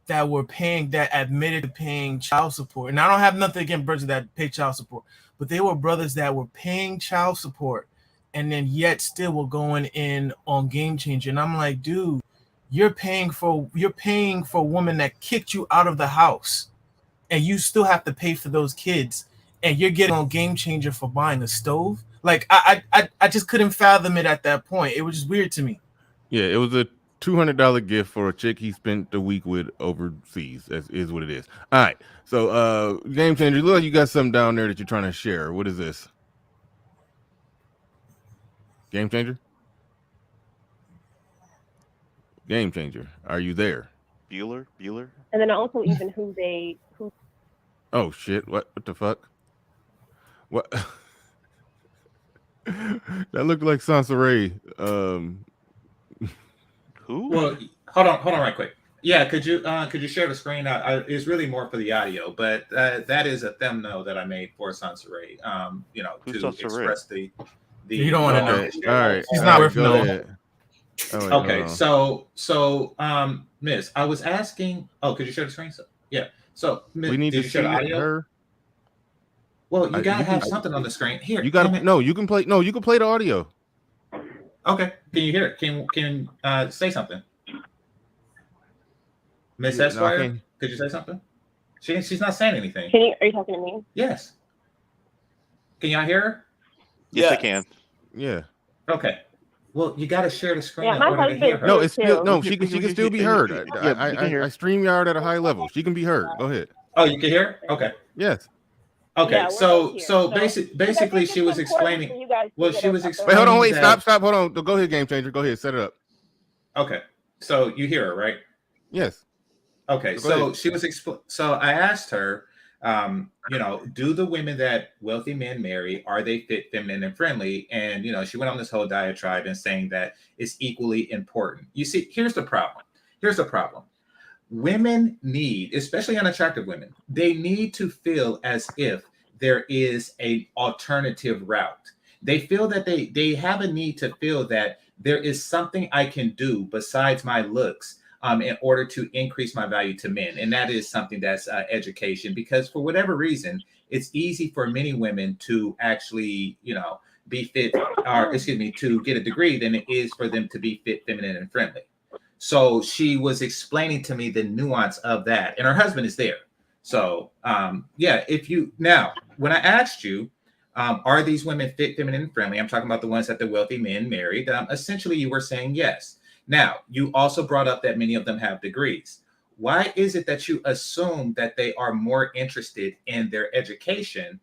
Speaker 10: that admitted to paying child support. And I don't have nothing against brothers that pay child support, but there were brothers that were paying child support and then yet still were going in on Game Changer. And I'm like, dude, you're paying for a woman that kicked you out of the house, and you still have to pay for those kids, and you're getting on Game Changer for buying a stove. Like I just couldn't fathom it at that point. It was just weird to me.
Speaker 1: Yeah, it was a $200 gift for a chick he spent the week with overseas. That is what it is. All right. So Game Changer, look, you got something down there that you're trying to share. What is this? Game Changer? Game Changer, are you there?
Speaker 7: Bueller.
Speaker 12: And then also even who.
Speaker 1: Oh shit! What the fuck? What? That looked like Sansaray.
Speaker 7: Who?
Speaker 9: Well, hold on right quick. Yeah, could you share the screen? It's really more for the audio, but that is a thumbnail that I made for Sansaray. To express the.
Speaker 10: You don't want to know.
Speaker 1: All right,
Speaker 10: he's not worth knowing.
Speaker 1: Oh, wait,
Speaker 9: okay, so Miss, I was asking. Oh, could you share the screen? So, Miss,
Speaker 1: we need
Speaker 9: did
Speaker 1: to
Speaker 9: you share the audio?
Speaker 1: her.
Speaker 9: Well, you gotta have something on the screen here.
Speaker 1: You gotta you can play the audio.
Speaker 9: Okay, can you hear it? Can say something, Miss Esquire? Could you say something? She's not saying anything.
Speaker 12: Are you talking to me?
Speaker 9: Yes. Can y'all hear her?
Speaker 7: Yes, I can.
Speaker 1: Yeah.
Speaker 9: Okay. Well, you got to share the screen
Speaker 12: Yeah,
Speaker 9: in
Speaker 12: my
Speaker 9: order to hear
Speaker 12: husband
Speaker 9: her.
Speaker 1: No,
Speaker 12: can
Speaker 1: it's still
Speaker 12: too.
Speaker 1: she can still be heard. I stream yard at a high level. She can be heard. Go ahead.
Speaker 9: Oh, you can hear? Okay.
Speaker 1: Yes.
Speaker 9: Okay.
Speaker 12: Yeah, we're both here.
Speaker 9: So
Speaker 12: Because I
Speaker 9: basically,
Speaker 12: think
Speaker 9: she
Speaker 12: it's
Speaker 9: was
Speaker 12: important
Speaker 9: explaining.
Speaker 12: for you guys to
Speaker 9: Well,
Speaker 12: get
Speaker 9: she was
Speaker 12: a
Speaker 1: Wait,
Speaker 9: explaining.
Speaker 1: hold on, wait,
Speaker 9: that,
Speaker 1: stop, hold on. Go ahead, game changer. Go ahead, set it up.
Speaker 9: Okay. So you hear her, right?
Speaker 1: Yes.
Speaker 9: Okay. So she was so I asked her, do the women that wealthy men marry, are they fit, feminine, and friendly? And she went on this whole diatribe and saying that it's equally important. You see, here's the problem. Women need, especially unattractive women, they need to feel as if there is an alternative route. They feel that they have a need to feel that there is something I can do besides my looks in order to increase my value to men. And that is something that's education, because for whatever reason, it's easy for many women to actually, be fit, or excuse me, to get a degree than it is for them to be fit, feminine, and friendly. So she was explaining to me the nuance of that, and her husband is there. So when I asked you, are these women fit, feminine, and friendly? I'm talking about the ones that the wealthy men married. Essentially, you were saying yes. Now, you also brought up that many of them have degrees. Why is it that you assume that they are more interested in their education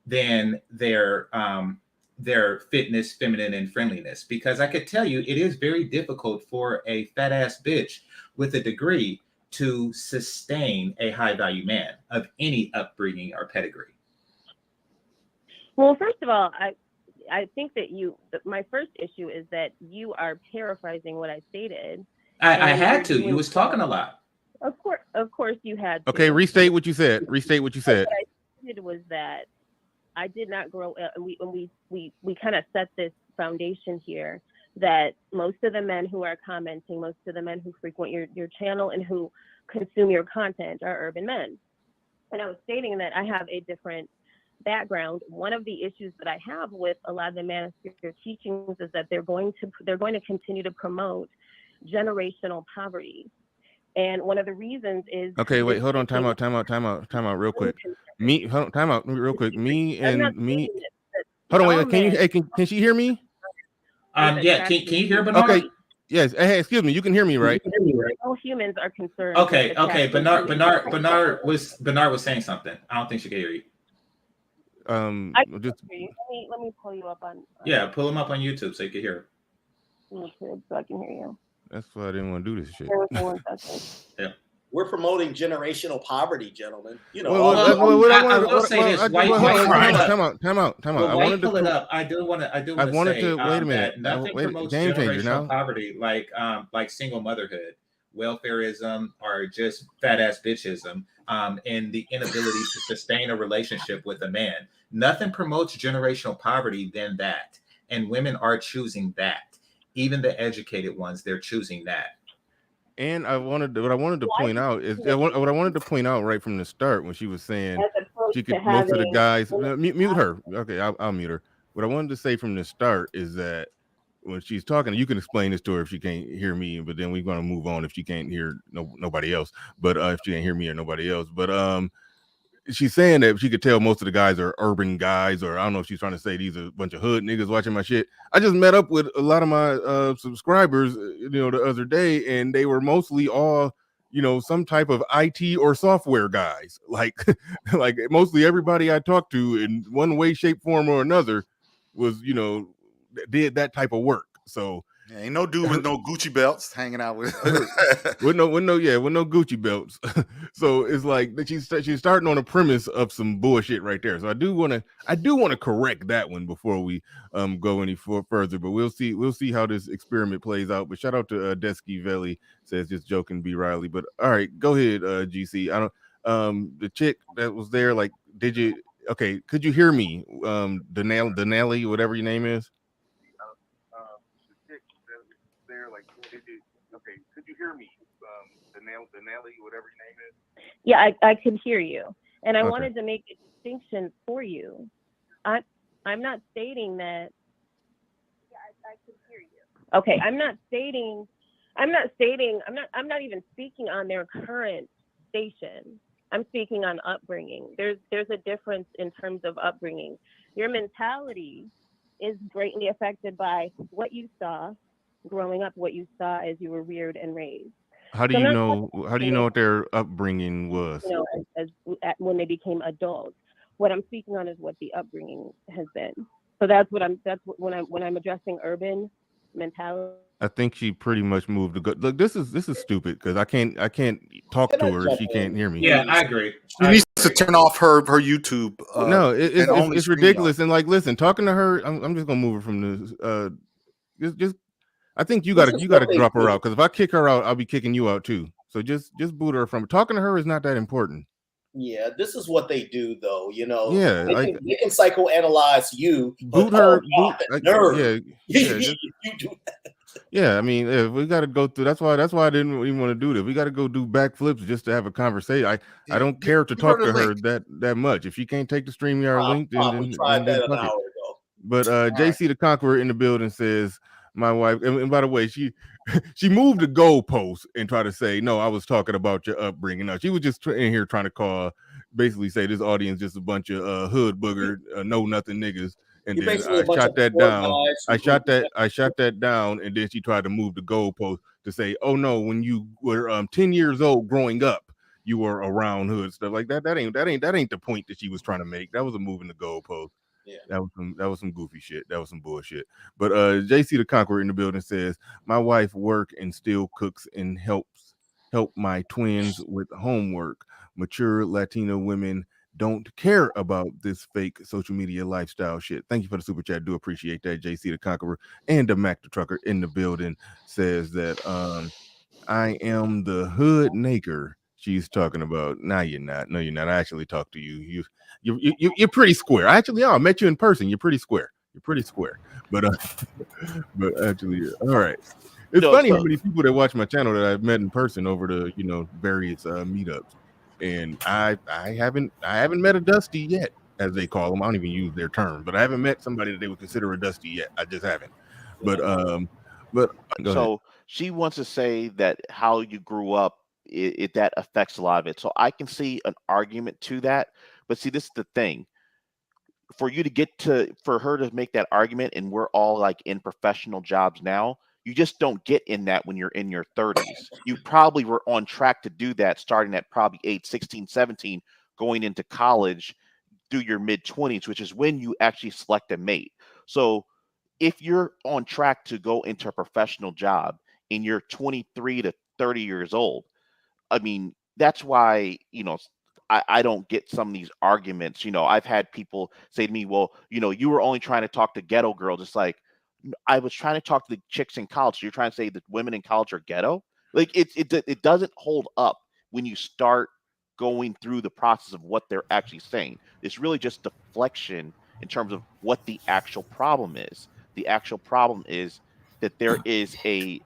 Speaker 9: than their fitness, feminine, and friendliness? Because I could tell you, it is very difficult for a fat ass bitch with a degree to sustain a high value man of any upbringing or pedigree.
Speaker 12: Well, first of all, I think that my first issue is that you are paraphrasing what I stated.
Speaker 9: I had to. You was talking a lot.
Speaker 12: Of course, you had to.
Speaker 1: Okay, restate what you said.
Speaker 12: What I stated was that I did not grow up, and we kind of set this foundation here that most of the men who are commenting, most of the men who frequent your channel and who consume your content are urban men. And I was stating that I have a different background. One of the issues that I have with a lot of the manosphere teachings is that they're going to continue to promote generational poverty. And one of the reasons is
Speaker 1: wait, hold on, time out real quick. Time out real quick. Hold on, wait, can she hear me?
Speaker 9: Yeah, can you hear Bernard?
Speaker 1: Okay. Yes. Hey, excuse me, you can hear me, right?
Speaker 12: All humans are concerned.
Speaker 9: Okay. Bernard was saying something. I don't think she can hear you.
Speaker 12: Let me pull you up on
Speaker 9: yeah, pull him up on YouTube so you can hear
Speaker 12: YouTube so I can hear you.
Speaker 1: That's why I didn't want to do this shit.
Speaker 9: Yeah.
Speaker 8: We're promoting generational poverty, gentlemen.
Speaker 9: I will say this.
Speaker 1: Time out.
Speaker 9: I wanted to pull it up. I do want to say
Speaker 1: wait a minute.
Speaker 9: Nothing promotes
Speaker 1: game changer
Speaker 9: generational
Speaker 1: now.
Speaker 9: poverty like single motherhood, welfareism, or just fat ass bitchism, and the inability to sustain a relationship with a man. Nothing promotes generational poverty than that, and women are choosing that. Even the educated ones, they're choosing that.
Speaker 1: And what I wanted to point out is what I wanted to point out right from the start when she was saying she could most of the guys mute her. Okay, I'll mute her. What I wanted to say from the start is that when she's talking, you can explain this to her if she can't hear me, but then we're gonna move on if she can't hear nobody else. But if she can't hear me or nobody else, but she's saying that she could tell most of the guys are urban guys, or I don't know if she's trying to say these are a bunch of hood niggas watching my shit. I just met up with a lot of my subscribers, the other day, and they were mostly all, some type of IT or software guys. Like mostly everybody I talked to in one way, shape, form, or another was, did that type of work. So
Speaker 11: ain't no dude with no Gucci belts hanging out with
Speaker 1: with no Gucci belts. So it's like she's starting on a premise of some bullshit right there. So I do want to correct that one before we go any further. But we'll see how this experiment plays out. But shout out to Desky Veli, says just joking, B Riley. But all right, go ahead, GC. I don't the chick that was there, like, did you could you hear me? Denali, whatever your name is. Could you hear me? Denali, whatever your name is.
Speaker 12: Yeah, I could hear you, and I wanted to make a distinction for you. I'm not stating that. Yeah, I could hear you. Okay, I'm not even speaking on their current station. I'm speaking on upbringing. There's a difference in terms of upbringing. Your mentality is greatly affected by what you saw growing up, what you saw as you were reared and raised.
Speaker 1: How do
Speaker 12: So I'm
Speaker 1: you
Speaker 12: not
Speaker 1: know?
Speaker 12: talking
Speaker 1: How do you know what their upbringing was?
Speaker 12: you know, when they became adults. What I'm speaking on is what the upbringing has been. So that's when I'm addressing urban mentality.
Speaker 1: I think she pretty much moved to go. Look, this is stupid because I can't talk
Speaker 8: Can I
Speaker 1: to her if
Speaker 8: jump
Speaker 1: she can't
Speaker 8: in?
Speaker 1: hear me.
Speaker 9: Yeah, I agree.
Speaker 11: She needs to turn off her YouTube.
Speaker 1: No,
Speaker 11: and only
Speaker 1: it's
Speaker 11: StreamYard.
Speaker 1: ridiculous. And like, listen, talking to her, I'm just gonna move her from this. Just I think you
Speaker 8: This
Speaker 1: gotta
Speaker 8: is what they
Speaker 1: drop her
Speaker 8: do.
Speaker 1: out because if I kick her out, I'll be kicking you out too. So just boot her from. Talking to her is not that important.
Speaker 8: Yeah, this is what they do, though. You know,
Speaker 1: Yeah,
Speaker 8: they can psychoanalyze you, but
Speaker 1: boot her.
Speaker 8: nerd.
Speaker 1: Yeah,
Speaker 8: You
Speaker 1: just
Speaker 8: do
Speaker 1: yeah. I mean, if we got to go through. That's why I didn't even want to do this. We got to go do backflips just to have a conversation. I don't care to
Speaker 11: give her
Speaker 1: talk
Speaker 11: the
Speaker 1: to her
Speaker 11: link.
Speaker 1: that much. If she can't take the StreamYard link,
Speaker 8: we tried that an
Speaker 1: fuck
Speaker 8: hour
Speaker 1: it.
Speaker 8: ago.
Speaker 1: But
Speaker 11: right.
Speaker 1: JC the Conqueror in the building says, my wife, and by the way, she moved the goalpost and tried to say, no, I was talking about your upbringing. No, she was just in here trying to basically say this audience just a bunch of hood booger, know nothing niggas. And
Speaker 8: You're
Speaker 1: then
Speaker 8: basically
Speaker 1: I
Speaker 8: a bunch
Speaker 1: shot
Speaker 8: of
Speaker 1: that
Speaker 8: poor
Speaker 1: down.
Speaker 8: guys.
Speaker 1: I shot that down, and then she tried to move the goalpost to say, oh no, when you were 10 years old growing up, you were around hood stuff like that. That ain't the point that she was trying to make. That was a move in the goalpost.
Speaker 8: Yeah.
Speaker 1: That was some goofy shit. That was some bullshit. But JC the Conqueror in the building says, my wife work and still cooks and help my twins with homework. Mature Latina women don't care about this fake social media lifestyle shit. Thank you for the super chat. Do appreciate that. JC the Conqueror and the Mac the Trucker in the building says that I am the hood naker she's talking about. Nah, you're not. No, you're not. I actually talked to you. You're pretty square. Actually, I met you in person. You're pretty square. But but actually, all right. It's
Speaker 7: No,
Speaker 1: funny how
Speaker 7: so
Speaker 1: many people that watch my channel that I've met in person over the various meetups, and I haven't met a Dusty yet, as they call them. I don't even use their term, but I haven't met somebody that they would consider a Dusty yet. I just haven't. But go ahead.
Speaker 7: so she wants to say that how you grew up, it that affects a lot of it. So I can see an argument to that, but see, this is the thing. For her to make that argument, and we're all like in professional jobs now, you just don't get in that when you're in your 30s. You probably were on track to do that starting at probably age 16, 17, going into college through your mid 20s, which is when you actually select a mate. So if you're on track to go into a professional job and you're 23 to 30 years old, I mean, that's why, I don't get some of these arguments. I've had people say to me, well, you were only trying to talk to ghetto girls. It's like, I was trying to talk to the chicks in college. So you're trying to say that women in college are ghetto? Like it doesn't hold up when you start going through the process of what they're actually saying. It's really just deflection in terms of what the actual problem is. The actual problem is that there is a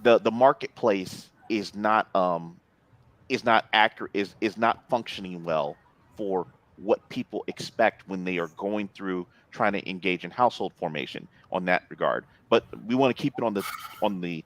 Speaker 7: the marketplace is not accurate, is not functioning well for what people expect when they are going through trying to engage in household formation on that regard. But we want to keep it on the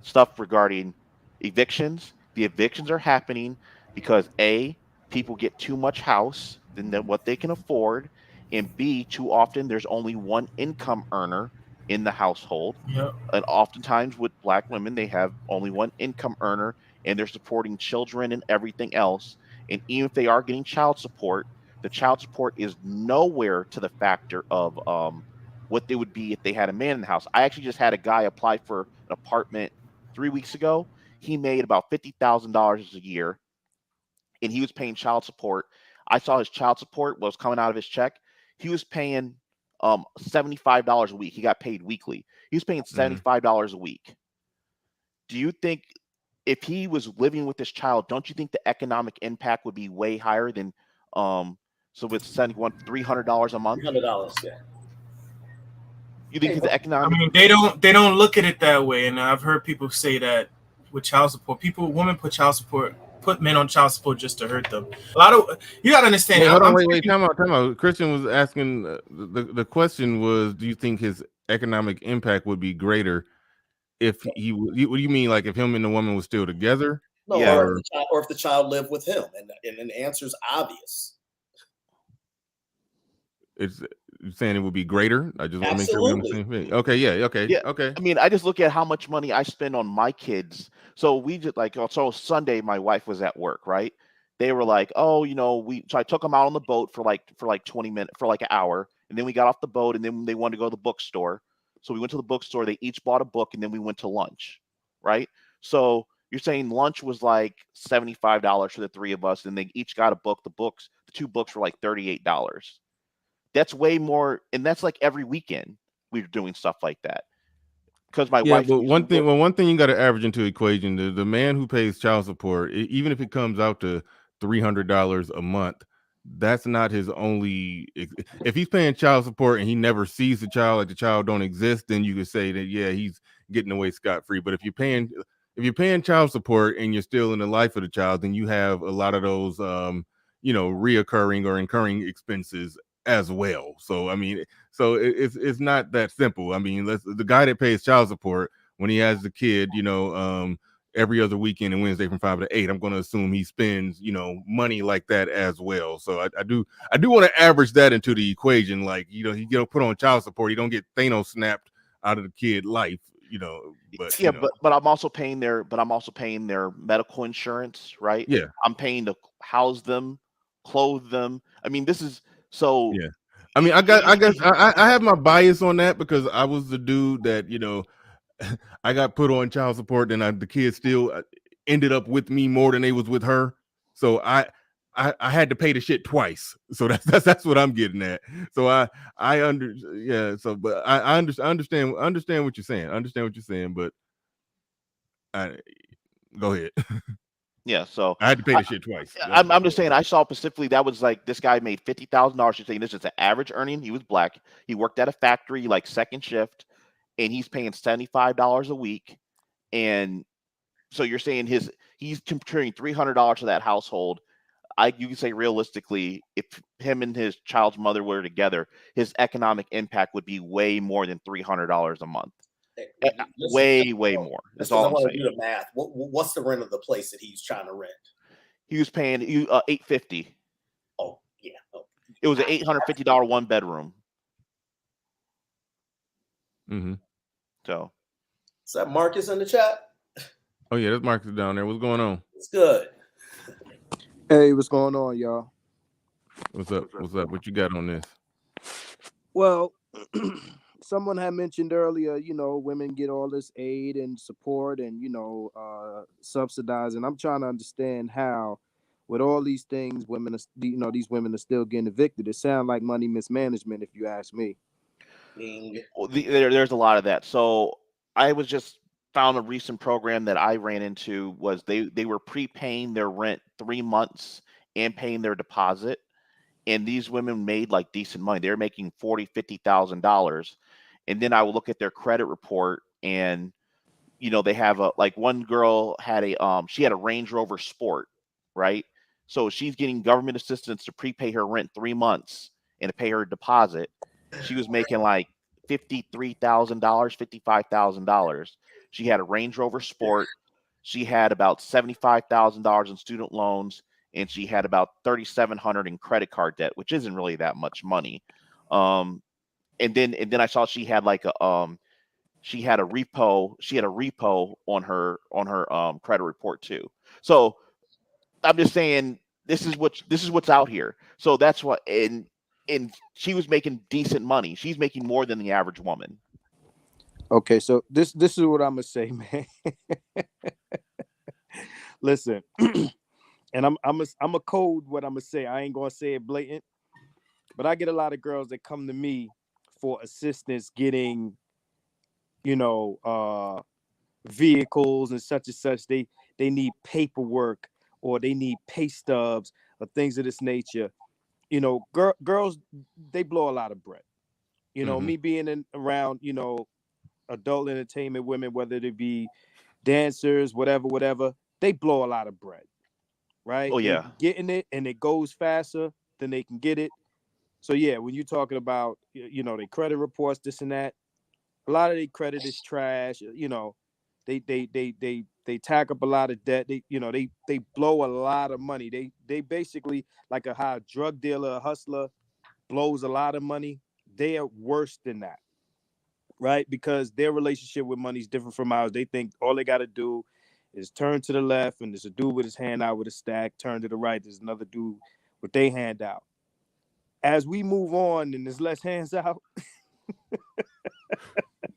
Speaker 7: stuff regarding evictions. The evictions are happening because A, people get too much house than what they can afford, and B, too often there's only one income earner in the household.
Speaker 10: Yep.
Speaker 7: And oftentimes with Black women, they have only one income earner and they're supporting children and everything else. And even if they are getting child support, the child support is nowhere to the factor of what they would be if they had a man in the house. I actually just had a guy apply for an apartment 3 weeks ago. He made about $50,000 a year and he was paying child support. I saw his child support was coming out of his check. He was paying $75 a week. He got paid weekly. He was paying $75 a week. Do you think if he was living with this child, don't you think the economic impact would be way higher than so with $300 a month?
Speaker 8: $300, yeah.
Speaker 7: You think the
Speaker 10: I
Speaker 7: economic?
Speaker 10: mean, they don't look at it that way, and I've heard people say that with child support, women put men on child support just to hurt them. A lot of you gotta understand.
Speaker 1: Wait, hold on, wait, time out. Christian was asking the question was, do you think his economic impact would be greater if what do you mean? Like if him and the woman was still together?
Speaker 8: No,
Speaker 7: Yeah.
Speaker 8: or if the child lived with him, and the answer's obvious.
Speaker 1: It's saying it would be greater. I just want to make sure we're on the
Speaker 8: Absolutely.
Speaker 1: same thing. Okay, yeah, okay,
Speaker 7: Yeah.
Speaker 1: okay.
Speaker 7: I mean, I just look at how much money I spend on my kids. So we just like, so Sunday, my wife was at work, right? They were like, oh, so I took them out on the boat for like 20 minutes, for like an hour. And then we got off the boat and then they wanted to go to the bookstore. So we went to the bookstore, they each bought a book and then we went to lunch, right? So you're saying lunch was like $75 for the three of us and they each got a book. The 2 books were like $38. That's way more. And that's like every weekend we were doing stuff like that. Because my
Speaker 1: Yeah,
Speaker 7: wife
Speaker 1: but
Speaker 7: usually
Speaker 1: one thing you got to average into equation: the man who pays child support, even if it comes out to $300 a month, that's not his only. If he's paying child support and he never sees the child, like the child don't exist, then you could say that yeah, he's getting away scot free. But if you're paying child support and you're still in the life of the child, then you have a lot of those reoccurring or incurring expenses as well. So I mean, it's not that simple. I mean, the guy that pays child support when he has the kid, every other weekend and Wednesday from 5 to 8, I'm going to assume he spends, money like that as well. So I do want to average that into the equation. Like, he put on child support, he don't get Thanos snapped out of the kid life, but
Speaker 7: yeah, but I'm also paying their medical insurance, right?
Speaker 1: yeah,
Speaker 7: I'm paying to house them, clothe them. I mean, this is so.
Speaker 1: yeah. I mean, I guess I have my bias on that because I was the dude that, I got put on child support, and the kids still ended up with me more than they was with her. So I had to pay the shit twice. So that's what I'm getting at. So I understand what you're saying. But go ahead.
Speaker 7: Yeah, so
Speaker 1: I had to pay the shit twice.
Speaker 7: I'm just saying I saw specifically that was like this guy made $50,000. You're saying this is an average earning. He was black. He worked at a factory like second shift, and he's paying $75 a week. And so you're saying he's contributing $300 to that household. You can say realistically, if him and his child's mother were together, his economic impact would be way more than $300 a month. Way more. That's all
Speaker 8: I
Speaker 7: I'm
Speaker 8: want to
Speaker 7: saying.
Speaker 8: do the math. What's the rent of the place that he's trying to rent?
Speaker 7: He was paying $850.
Speaker 8: Oh yeah. Oh.
Speaker 7: It was an $850 one bedroom.
Speaker 1: Mm-hmm.
Speaker 7: So.
Speaker 8: Is that Marcus in the chat?
Speaker 1: Oh yeah, that's Marcus down there. What's going on?
Speaker 8: It's good.
Speaker 13: Hey, what's going on, y'all?
Speaker 1: What's up? What you got on this?
Speaker 13: Well, someone had mentioned earlier, women get all this aid and support and, subsidized. And I'm trying to understand how, with all these things, these women are still getting evicted. It sounds like money mismanagement, if you ask me.
Speaker 7: Well, there's a lot of that. So I was just found a recent program that I ran into was they were prepaying their rent 3 months and paying their deposit. And these women made like decent money. They're making $40,000-$50,000. And then I will look at their credit report and they have one girl had she had a Range Rover Sport, right? So she's getting government assistance to prepay her rent 3 months and to pay her deposit. She was making like $53,000, $55,000. She had a Range Rover Sport. She had about $75,000 in student loans, and she had about $3,700 in credit card debt, which isn't really that much money. And then I saw she had like a repo. She had a repo on her credit report too. So I'm just saying this is what's out here. So that's what and she was making decent money. She's making more than the average woman.
Speaker 13: Okay, so this is what I'm gonna say, man. Listen, and I'm a code what I'm gonna say. I ain't gonna say it blatant, but I get a lot of girls that come to me for assistance getting, vehicles and such. They need paperwork or they need pay stubs or things of this nature. Girls, they blow a lot of bread. Me being around, adult entertainment women, whether they be dancers, whatever, they blow a lot of bread, right?
Speaker 7: Oh yeah,
Speaker 13: they getting it and it goes faster than they can get it. So yeah, when you're talking about, their credit reports, this and that, a lot of their credit is trash. They tack up a lot of debt. They blow a lot of money. They basically like how a drug dealer, a hustler blows a lot of money. They are worse than that, right? Because their relationship with money is different from ours. They think all they got to do is turn to the left, and there's a dude with his hand out with a stack. Turn to the right, there's another dude with their hand out. As we move on and there's less hands out,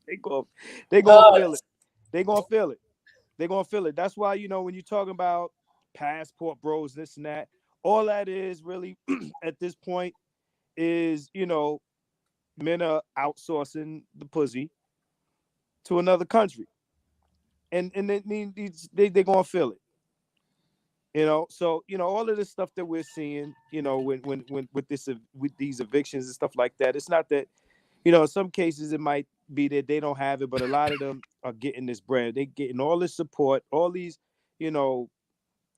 Speaker 13: they gonna feel it. They're gonna feel it. That's why, when you're talking about passport bros, this and that, all that is really at this point is, men are outsourcing the pussy to another country. And they're gonna feel it. So all of this stuff that we're seeing, when with these evictions and stuff like that, it's not that, in some cases it might be that they don't have it, but a lot of them are getting this bread. They're getting all this support, all these,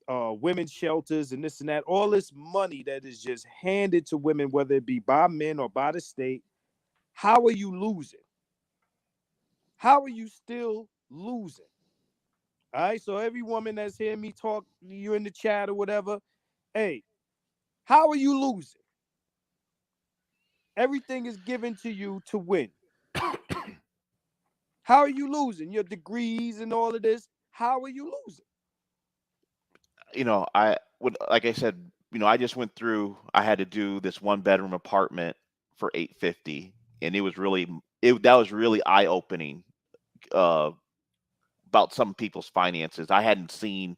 Speaker 13: women's shelters and this and that, all this money that is just handed to women, whether it be by men or by the state. How are you losing? How are you still losing? All right, so every woman that's hearing me talk, you in the chat or whatever, hey, how are you losing? Everything is given to you to win. How are you losing? Your degrees and all of this, how are you losing?
Speaker 7: I would, like I said, I just went through, I had to do this 1-bedroom apartment for $850, and that was really eye-opening about some people's finances. I hadn't seen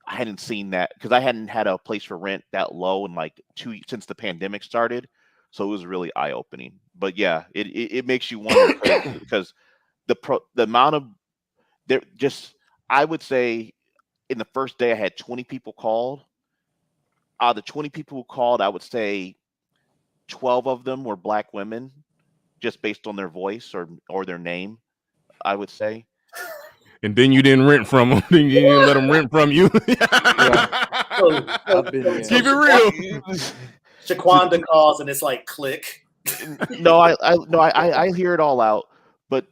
Speaker 7: that because I hadn't had a place for rent that low in like since the pandemic started. So it was really eye-opening. But yeah, it makes you wonder because the amount of I would say in the first day I had 20 people called. Out of the 20 people who called, I would say 12 of them were Black women, just based on their voice or their name, I would say.
Speaker 1: And then you didn't rent from them. Then you didn't let them rent from you.
Speaker 13: I've been there.
Speaker 1: Keep it real.
Speaker 8: Shaquanda calls and it's like click.
Speaker 7: No, I hear it all out. But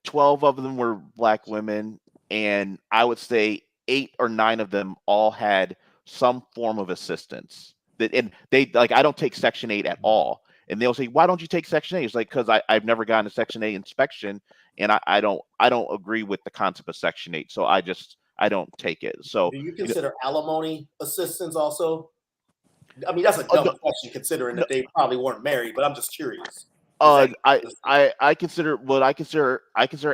Speaker 7: 12 of them were Black women, and I would say 8 or 9 of them all had some form of assistance. And they I don't take Section 8 at all. And they'll say, "Why don't you take Section 8?" It's like, because I've never gotten a Section 8 inspection, and I don't agree with the concept of Section 8, so I don't take it. So
Speaker 8: do you consider alimony assistance also? I mean, that's a dumb question considering that they probably weren't married, but I'm just curious.
Speaker 7: I consider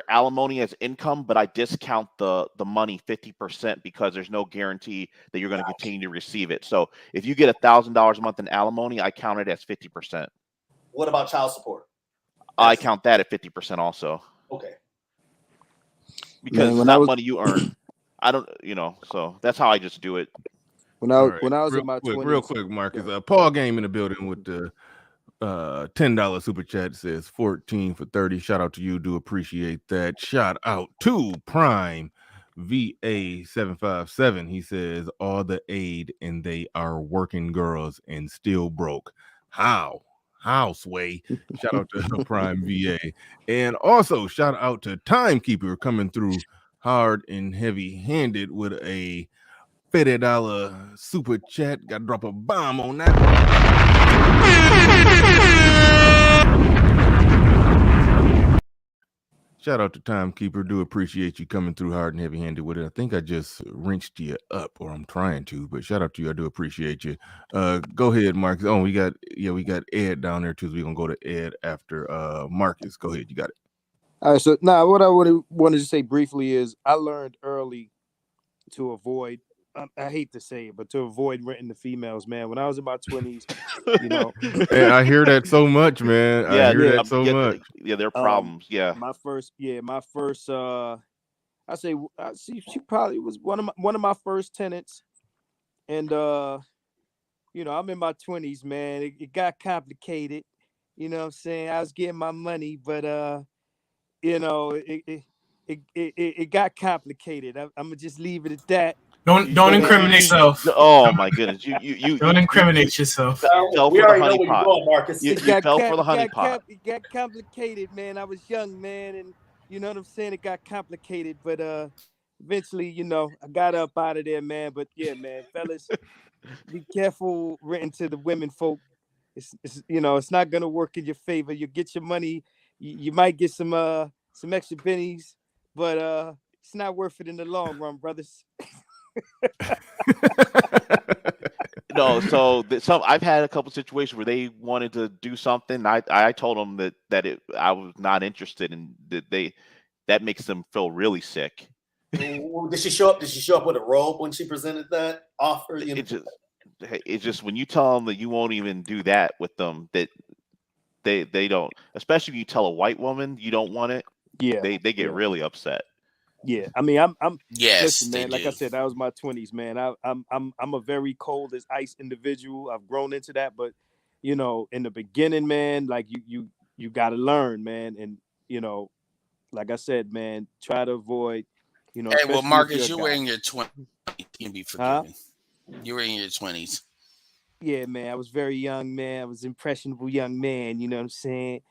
Speaker 7: alimony as income, but I discount the money 50% because there's no guarantee that you're going to continue to receive it. So if you get $1,000 a month in alimony, I count it as 50%.
Speaker 8: What about child support?
Speaker 7: I count that at 50% also.
Speaker 8: Okay.
Speaker 7: Because it's not money you earn. I don't, so that's how I just do it.
Speaker 13: When I was in my 20s,
Speaker 1: real quick, Marcus. Paul Game in the building with the $10 super chat, says 14 for 30. Shout out to you. Do appreciate that. Shout out to Prime VA757. He says all the aid and they are working girls and still broke. How Sway? Shout out to Prime VA. And also shout out to Timekeeper coming through hard and heavy handed with a $50 super chat. Got to drop a bomb on that one. Shout out to Timekeeper. Do appreciate you coming through hard and heavy handed with it. I think I just wrenched you up, or I'm trying to, but shout out to you. I do appreciate you. Go ahead, Marcus. Oh, we got Ed down there too. So we're gonna go to Ed after Marcus. Go ahead, you got it.
Speaker 13: All right. So now what I wanted to say briefly is I learned early to avoid, I hate to say it, but to avoid renting the females, man. When I was in my 20s,
Speaker 1: Man, I hear that so much, man.
Speaker 7: Yeah,
Speaker 1: I hear that so much.
Speaker 7: Yeah, there are problems.
Speaker 13: My first, she probably was one of my first tenants, and I'm in my 20s, man. It got complicated, you know what I'm saying? I was getting my money, but it got complicated. I'm gonna just leave it at that.
Speaker 10: Don't incriminate yourself.
Speaker 7: Oh my goodness, you
Speaker 10: don't incriminate yourself.
Speaker 8: We already know where you're going, Marcus.
Speaker 7: You fell for the honeypot.
Speaker 13: It got complicated, man. I was young, man, and You know what I'm saying? It got complicated, but eventually, I got up out of there, man. But yeah, man, fellas, be careful renting to the women folk. It's not gonna work in your favor. You get your money, you might get some extra pennies, but it's not worth it in the long run, brothers.
Speaker 7: No, so some I've had a couple situations where they wanted to do something. I told them that I was not interested, and that makes them feel really sick.
Speaker 8: Did she show up? Did she show up with a robe when she presented that offer?
Speaker 7: It's just when you tell them that you won't even do that with them, that they don't. Especially if you tell a white woman you don't want it,
Speaker 13: Yeah,
Speaker 7: they get really upset.
Speaker 13: Yeah, I mean, I'm
Speaker 14: Yes,
Speaker 13: listen,
Speaker 14: they
Speaker 13: man. Like
Speaker 14: do.
Speaker 13: I said, that was my 20s, man. I'm a very cold as ice individual. I've grown into that, but in the beginning, man, like you got to learn, man, and like I said, man, try to avoid,
Speaker 14: Hey, well,
Speaker 13: especially if you're
Speaker 14: Marcus,
Speaker 13: a
Speaker 14: you were
Speaker 13: guy.
Speaker 14: in your 20s. You can be
Speaker 13: Huh?
Speaker 14: forgiven. You were in your 20s.
Speaker 13: Yeah, man. I was very young, man. I was impressionable young man. You know what I'm saying?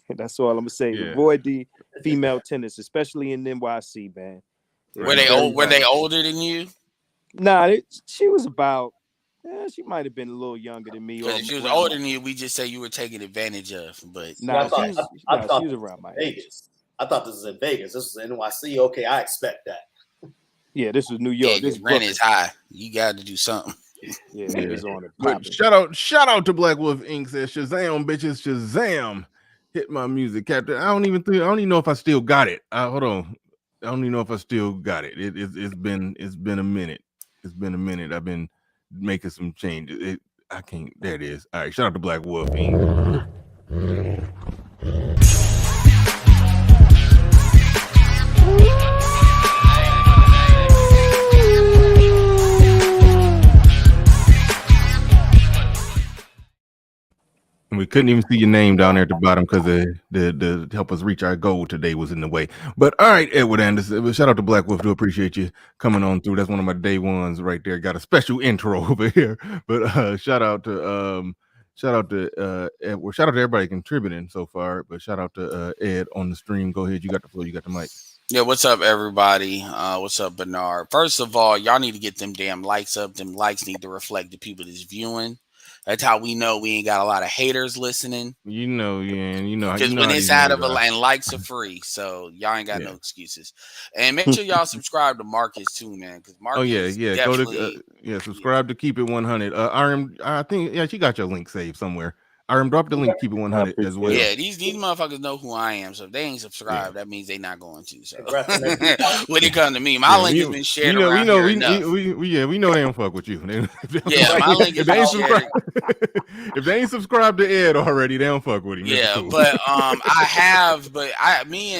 Speaker 13: That's all I'm gonna say.
Speaker 1: Yeah.
Speaker 13: Avoid the female tennis, especially in NYC, man. They
Speaker 14: Were
Speaker 13: be
Speaker 14: they
Speaker 13: very
Speaker 14: old? Were they
Speaker 13: violent.
Speaker 14: older than you?
Speaker 13: Nah, she was about. She might have been a little younger than me,
Speaker 14: Because
Speaker 13: or
Speaker 14: if she was
Speaker 13: around
Speaker 14: older
Speaker 13: my.
Speaker 14: than you, we just say you were taken advantage of. But
Speaker 13: Nah,
Speaker 14: okay.
Speaker 8: I thought
Speaker 13: she was
Speaker 8: this was
Speaker 13: around my
Speaker 8: in
Speaker 13: age.
Speaker 8: Vegas. I thought this was in Vegas. This was in NYC. Okay, I expect that.
Speaker 13: Yeah, this was New
Speaker 14: Yeah,
Speaker 13: York. This
Speaker 14: your
Speaker 13: is
Speaker 14: rent
Speaker 13: Brooklyn.
Speaker 14: is high. You got to do something.
Speaker 13: Yeah, niggas on it
Speaker 1: But
Speaker 13: popping.
Speaker 1: shout out to Black Wolf Inc. Says Shazam, bitches, Shazam. Hit my music, Captain. I don't even know if I still got it. Hold on. I don't even know if I still got it. It's been a minute. It's been a minute. I've been making some changes. I can't. There it is. All right. Shout out to Black Wolf Inc. And we couldn't even see your name down there at the bottom because the help us reach our goal today was in the way. But all right, Edward Anderson. Shout out to Black Wolf. Do appreciate you coming on through. That's one of my day ones right there. Got a special intro over here. But shout out to Edward. Shout out to everybody contributing so far. But shout out to Ed on the stream. Go ahead. You got the floor. You got the mic.
Speaker 14: Yeah, what's up, everybody? What's up, Bernard? First of all, y'all need to get them damn likes up. Them likes need to reflect the people that's viewing. That's how we know we ain't got a lot of haters listening.
Speaker 1: You know
Speaker 14: Because when
Speaker 1: how
Speaker 14: it's
Speaker 1: these
Speaker 14: out of
Speaker 1: niggas are.
Speaker 14: and likes are free, so y'all ain't got
Speaker 1: Yeah.
Speaker 14: no excuses. And make sure y'all subscribe to Marcus too, man. Because Marcus,
Speaker 1: Oh yeah. Go
Speaker 14: definitely,
Speaker 1: to subscribe to Keep It 100. I think she got your link saved somewhere. Drop the link. Keep It 100 as well.
Speaker 14: yeah, these motherfuckers know who I am. So if they ain't subscribed, that means they not going to. So when it come to me, my link has been shared around here enough.
Speaker 1: We know they don't fuck with you.
Speaker 14: Yeah, my link has been shared.
Speaker 1: If they ain't subscribed to Ed already, they don't fuck with him.
Speaker 14: Yeah,
Speaker 1: Cool.
Speaker 14: but me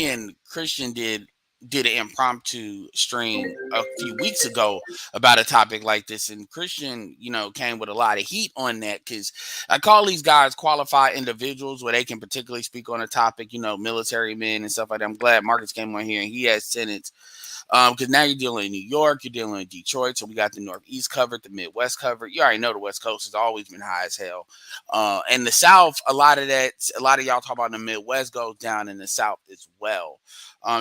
Speaker 14: and Christian did an impromptu stream a few weeks ago about a topic like this, and Christian, came with a lot of heat on that because I call these guys qualified individuals where they can particularly speak on a topic, military men and stuff like that. I'm glad Marcus came on here and he has sentence. Because now you're dealing in New York, you're dealing in Detroit, so we got the Northeast covered, the Midwest covered. You already know the West Coast has always been high as hell. And the South, a lot of y'all talk about the Midwest goes down in the South as well,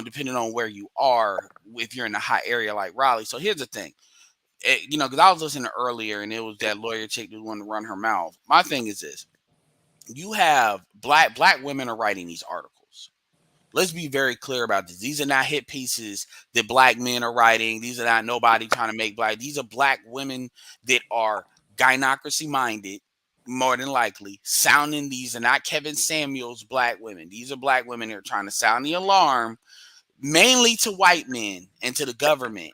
Speaker 14: depending on where you are, if you're in a hot area like Raleigh. So here's the thing, because I was listening earlier, and it was that lawyer chick who wanted to run her mouth. My thing is this: you have black women are writing these articles. Let's be very clear about this. These are not hit pieces that black men are writing. These are not nobody trying to make black. These are black women that are gynocracy minded, more than likely, sounding. These are not Kevin Samuels black women. These are black women that are trying to sound the alarm, mainly to white men and to the government,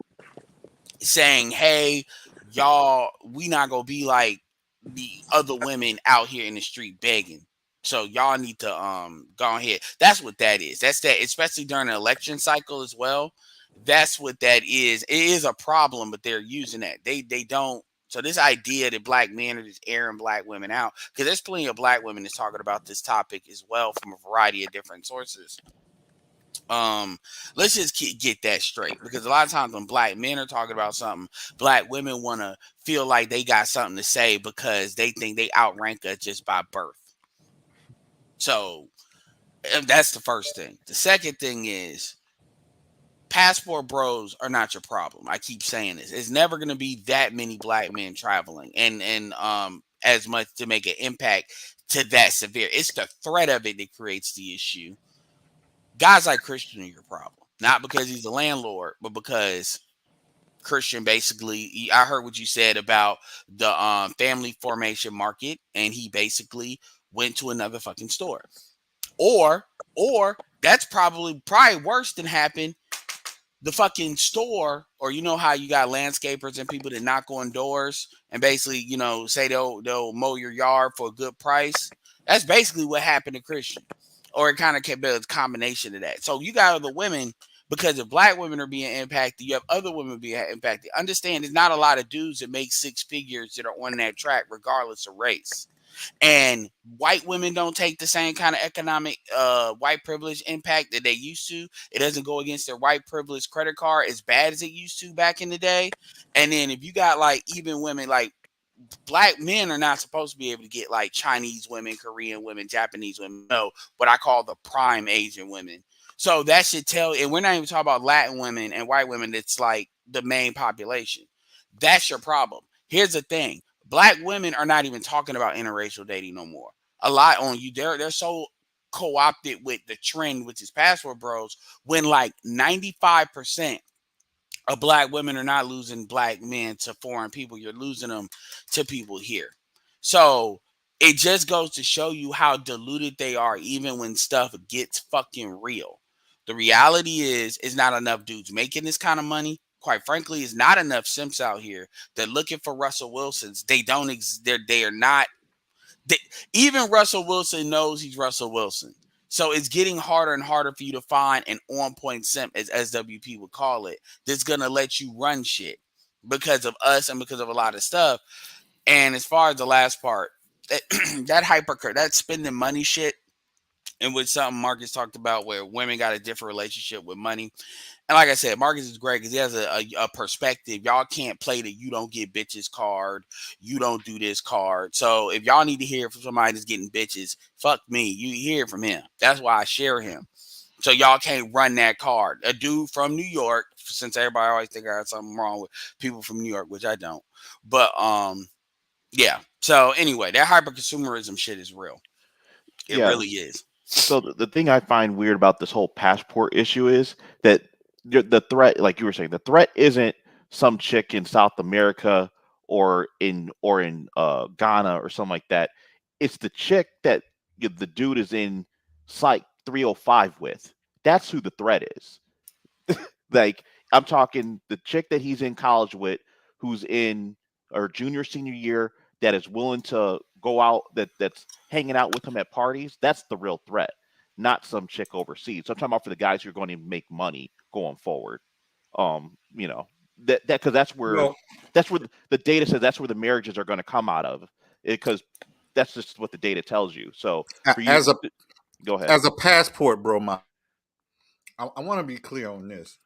Speaker 14: saying, hey, y'all, we not going to be like the other women out here in the street begging. So y'all need to go ahead. That's what that is. That's that, especially during an election cycle as well. That's what that is. It is a problem, but they're using that. They don't. So this idea that black men are just airing black women out, because there's plenty of black women that's talking about this topic as well from a variety of different sources. Let's just get that straight, because a lot of times when black men are talking about something, black women want to feel like they got something to say because they think they outrank us just by birth. So That's the first thing. The second thing is passport bros are not your problem. I keep saying this. It's never going to be that many black men traveling and as much to make an impact to that severe. It's the threat of it that creates the issue. Guys like Christian are your problem. Not because he's a landlord, but because Christian basically, I heard what you said about the family formation market, and he basically went to another fucking store. Or that's probably worse than happened. The fucking store, or you know how you got landscapers and people that knock on doors and basically, you know, say they'll mow your yard for a good price. That's basically what happened to Christian, or it kind of can be a combination of that. So you got other women, because if black women are being impacted, you have other women being impacted. Understand, there's not a lot of dudes that make six figures that are on that track, regardless of race. And white women don't take the same kind of economic white privilege impact that they used to. It doesn't go against their white privilege credit card as bad as it used to back in the day. And then if you got like even women, like black men are not supposed to be able to get like Chinese women, Korean women, Japanese women, no, what I call the prime Asian women. So that should tell, and we're not even talking about Latin women and white women, that's like the main population. That's your problem. Here's the thing. Black women are not even talking about interracial dating no more. A lot on you. They're so co-opted with the trend, which is passport bros, when like 95% of black women are not losing black men to foreign people. You're losing them to people here. So it just goes to show you how diluted they are, even when stuff gets fucking real. The reality is not enough dudes making this kind of money. Quite frankly, is not enough simps out here. They're looking for Russell Wilsons. They don't. They are not. They, even Russell Wilson knows he's Russell Wilson. So it's getting harder and harder for you to find an on-point simp, as SWP would call it, that's gonna let you run shit because of us and because of a lot of stuff. And as far as the last part, that spending money shit, and with something Marcus talked about, where women got a different relationship with money. And like I said, Marcus is great because he has a perspective. Y'all can't play the "you don't get bitches" card. You don't do this card. So if y'all need to hear from somebody that's getting bitches, fuck me. You hear from him. That's why I share him. So y'all can't run that card. A dude from New York, since everybody always think I got something wrong with people from New York, which I don't. But yeah. So anyway, that hyper consumerism shit is real. It
Speaker 7: Yeah.
Speaker 14: really is.
Speaker 7: So the thing I find weird about this whole passport issue is that the threat, like you were saying, the threat isn't some chick in South America or in Ghana or something like that. It's the chick that the dude is in Psych 305 with. That's who the threat is. Like, I'm talking the chick that he's in college with, who's in her junior senior year, that is willing to go out, that's hanging out with him at parties. That's the real threat, not some chick overseas. So I'm talking about for the guys who are going to make money going forward. You know, that because that's where the data says that's where the marriages are going to come out of, because that's just what the data tells you. So for you, go ahead.
Speaker 11: As a passport bro, I want to be clear on this.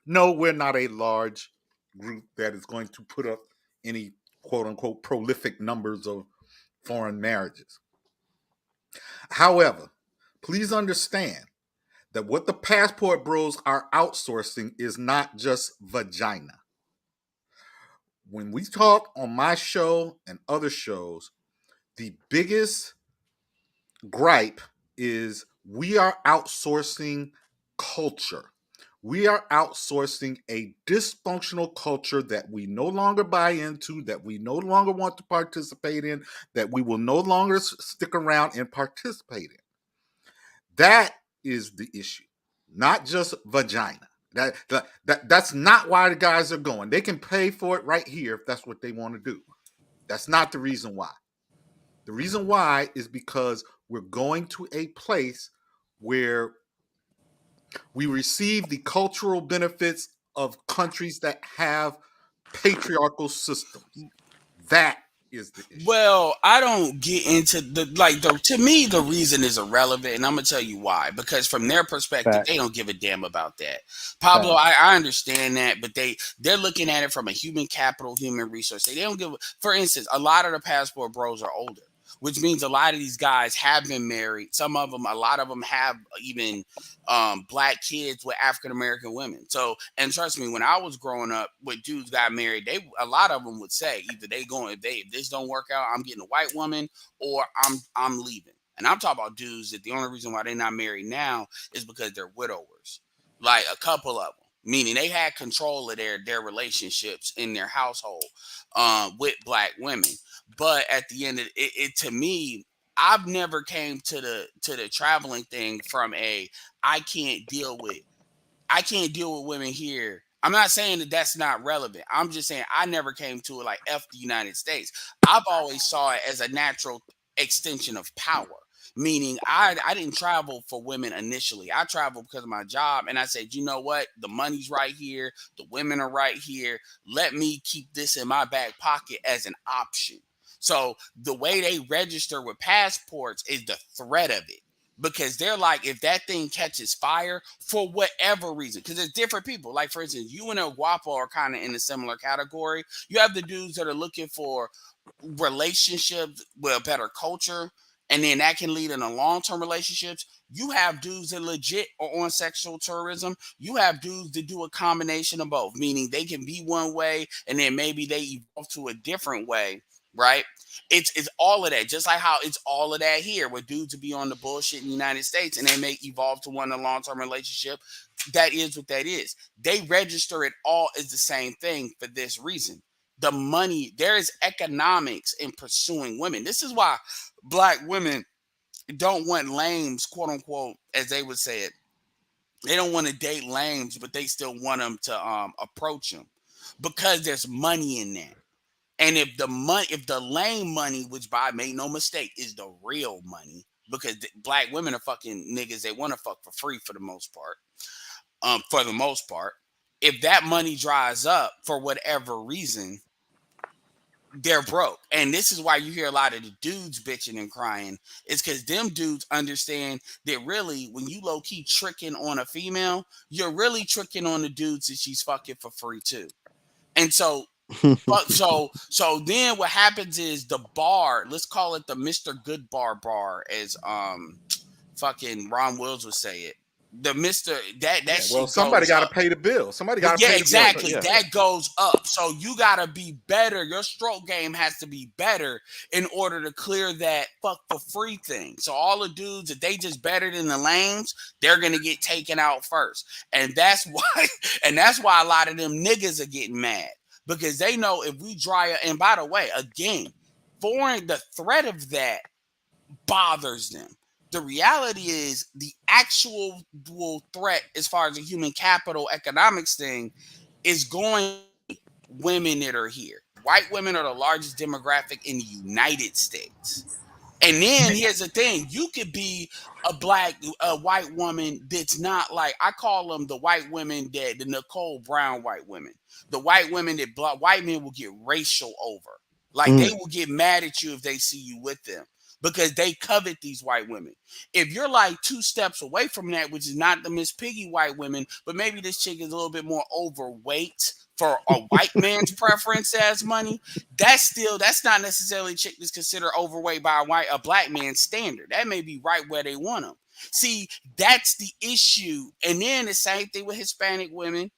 Speaker 11: No, we're not a large group that is going to put up any quote unquote prolific numbers of foreign marriages. However, please understand that what the passport bros are outsourcing is not just vagina. When we talk on my show and other shows, the biggest gripe is we are outsourcing culture. We are outsourcing a dysfunctional culture that we no longer buy into, that we no longer want to participate in, that we will no longer stick around and participate in. That is the issue, not just vagina. That's not why the guys are going. They can pay for it right here if that's what they want to do. That's not the reason why. The reason why is because we're going to a place where we receive the cultural benefits of countries that have patriarchal systems. That is the issue.
Speaker 14: Well, I don't get into to me the reason is irrelevant, and I'm gonna tell you why. Because from their perspective, they don't give a damn about that. Pablo, I understand that, but they're looking at it from a human capital, human resource. They don't give. For instance, a lot of the passport bros are older. which means a lot of these guys have been married. Some of them, a lot of them have even black kids with African American women. So, and trust me, when I was growing up, when dudes got married, a lot of them would say either if this don't work out, I'm getting a white woman, or I'm leaving. And I'm talking about dudes that the only reason why they're not married now is because they're widowers. Like a couple of them, meaning they had control of their relationships in their household with black women. But at the end of it, to me, I've never came to the traveling thing from I can't deal with I can't deal with women here. I'm not saying that that's not relevant. I'm just saying I never came to it like F the United States. I've always saw it as a natural extension of power. Meaning I didn't travel for women initially. I traveled because of my job. And I said, you know what? The money's right here. The women are right here. Let me keep this in my back pocket as an option. So the way they register with passports is the threat of it, because they're like, if that thing catches fire for whatever reason, because there's different people. Like, for instance, you and El Guapo are kind of in a similar category. You have the dudes that are looking for relationships with a better culture, and then that can lead into long-term relationships. You have dudes that legit are on sexual tourism. You have dudes that do a combination of both, meaning they can be one way and then maybe they evolve to a different way, right? It's all of that, just like how it's all of that here, where dudes will be on the bullshit in the United States and they may evolve to one in a long-term relationship. That is what that is. They register it all as the same thing for this reason. The money, there is economics in pursuing women. This is why black women don't want lames, quote unquote, as they would say it. They don't want to date lames, but they still want them to approach them, because there's money in that. And if the lame money, which by make no mistake is the real money, because black women are fucking niggas, they want to fuck for free for the most part. For the most part, if that money dries up for whatever reason, they're broke. And this is why you hear a lot of the dudes bitching and crying. It's because them dudes understand that really, when you low key tricking on a female, you're really tricking on the dudes that she's fucking for free too. And so then what happens is the bar, let's call it the Mr. Good bar, as fucking Ron Wills would say it. The Mr. That
Speaker 11: Yeah, well,
Speaker 14: shit
Speaker 11: somebody
Speaker 14: goes
Speaker 11: got to
Speaker 14: up.
Speaker 11: pay the bill. Somebody
Speaker 14: Well,
Speaker 11: got to
Speaker 14: yeah,
Speaker 11: pay the bill.
Speaker 14: exactly.
Speaker 11: Yeah.
Speaker 14: That goes up. So you gotta be better. Your stroke game has to be better in order to clear that fuck for free thing. So all the dudes, if they just better than the lames, they're gonna get taken out first. And that's why, a lot of them niggas are getting mad. Because they know if we dry up, and by the way, again, the threat of that bothers them. The reality is the actual threat, as far as the human capital economics thing, is going women that are here. White women are the largest demographic in the United States. And then here's the thing: you could be a white woman that's not like, I call them the white women the Nicole Brown white women, the white women that white men will get racial over. Like they will get mad at you if they see you with them, because they covet these white women. If you're like 2 steps away from that, which is not the Miss Piggy white women, but maybe this chick is a little bit more overweight for a white man's preference as money, that's not necessarily a chick that's considered overweight by a black man's standard. That may be right where they want them. See, that's the issue. And then the same thing with Hispanic women,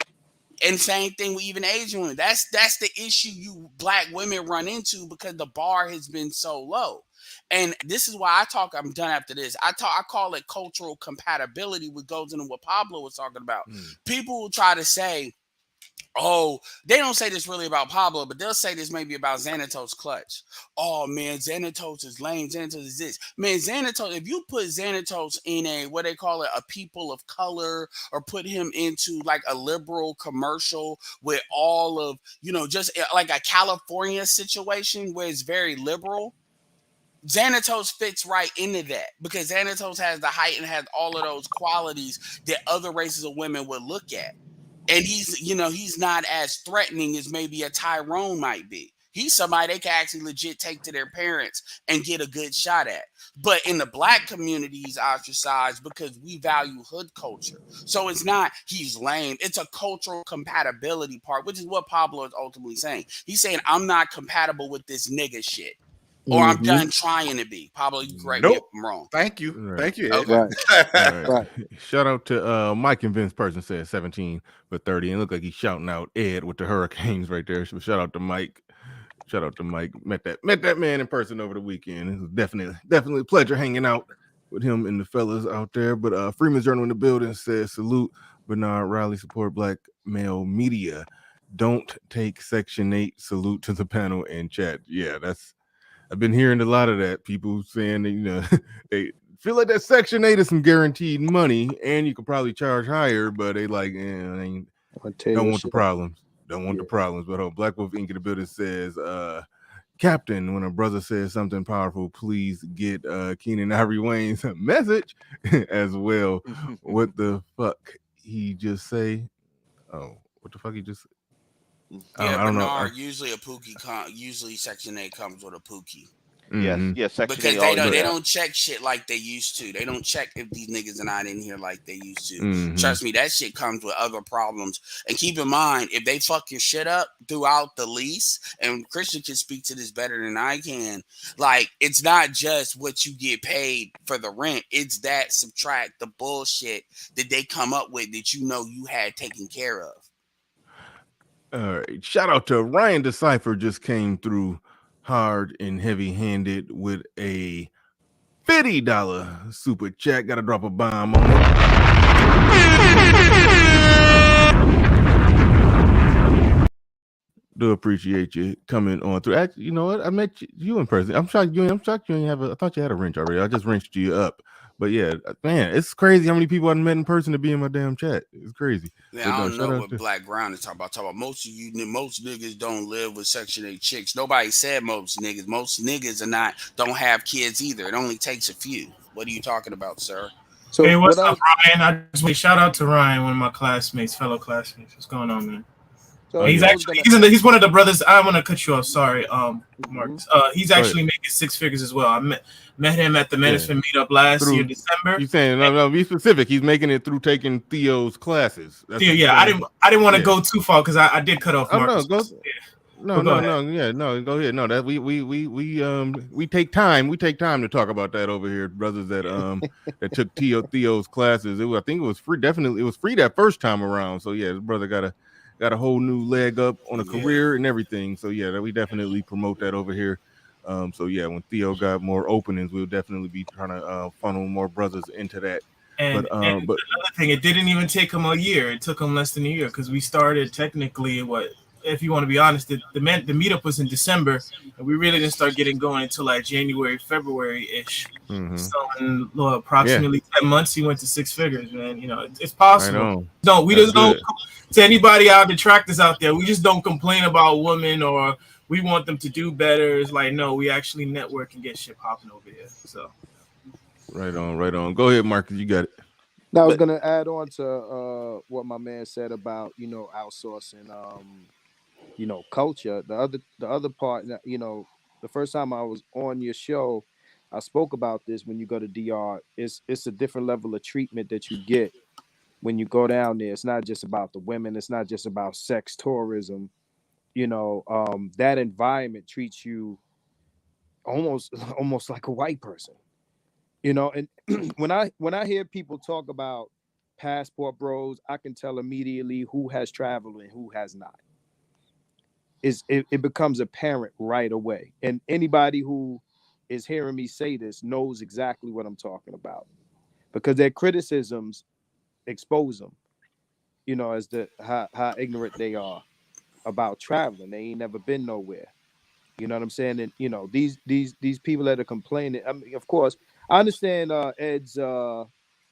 Speaker 14: and same thing with even Asian women. That's the issue you black women run into, because the bar has been so low. And this is why I'm done after this. I call it cultural compatibility, which goes into what Pablo was talking about. People will try to say, oh, they don't say this really about Pablo, but they'll say this maybe about Xanatos Clutch. Oh man, Xanatos is lame. Xanatos is this. Man, Xanatos, if you put Xanatos in what they call it, a people of color, or put him into like a liberal commercial with all of, just like a California situation where it's very liberal, Xanatos fits right into that, because Xanatos has the height and has all of those qualities that other races of women would look at. And he's not as threatening as maybe a Tyrone might be. He's somebody they can actually legit take to their parents and get a good shot at. But in the black community, he's ostracized because we value hood culture. So it's not he's lame. It's a cultural compatibility part, which is what Pablo is ultimately saying. He's saying, I'm not compatible with this nigga shit. Or I'm
Speaker 13: Mhm.
Speaker 14: done trying to be. Pablo, you correct me if
Speaker 11: Nope.
Speaker 14: I'm wrong.
Speaker 11: Thank you.
Speaker 1: Right.
Speaker 11: Thank you, Ed.
Speaker 14: Okay.
Speaker 13: Right.
Speaker 1: All right.
Speaker 13: Right.
Speaker 1: Shout out to Mike and Vince Person said 17 for 30. And look like he's shouting out Ed with the Hurricanes right there. So shout out to Mike. Shout out to Mike. Met that man in person over the weekend. It was definitely a pleasure hanging out with him and the fellas out there. But Freeman's Journal in the building says salute Bernard Riley, support black male media. Don't take Section 8. Salute to the panel and chat. Yeah, I've been hearing a lot of that. People saying that, they feel like that Section 8 is some guaranteed money and you could probably charge higher, but they like, don't want the problems. Don't want the problems. But Black Wolf Inc. in the building says, Captain, when a brother says something powerful, please get Keenan Ivory Wayne's message as well. What the fuck he just say? Oh, what the fuck he just?
Speaker 14: Yeah,
Speaker 1: I don't know.
Speaker 14: Bernard. Usually usually Section 8 comes with a Pookie.
Speaker 7: Yes, Section
Speaker 14: Because
Speaker 7: 8
Speaker 14: they
Speaker 7: always
Speaker 14: don't they
Speaker 7: have.
Speaker 14: don't check shit like they used to. They don't check if these niggas are not in here like they used to.
Speaker 1: Mhm.
Speaker 14: Trust me, that shit comes with other problems. And keep in mind, if they fuck your shit up throughout the lease, and Christian can speak to this better than I can, like it's not just what you get paid for the rent, it's that subtract the bullshit that they come up with that you had taken care of.
Speaker 1: All right. Shout out to Ryan Decipher, just came through hard and heavy handed with a $50 super chat. Gotta drop a bomb on it. Do appreciate you coming on through. Actually, you know what? I met you in person. I'm shocked you ain't have I thought you had a wrench already. I just wrenched you up. But yeah, man, it's crazy how many people I met in person to be in my damn chat. It's crazy.
Speaker 14: Yeah, I don't know what Black Ground is talking about. Most of you, most niggas don't live with Section 8 chicks. Nobody said most niggas. Most niggas don't have kids either. It only takes a few. What are you talking about, sir?
Speaker 13: So
Speaker 10: hey, what's up, Ryan? I just want to shout out to Ryan, one of my fellow classmates. What's going on, man?
Speaker 13: So
Speaker 10: he's one of the brothers. I want to cut you off. Sorry, Marcus. He's actually making six figures as well. I met him at the Management Meetup last year, December.
Speaker 1: You saying no? Be specific. He's making it through taking Theo's classes.
Speaker 10: Theo, yeah, I didn't want to go too far because I did cut off Marcus.
Speaker 1: Go ahead. Go ahead. No, that we take time. We take time to talk about that over here, brothers that that took Theo's classes. I think it was free. Definitely, it was free that first time around. So yeah, his brother got a whole new leg up on a career and everything. So yeah, we definitely promote that over here. So yeah, when Theo got more openings, we'll definitely be trying to funnel more brothers into that.
Speaker 10: And another thing, it didn't even take him a year. It took him less than a year because we started technically if you want to be honest, the meetup was in December, and we really didn't start getting going until like January, February-ish. Mm-hmm. So in approximately 10 months, he went to six figures, man. It's possible. To anybody out, detractors out there, we just don't complain about women or we want them to do better. It's like, no, we actually network and get shit popping over here. So
Speaker 1: right on. Go ahead, Marcus, you got it.
Speaker 13: Now I was gonna add on to what my man said about outsourcing culture. The other part, the first time I was on your show, I spoke about this. When you go to DR, it's a different level of treatment that you get when you go down there. It's not just about the women. It's not just about sex tourism. That environment treats you almost like a white person. And when I hear people talk about passport bros, I can tell immediately who has traveled and who has not. It becomes apparent right away. And anybody who is hearing me say this knows exactly what I'm talking about, because their criticisms expose them, as to how ignorant they are about traveling. They ain't never been nowhere. You know what I'm saying? And these people that are complaining. I mean, of course, I understand Ed's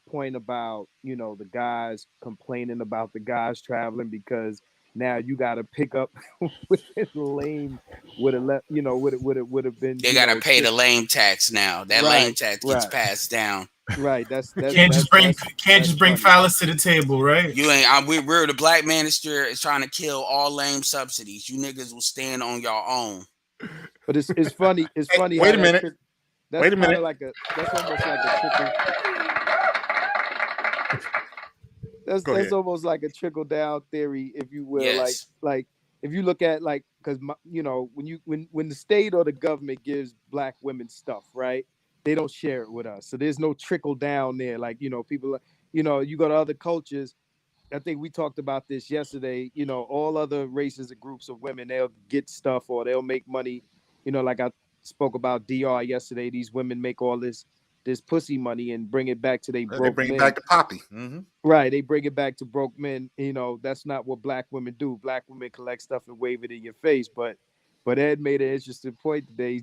Speaker 13: point about the guys complaining about the guys traveling, because now you got to pick up with lame would have been.
Speaker 14: They got to pay the lame tax now. That lame tax gets passed down.
Speaker 13: Right. That's
Speaker 10: can't just bring phallus to the table, right?
Speaker 14: You ain't. We're the Black Minister is trying to kill all lame subsidies. You niggas will stand on your own.
Speaker 13: But it's funny. It's funny.
Speaker 11: Wait a minute.
Speaker 13: That's almost like a trickle. That's almost like a trickle down theory, if you will.
Speaker 14: Yes.
Speaker 13: Like if you look at like, because when the state or the government gives black women stuff, right? They don't share it with us, so there's no trickle down there. Like people, you go to other cultures. I think we talked about this yesterday. All other races and groups of women, they'll get stuff or they'll make money. Like I spoke about DR yesterday. These women make all this pussy money and bring it back to they
Speaker 11: They
Speaker 13: broke
Speaker 11: bring it
Speaker 13: men.
Speaker 11: back to Poppy. Mm-hmm.
Speaker 13: Right, they bring it back to broke men. That's not what black women do. Black women collect stuff and wave it in your face. But Ed made an interesting point today.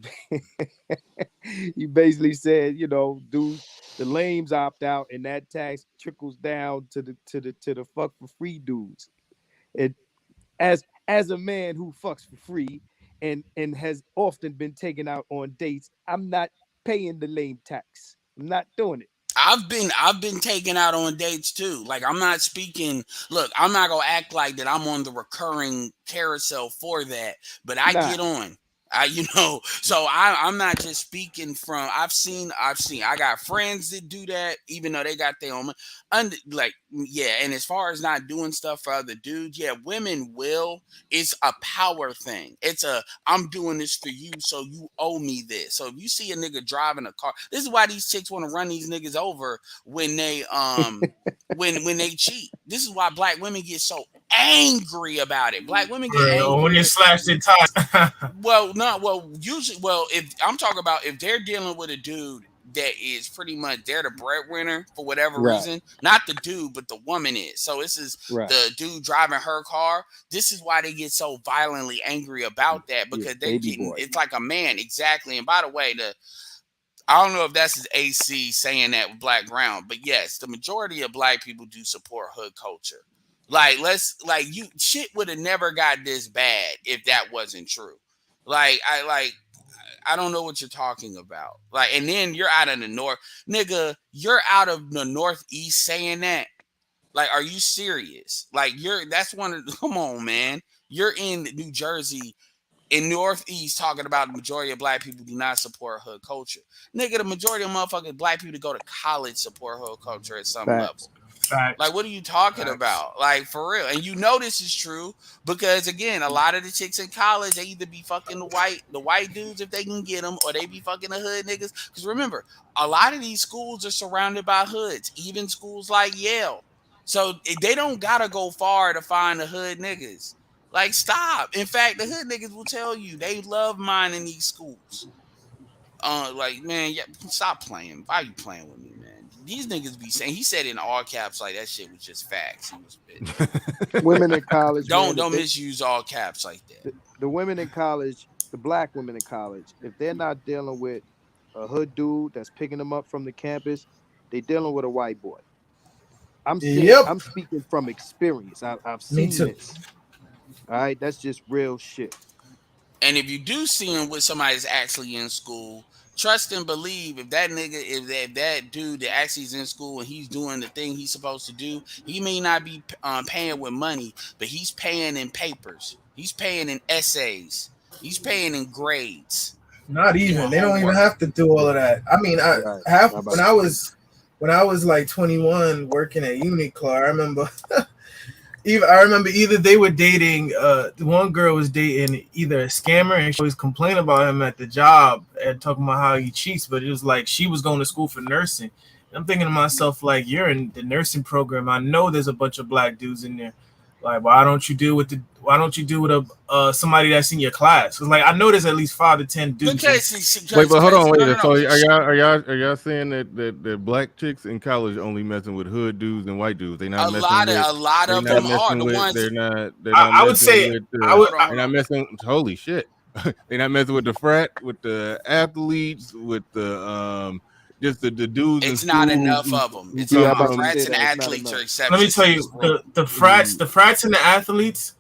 Speaker 13: He basically said, dudes, the lames opt out, and that tax trickles down to the fuck for free dudes. And as a man who fucks for free and has often been taken out on dates, I'm not paying the lame tax. I'm not doing it.
Speaker 14: I've been taken out on dates too. Like, I'm not speaking. Look, I'm not gonna act like that I'm on the recurring carousel for that, but I
Speaker 13: Nah.
Speaker 14: get on. So I'm not just speaking from. I've seen. I got friends that do that, even though they got their own. Yeah. And as far as not doing stuff for other dudes, yeah, women will. It's a power thing. I'm doing this for you, so you owe me this. So if you see a nigga driving a car, this is why these chicks want to run these niggas over when they when they cheat. This is why black women get so angry about it. Black women get angry
Speaker 10: when you slash their tires.
Speaker 14: Usually, if I'm talking about if they're dealing with a dude that is pretty much they're the breadwinner for whatever reason, not the dude, but the woman is. So this is the dude driving her car. This is why they get so violently angry about that, because they're getting it's like a man, exactly. And by the way, I don't know if that's his AC saying that with black ground, but yes, the majority of black people do support hood culture. Shit would have never got this bad if that wasn't true. I don't know what you're talking about. And then you're out of the north, nigga. You're out of the northeast saying that. Are you serious? That's one of. Come on, man. You're in New Jersey, in Northeast, talking about the majority of black people do not support hood culture. Nigga, the majority of motherfucking black people that go to college support hood culture at some level. What are you talking about? For real. And this is true because, again, a lot of the chicks in college, they either be fucking the white dudes if they can get them, or they be fucking the hood niggas. Because remember, a lot of these schools are surrounded by hoods, even schools like Yale. So they don't gotta go far to find the hood niggas. Stop. In fact, the hood niggas will tell you they love mining these schools. Man, stop playing. Why are you playing with me, man? These niggas be saying, he said in all caps, that shit was just facts. He was bitching.
Speaker 13: Women in college.
Speaker 14: Don't misuse all caps like that.
Speaker 13: The women in college, the black women in college, if they're not dealing with a hood dude that's picking them up from the campus, they dealing with a white boy. I'm speaking from experience. I've seen this. All right, that's just real shit.
Speaker 14: And if you do see him with somebody that's actually in school, trust and believe if that nigga, if that dude that actually is in school and he's doing the thing he's supposed to do, he may not be paying with money, but he's paying in papers. He's paying in essays. He's paying in grades.
Speaker 10: Not even. They don't even have to do all of that. I mean, when I was like 21 working at Uniqlo, I remember either they were dating, one girl was dating either a scammer and she always complained about him at the job and talking about how he cheats, but it was like she was going to school for nursing. And I'm thinking to myself, you're in the nursing program. I know there's a bunch of black dudes in there. Why don't you deal with somebody that's in your class? Because I know there's at least 5 to 10 dudes.
Speaker 1: Wait, but hold on, So are y'all saying that black chicks in college only messing with hood dudes and white dudes? They not
Speaker 14: a lot of them are the ones.
Speaker 1: They're not.
Speaker 10: I would say
Speaker 1: they're not messing. Holy shit! They're not messing with the athletes, with the just the dudes.
Speaker 14: It's not enough of them. It's frats and athletes are exceptions.
Speaker 10: Let me tell you, the frats and the athletes,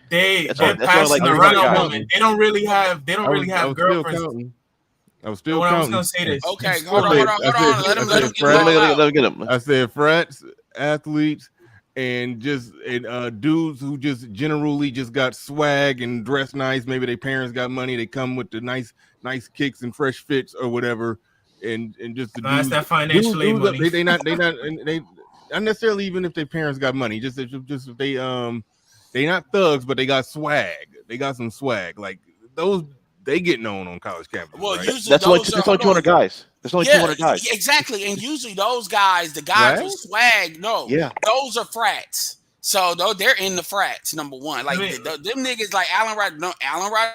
Speaker 10: they're passing around on women. They don't really have girlfriends.
Speaker 1: I was still counting.
Speaker 14: I was gonna say this. Okay, hold on. Let him
Speaker 1: get him. I said frats, athletes, and dudes who just generally just got swag and dress nice. Maybe their parents got money. They come with the nice kicks and fresh fits or whatever. And just the dudes,
Speaker 10: that financial aid money.
Speaker 1: They not necessarily even if their parents got money. Just if they They not thugs, but they got swag. They got some swag. Like those, they getting on college campuses.
Speaker 14: Well,
Speaker 1: right?
Speaker 14: usually those are
Speaker 7: That's only 200 guys. There's only 200 guys.
Speaker 14: exactly. And usually those guys, the guys
Speaker 1: Swag?
Speaker 14: with swag, no,
Speaker 7: Yeah.
Speaker 14: those are frats. So though they're in the frats, number one. Like them niggas like Allen Wright,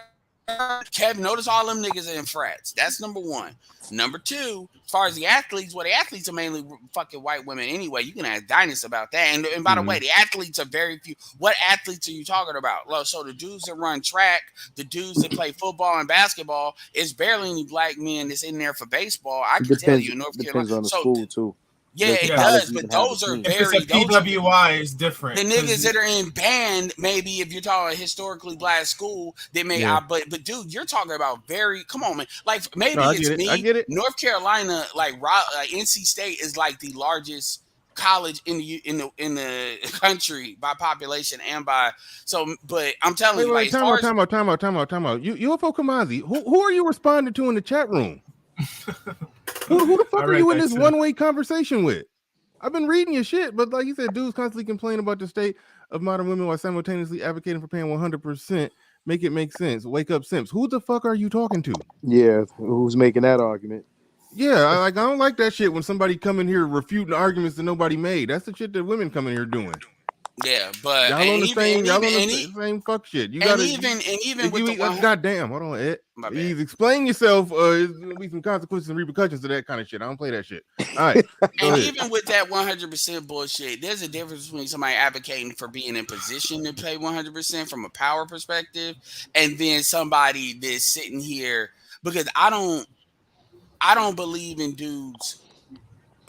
Speaker 14: Kevin, notice all them niggas are in frats. That's number one. Number two, as far as the athletes, well, the athletes are mainly fucking white women anyway. You can ask Dynas about that. And by the way, the athletes are very few. What athletes are you talking about? Well, so the dudes that run track, the dudes that play football and basketball, it's barely any black men that's in there for baseball. I can tell you, North
Speaker 13: Depends
Speaker 14: Carolina.
Speaker 13: on the school too.
Speaker 14: Yeah, it does, but those are very.
Speaker 10: If it's a PWI, is different.
Speaker 14: The niggas that are in band, maybe if you're talking a historically black school, they may. But dude, you're talking about very. Come on, man. Like maybe it's me.
Speaker 1: I get it.
Speaker 14: North Carolina, like NC State, is like the largest college in the country by population and by. So, but I'm telling you, like,
Speaker 1: time out. UFO Kamazi, who are you responding to in the chat room? Who the fuck are you in this one-way conversation with? I've been reading your shit, but like you said, dudes constantly complain about the state of modern women while simultaneously advocating for paying 100%. Make it make sense. Wake up, Simps. Who the fuck are you talking to?
Speaker 13: Yeah, who's making that argument?
Speaker 1: Yeah, I don't like that shit when somebody come in here refuting arguments that nobody made. That's the shit that women come in here doing.
Speaker 14: Yeah, but
Speaker 1: y'all on the same fuck shit. You gotta
Speaker 14: even with the
Speaker 1: goddamn. Hold on, Ed. Please explain yourself. There's gonna be some consequences and repercussions to that kind of shit. I don't play that shit. All right.
Speaker 14: And even with that 100% bullshit, there's a difference between somebody advocating for being in position to pay 100% from a power perspective, and then somebody that's sitting here because I don't believe in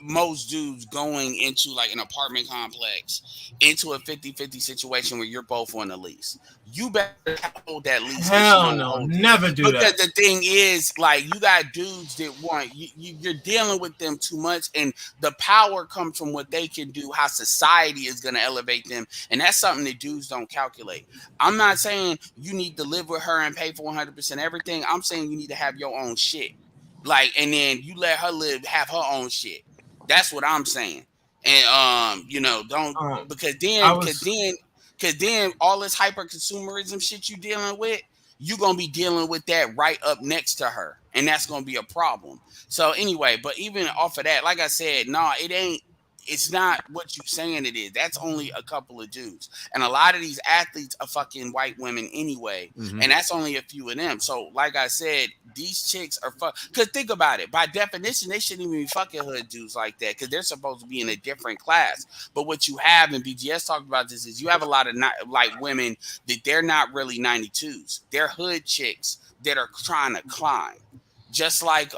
Speaker 14: most dudes going into like an apartment complex into a 50-50 situation where you're both on the lease. You better hold that lease.
Speaker 10: Hell no, never do that.
Speaker 14: Because the thing is, like, you got dudes that want you're dealing with them too much, and the power comes from what they can do, how society is going to elevate them, and that's something that dudes don't calculate. I'm not saying you need to live with her and pay for 100% everything. I'm saying you need to have your own shit, like, and then you let her have her own shit. That's what I'm saying. And don't because then all this hyper consumerism shit you dealing with, you're gonna be dealing with that right up next to her. And that's gonna be a problem. So anyway, but even off of that, like I said, it's not what you saying it is. That's only a couple of dudes. And a lot of these athletes are fucking white women anyway. Mm-hmm. And that's only a few of them. So like I said, these chicks are because think about it. By definition, they shouldn't even be fucking hood dudes like that because they're supposed to be in a different class. But what you have, and BGS talked about this, is you have a lot of like women that they're not really 92s. They're hood chicks that are trying to climb. Just like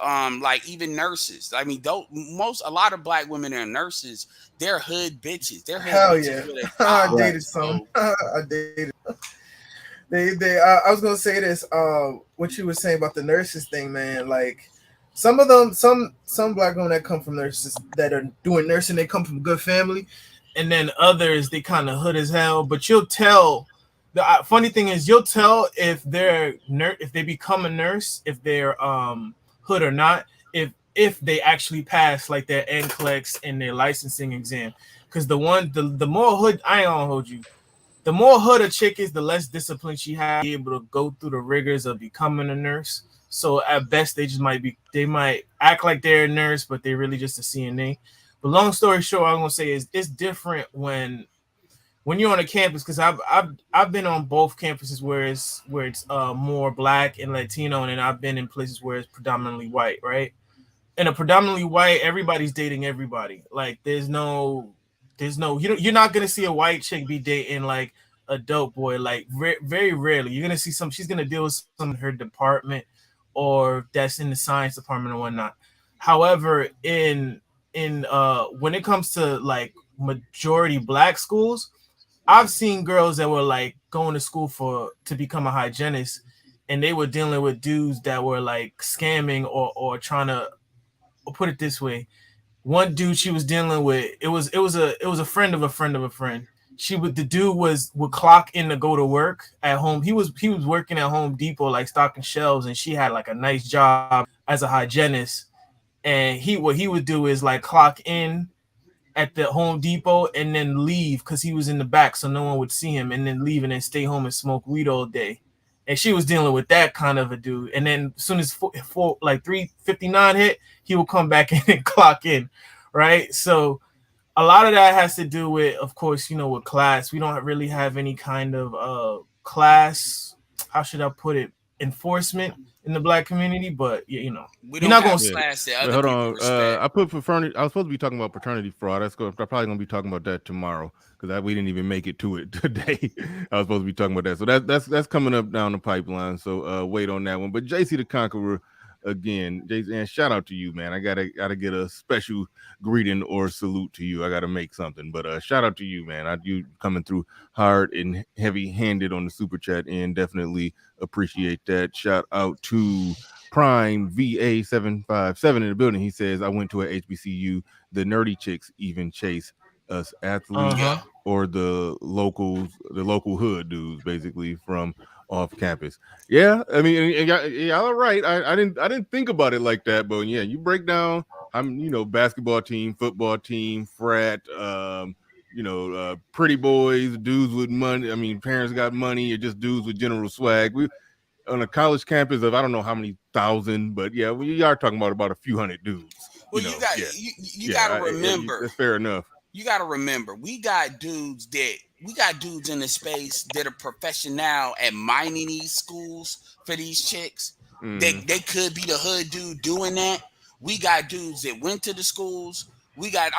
Speaker 14: even nurses. I mean, a lot of black women are nurses. They're hood bitches. They're hood
Speaker 10: Hell
Speaker 14: bitches.
Speaker 10: Yeah. I dated some. I dated. I was gonna say this. What you were saying about the nurses thing, man. Like some of them, some black women that come from nurses that are doing nursing, they come from a good family, and then others they kind of hood as hell. But you'll tell. The funny thing is, you'll tell if if they become a nurse, if they're hood or not, if they actually pass like their NCLEX and their licensing exam. Because the more hood, I ain't gonna hold you, the more hood a chick is, the less discipline she has to be able to go through the rigors of becoming a nurse. So at best, they might act like they're a nurse, but they're really just a CNA. But long story short, I'm gonna say is it's different when you're on a campus, because I've been on both campuses where it's more black and Latino, and then I've been in places where it's predominantly white, right? In a predominantly white, everybody's dating everybody. Like you're not gonna see a white chick be dating like a dope boy. Like very rarely you're gonna see she's gonna deal with some in her department or that's in the science department or whatnot. However, in when it comes to like majority black schools, I've seen girls that were like going to school to become a hygienist, and they were dealing with dudes that were like scamming or trying to put it this way. One dude she was dealing with, it was a friend of a friend of a friend. The dude would clock in to go to work at home. He was working at Home Depot, like stocking shelves, and she had like a nice job as a hygienist. And what he would do is like clock in at the Home Depot and then leave because he was in the back so no one would see him, and then leave and then stay home and smoke weed all day. And she was dealing with that kind of a dude. And then as soon as 3:59 hit, he would come back in and clock in, right? So a lot of that has to do with, of course, with class. We don't really have any kind of class, how should I put it, enforcement in the black community, but
Speaker 14: We
Speaker 10: you're
Speaker 14: don't
Speaker 10: not
Speaker 14: have
Speaker 10: gonna
Speaker 14: class that
Speaker 1: Wait,
Speaker 14: other
Speaker 1: hold
Speaker 14: people
Speaker 1: on.
Speaker 14: respect.
Speaker 1: I put fraternity. I was supposed to be talking about paternity fraud. I'm probably gonna be talking about that tomorrow because we didn't even make it to it today. I was supposed to be talking about that, so that's coming up down the pipeline. So wait on that one. But JC the Conqueror again, JC, and shout out to you, man. I gotta get a special greeting or salute to you. I gotta make something, but shout out to you, man. You coming through hard and heavy handed on the super chat, and definitely appreciate that. Shout out to Prime VA 757 in the building. He says, I went to a HBCU. The nerdy chicks even chase us athletes
Speaker 10: Uh-huh.
Speaker 1: or the local hood dudes, basically from off campus. Yeah, I mean, y'all are right. I didn't think about it like that, but yeah, you break down. Basketball team, football team, frat, pretty boys, dudes with money. I mean, parents got money, or just dudes with general swag. We on a college campus of I don't know how many thousand, but yeah, we are talking about a few hundred dudes.
Speaker 14: Well, you got to remember.
Speaker 1: That's fair enough.
Speaker 14: You got to remember, we got dudes in the space that are professional at mining these schools for these chicks.
Speaker 1: Mhm.
Speaker 14: They could be the hood dude doing that. We got dudes that went to the schools. We got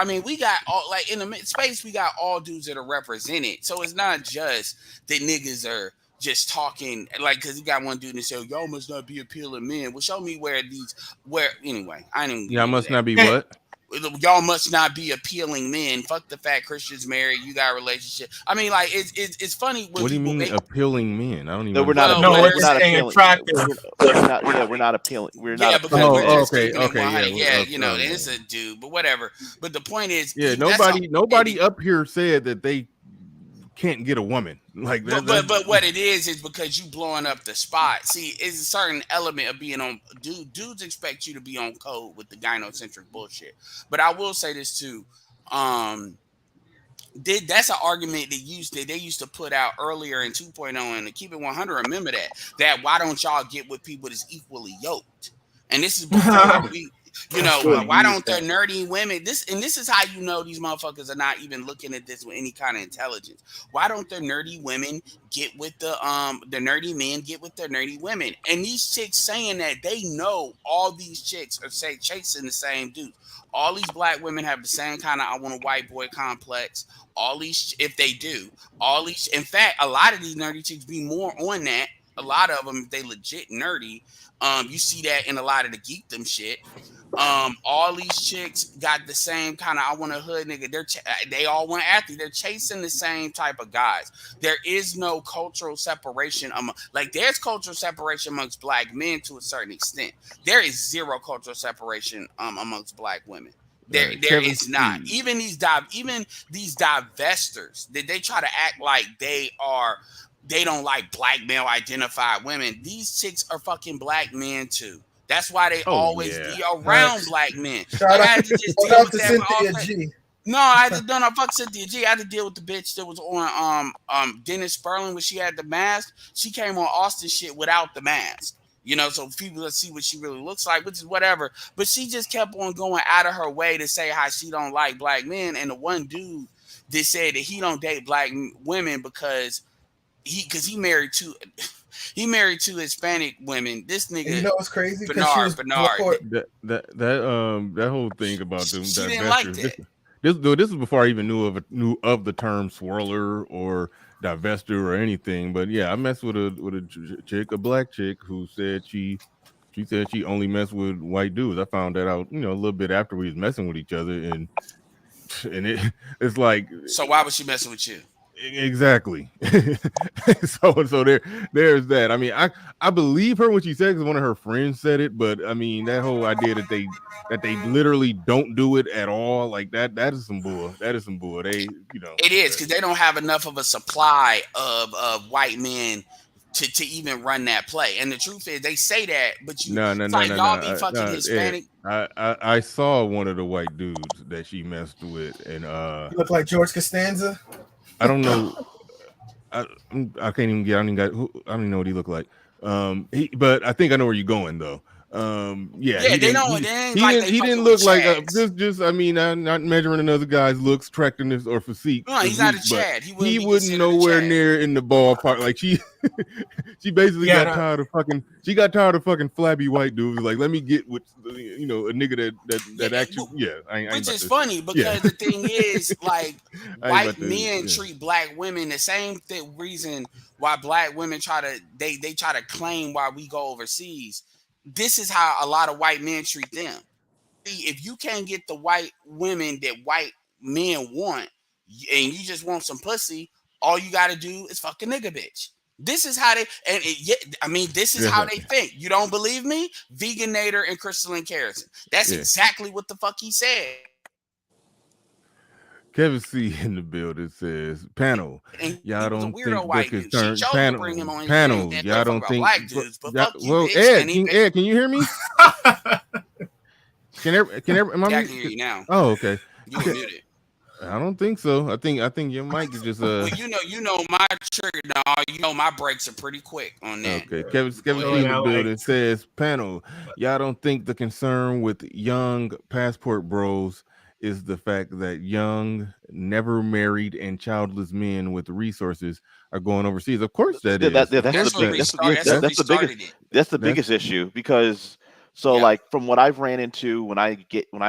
Speaker 14: all, like, in the space, we got all dudes that are represented. So it's not just that niggas are just talking, like, because you got one dude that said, y'all must not be appealing men. Well, show me anyway, I didn't
Speaker 1: Yeah, I must not be
Speaker 10: Hey.
Speaker 1: what?
Speaker 14: y'all must not be appealing men. Fuck the fact Christian's married. You got a relationship. I mean, like, it's funny when
Speaker 1: What do you
Speaker 14: people
Speaker 1: mean
Speaker 14: make
Speaker 1: appealing men? I don't even.
Speaker 7: No, we're not
Speaker 14: Well,
Speaker 7: appealing.
Speaker 10: No,
Speaker 14: whether
Speaker 10: it's
Speaker 7: We're not
Speaker 10: saying
Speaker 7: appealing.
Speaker 10: attractive.
Speaker 7: We're not appealing. We're
Speaker 14: yeah,
Speaker 7: not
Speaker 14: because
Speaker 7: appealing
Speaker 14: we're
Speaker 7: men.
Speaker 14: just
Speaker 1: okay,
Speaker 14: keeping it
Speaker 1: okay,
Speaker 14: 100.
Speaker 1: yeah,
Speaker 14: Yeah,
Speaker 1: yeah.
Speaker 14: it's a dude, but whatever. But the point is,
Speaker 1: Yeah, nobody up here said that they can't get a woman like that.
Speaker 14: But what it is because you blowing up the spot. See, it's a certain element of being on. Dudes expect you to be on code with the gynocentric bullshit. But I will say this too. That's an argument they used to put out earlier in 2.0, and to keep it 100, remember that why don't y'all get with people that's equally yoked? And this is before
Speaker 10: That's funny.
Speaker 14: why don't the nerdy women, this is how you know these motherfuckers are not even looking at this with any kind of intelligence. Why don't the nerdy women get with the nerdy men get with the nerdy women? And these chicks saying that they know all these chicks are chasing the same dudes. All these black women have the same kind of I want a white boy complex. All these, if they do, in fact, a lot of these nerdy chicks be more on that. A lot of them, they legit nerdy. You see that in a lot of the geekdom shit. All these chicks got the same kind of I want a hood nigga. They all want athletes. They're chasing the same type of guys. There is no cultural separation there's cultural separation amongst black men to a certain extent. There is zero cultural separation amongst black women. There is not. Even these divestors that they try to act like they don't like black male identified women. These chicks are fucking black men too. That's why they always be around black men.
Speaker 15: Shout
Speaker 14: I
Speaker 15: out,
Speaker 14: had to just
Speaker 15: shout
Speaker 14: deal
Speaker 15: out
Speaker 14: with
Speaker 15: to
Speaker 14: that
Speaker 15: Cynthia
Speaker 14: for
Speaker 15: G.
Speaker 14: No, I had to no fuck Cynthia G. I had to deal with the bitch that was on Dennis Sperling when she had the mask. She came on Austin shit without the mask. So people see what she really looks like, which is whatever. But she just kept on going out of her way to say how she don't like black men. And the one dude that said that he don't date black women because he married two Hispanic women. This nigga,
Speaker 15: And you know what's crazy? Because she was
Speaker 14: Bernard.
Speaker 1: That whole thing about them
Speaker 14: She didn't like that.
Speaker 1: This is before I even knew of the term swirler or divester or anything. But yeah, I messed with a black chick who said she said she only messed with white dudes. I found that out, a little bit after we was messing with each other, and it's like.
Speaker 14: So why was she messing with you?
Speaker 1: Exactly. so there's that. I mean, I believe her when she said, because one of her friends said it, but I mean that whole idea that they literally don't do it at all, like that is some bull. That is some bull. They
Speaker 14: it is because they don't have enough of a supply of white men to even run that play. And the truth is, they say that, but
Speaker 1: No.
Speaker 14: it's like y'all be fucking Hispanic.
Speaker 1: I saw one of the white dudes that she messed with, and
Speaker 10: You look like George Costanza.
Speaker 1: I don't know. I can't even get. I don't even know what he looked like. But I think I know where you're going though. Yeah,
Speaker 14: Yeah, they
Speaker 1: didn't look like just. I mean, I'm not measuring another guy's looks, attractiveness, or physique.
Speaker 14: No, he's not a Chad.
Speaker 1: He wouldn't nowhere near in the ballpark. Like she basically got tired of fucking. She got tired of fucking flabby white dudes. Like, let me get with a nigga that actually. Yeah,
Speaker 14: which is funny because the thing is, like, white men treat black women the same reason why black women try to claim why we go overseas. This is how a lot of white men treat them. See, if you can't get the white women that white men want, and you just want some pussy, all you got to do is fuck a nigga bitch. This is how they, this is how they think. You don't believe me? Veganator and Crystalline Carrison. That's exactly what the fuck he said.
Speaker 1: Kevin C in the building says, panel, y'all don't think the concern, panel, y'all don't think, well, Ed, can you hear me? Can
Speaker 14: I can hear you now.
Speaker 1: Oh, okay.
Speaker 14: You were muted.
Speaker 1: I don't think so. I think your mic is just
Speaker 14: well, you know my trigger now. You know my brakes are pretty quick on that.
Speaker 1: Okay, Kevin C in the building says, panel, y'all don't think the concern with young passport bros is the fact that young, never married, and childless men with resources are going overseas? Of course, that's
Speaker 7: the biggest issue, because like from what I've ran into when I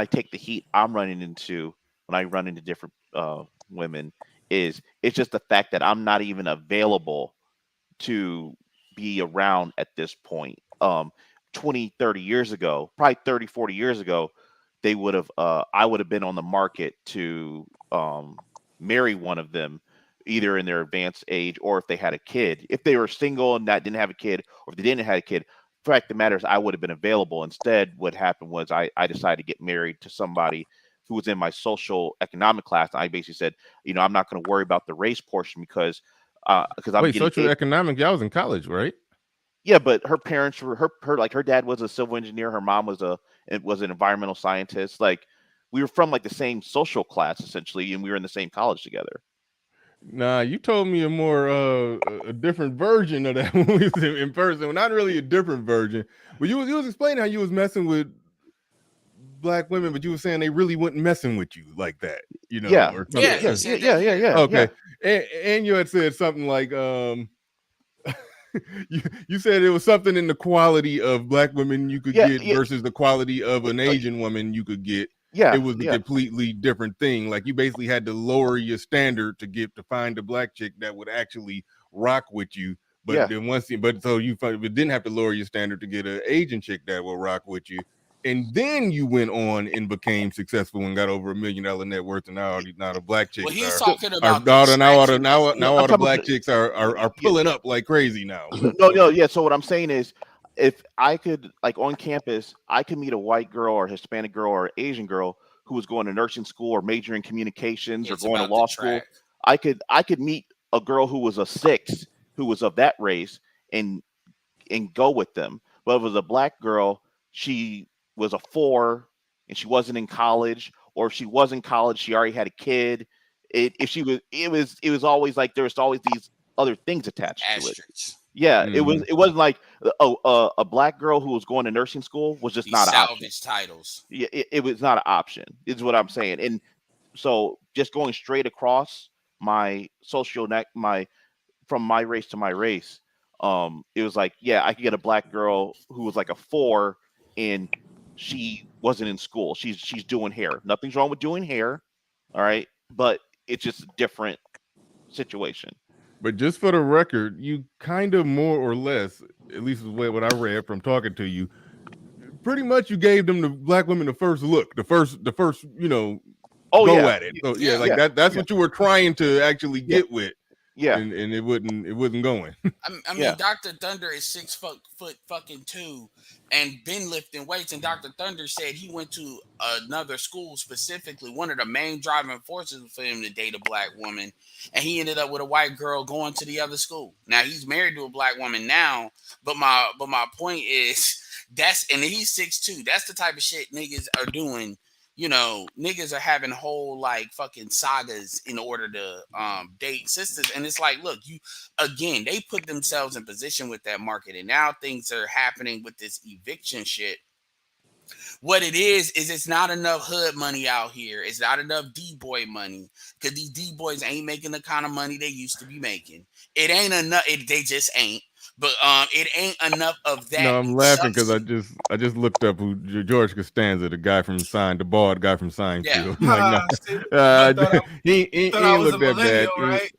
Speaker 7: take the heat I'm running into when I run into different women, it's just the fact that I'm not even available to be around at this point. 20, 30 years ago, probably 30, 40 years ago, they would have I would have been on the market to marry one of them, either in their advanced age or if they had a kid. If they were single and didn't have a kid, or if they didn't have a kid, the fact of the matter is I would have been available. Instead, what happened was I decided to get married to somebody who was in my social economic class. And I basically said, I'm not going to worry about the race portion because I'm getting
Speaker 1: social economic. Y'all was in college, right?
Speaker 7: Yeah, but her parents were her dad was a civil engineer. Her mom was an environmental scientist. Like, we were from like the same social class essentially, and we were in the same college together.
Speaker 1: Nah, you told me a different version of that when we was in person. Well, not really a different version, but you was explaining how you was messing with black women, but you were saying they really weren't messing with you like that,
Speaker 7: Yeah.
Speaker 1: Or something.
Speaker 7: Yeah.
Speaker 1: Okay, and you had said something like you said it was something in the quality of black women you could get versus the quality of an Asian woman you could get.
Speaker 7: Yeah,
Speaker 1: it was a completely different thing. Like, you basically had to lower your standard to find a black chick that would actually rock with you. But then you didn't have to lower your standard to get an Asian chick that will rock with you. And then you went on and became successful and got over $1 million net worth, and now the black chicks.
Speaker 14: Well, he's talking about
Speaker 1: now all the black chicks are pulling up like crazy now.
Speaker 7: No. So what I'm saying is, if I could, like, on campus, I could meet a white girl or a Hispanic girl or an Asian girl who was going to nursing school or majoring in communications or going to law school. I could meet a girl who was a 6 who was of that race and go with them. But if it was a black girl, she was a 4 and she wasn't in college, or if she was in college, she already had a kid. It was always like there was always these other things attached to it. Yeah, it wasn't like a black girl who was going to nursing school was just not an option.
Speaker 14: Titles.
Speaker 7: Yeah, it was not an option. Is what I'm saying. And so just going straight across my from my race to my race, it was like, I could get a black girl who was like a 4 and she wasn't in school. She's doing hair. Nothing's wrong with doing hair. All right, but it's just a different situation.
Speaker 1: But just for the record, you kind of more or less, at least what I read from talking to you, pretty much you gave them, the black women, the first look, the first, at it. So that's what you were trying to actually get with.
Speaker 7: Yeah.
Speaker 1: and it wasn't going.
Speaker 14: I mean,
Speaker 7: Yeah.
Speaker 14: Dr. Thunder is 6 foot fucking 2 and been lifting weights. And Dr. Thunder said he went to another school specifically. One of the main driving forces for him to date a black woman. And he ended up with a white girl going to the other school. Now he's married to a black woman now. But my point is and he's 6'2". That's the type of shit niggas are doing. You know, niggas are having whole like fucking sagas in order to date sisters. And it's like, look, again, they put themselves in position with that market, and now things are happening with this eviction shit. What it is it's not enough hood money out here. It's not enough D-boy money because these D-boys ain't making the kind of money they used to be making. It ain't enough. They just ain't. But it ain't enough of that.
Speaker 1: No, I'm laughing because I just looked up who George Costanza, the guy from the bald guy from Seinfeld.
Speaker 14: Yeah.
Speaker 1: Like, he ain't
Speaker 10: I was
Speaker 1: look
Speaker 10: a
Speaker 1: that bad.
Speaker 10: millennial, right?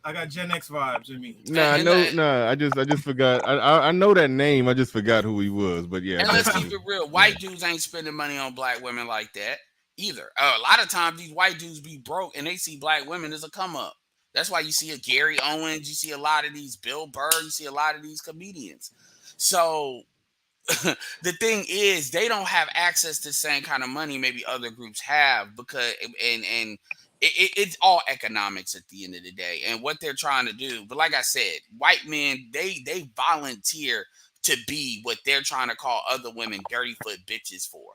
Speaker 10: I got Gen X vibes in me.
Speaker 1: I just forgot. I know that name. I just forgot who he was. But yeah.
Speaker 14: And let's keep it real. White dudes ain't spending money on black women like that either. A lot of times these white dudes be broke and they see black women as a come up. That's why you see a Gary Owens, you see a lot of these Bill Burr, you see a lot of these comedians. So the thing is, they don't have access to the same kind of money maybe other groups have because it's all economics at the end of the day and what they're trying to do. But like I said, white men, they volunteer to be what they're trying to call other women dirty foot bitches for.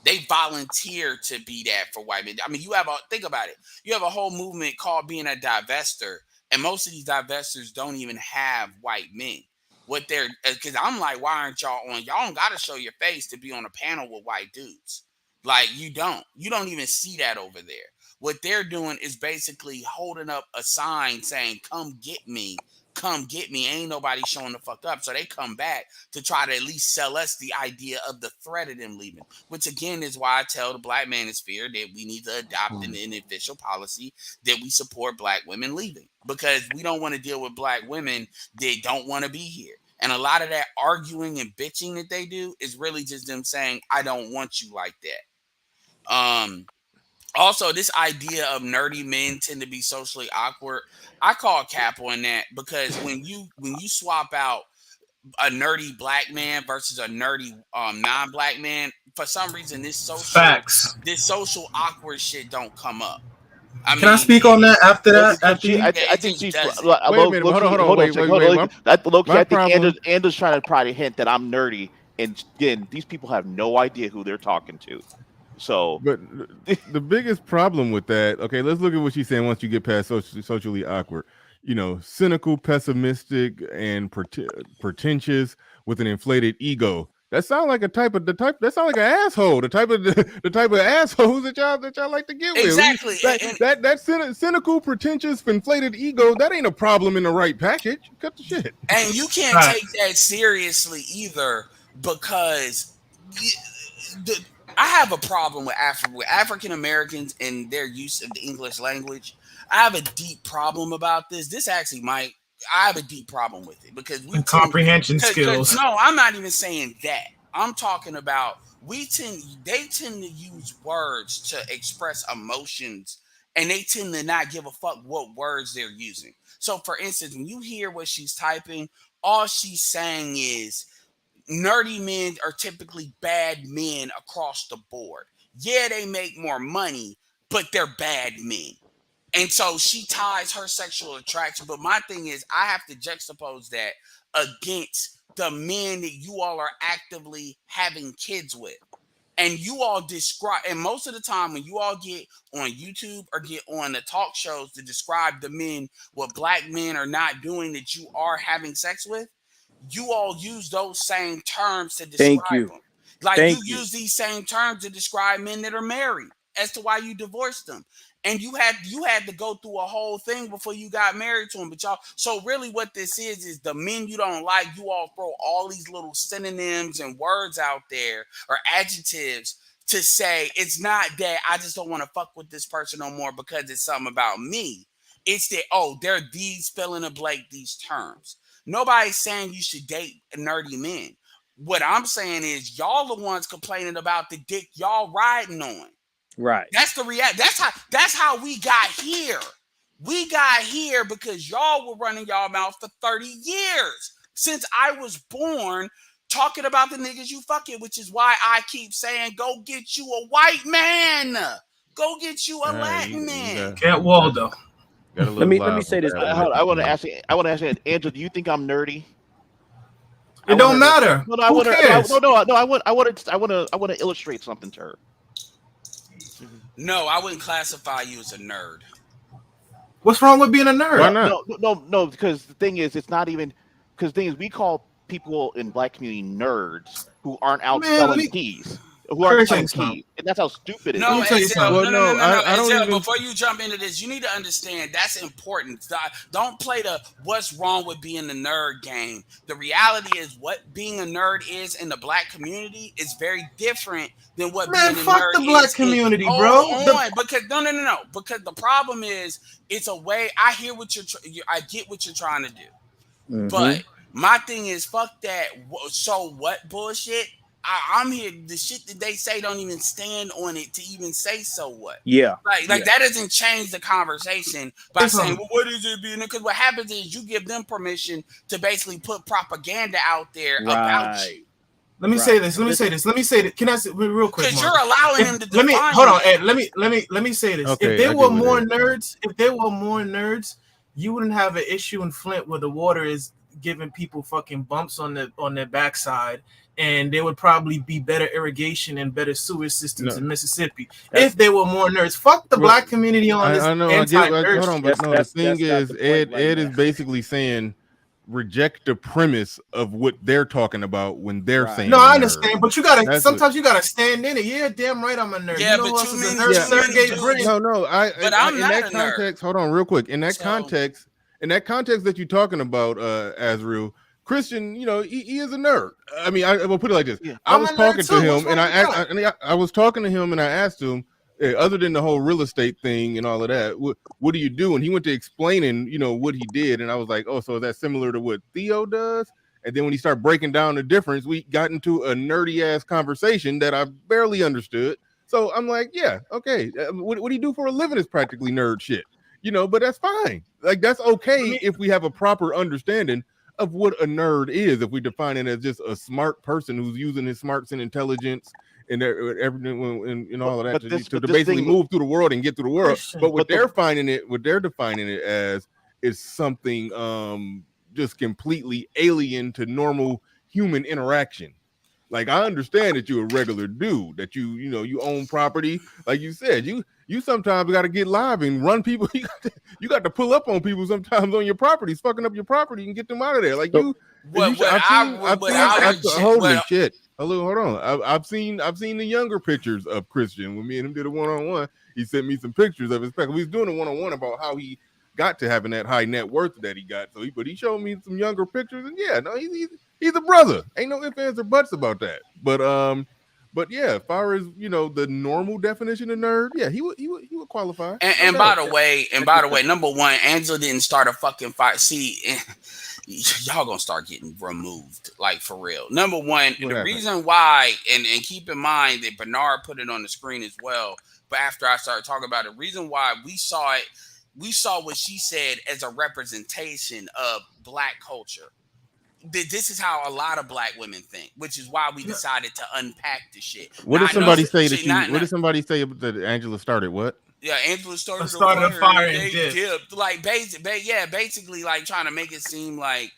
Speaker 14: They volunteer to be that for white men. I mean, think about it. You have a whole movement called being a divester, and most of these divestors don't even have white men. What they're, because I'm like, why aren't y'all on? Y'all don't got to show your face to be on a panel with white dudes. Like, you don't even see that over there. What they're doing is basically holding up a sign saying, come get me. Come get me. Ain't nobody showing the fuck up. So they come back to try to at least sell us the idea of the threat of them leaving, which again is why I tell the black manosphere that we need to adopt an official policy that we support black women leaving because we don't want to deal with black women that don't want to be here. And a lot of that arguing and bitching that they do is really just them saying, I don't want you like that. Also, this idea of nerdy men tend to be socially awkward. I call cap on that because when you swap out a nerdy black man versus a nerdy non-black man, for some reason this social awkward shit don't come up.
Speaker 10: Can I speak on that after that?
Speaker 7: I think she's.
Speaker 1: Wait a minute. Hold on. Wait.
Speaker 7: I think Andrew's trying to probably hint that I'm nerdy, and again, these people have no idea who they're talking to. So,
Speaker 1: but the biggest problem with that, okay, let's look at what she's saying. Once you get past socially awkward, cynical, pessimistic, and pretentious with an inflated ego. That sounds like that sounds like an asshole. The type of assholes that y'all like to get with.
Speaker 14: Exactly.
Speaker 1: That cynical, pretentious, inflated ego. That ain't a problem in the right package. Cut the shit.
Speaker 14: And you can't take that seriously either because I have a problem with African Americans and their use of the English language. I have a deep problem about this. I have a deep problem with it because
Speaker 10: comprehension skills.
Speaker 14: No, I'm not even saying that. I'm talking about they tend to use words to express emotions and they tend to not give a fuck what words they're using. So for instance, when you hear what she's typing, all she's saying is nerdy men are typically bad men across the board. Yeah, they make more money, but they're bad men. And so she ties her sexual attraction. But my thing is, I have to juxtapose that against the men that you all are actively having kids with. And you all describe, and most of the time when you all get on YouTube or get on the talk shows to describe the men, what black men are not doing that you are having sex with, you all use those same terms to describe them. Like you use these same terms to describe men that are married as to why you divorced them. And you had to go through a whole thing before you got married to them. But y'all, so really what this is the men you don't like, you all throw all these little synonyms and words out there or adjectives to say it's not that I just don't want to fuck with this person no more because it's something about me. It's that, they're these fill in the blank, these terms. Nobody's saying you should date nerdy men. What I'm saying is y'all the ones complaining about the dick y'all riding on.
Speaker 13: Right.
Speaker 14: That's the reality. That's how we got here. We got here because y'all were running y'all mouth for 30 years since I was born, talking about the niggas you fucking, which is why I keep saying, go get you a white man. Go get you a Latin man.
Speaker 10: Get Waldo.
Speaker 1: Got a
Speaker 13: Let
Speaker 1: little
Speaker 13: me say this.
Speaker 7: I want to ask Angela, do you think I'm nerdy?
Speaker 10: It don't matter.
Speaker 7: No, I
Speaker 10: Who
Speaker 7: want to.
Speaker 10: cares?
Speaker 7: No, I want to illustrate something to her.
Speaker 14: No, I wouldn't classify you as a nerd.
Speaker 10: What's wrong with being a nerd?
Speaker 1: Why not?
Speaker 7: No. Because the thing is, it's not even. Because the thing is, we call people in black community nerds who aren't out selling keys. Who aren't selling keys, and that's how stupid it is.
Speaker 14: No,
Speaker 1: Well, no, I don't even.
Speaker 14: Before you jump into this, you need to understand that's important. Don't play the what's wrong with being a nerd game. The reality is what being a nerd is in the black community is very different than what being a nerd is.
Speaker 10: Man, fuck the black community, bro.
Speaker 14: Because no. Because the problem is it's a way. I hear what I get what you're trying to do, but my thing is fuck that. So what bullshit? I'm here. The shit that they say don't even stand on it to even say so what.
Speaker 13: Yeah.
Speaker 14: Like that doesn't change the conversation by saying, well, what is it being? Because what happens is you give them permission to basically put propaganda out there about you.
Speaker 10: Let me say this. Can I say real quick?
Speaker 14: Because you're allowing them to define.
Speaker 10: Let me say this.
Speaker 1: Okay,
Speaker 10: if there were more nerds, you wouldn't have an issue in Flint where the water is giving people fucking bumps on their backside. And there would probably be better irrigation and better sewage systems in Mississippi if there were more nerds. Fuck the black community on this.
Speaker 1: I know. I get. Hold on, but no. The thing is, Ed is basically saying reject the premise of what they're talking about when they're saying.
Speaker 10: No, I understand, but you gotta sometimes you gotta stand in it. Yeah, damn right, I'm a nerd.
Speaker 14: Yeah,
Speaker 10: you know
Speaker 14: but
Speaker 10: who else is a nerd? Sergey Brin.
Speaker 1: No.
Speaker 14: But I'm
Speaker 1: in
Speaker 14: not
Speaker 1: that
Speaker 14: a
Speaker 1: context.
Speaker 14: nerd.
Speaker 1: Hold on, real quick. In that context that you're talking about, Azriel, Christian, you know, he is a nerd. I mean, I will put it like this. Yeah. I was talking to him, and I was talking to him, and I asked him, other than the whole real estate thing and all of that, what do you do? And he went to explaining, you know, what he did, and I was like, oh, so is that similar to what Theo does? And then when he started breaking down the difference, we got into a nerdy ass conversation that I barely understood. So I'm like, yeah, okay. What do you do for a living is practically nerd shit, you know, but that's fine. Like, that's okay if we have a proper understanding of what a nerd is. If we define it as just a smart person who's using his smarts and intelligence and everything and all of that to basically move through the world and get through the world. But what they're defining it as is something just completely alien to normal human interaction. Like, I understand that you're a regular dude, that you own property. Like you said, you sometimes got to get live and run people. You got to pull up on people sometimes on your properties, fucking up your property and get them out of there. Like Hold on. I've seen the younger pictures of Christian. When me and him did a one-on-one, he sent me some pictures of his pack. We was doing a one-on-one about how he got to having that high net worth that he got. But he showed me some younger pictures, and yeah, no, he's a brother. Ain't no ifs, ands, or buts about that. But yeah, as far as the normal definition of nerd, yeah, he would qualify.
Speaker 14: And by the way, number one, Angela didn't start a fucking fight. See, y'all gonna start getting removed, like, for real. Number one, reason why, and keep in mind that Bernard put it on the screen as well. But after I started talking about it, reason why we saw what she said as a representation of black culture. This is how a lot of black women think, which is why we decided to unpack the shit.
Speaker 1: What did somebody say that Angela started? What?
Speaker 14: Yeah, Angela started
Speaker 10: a fire and
Speaker 14: dipped. Like, basically, like, trying to make it seem like,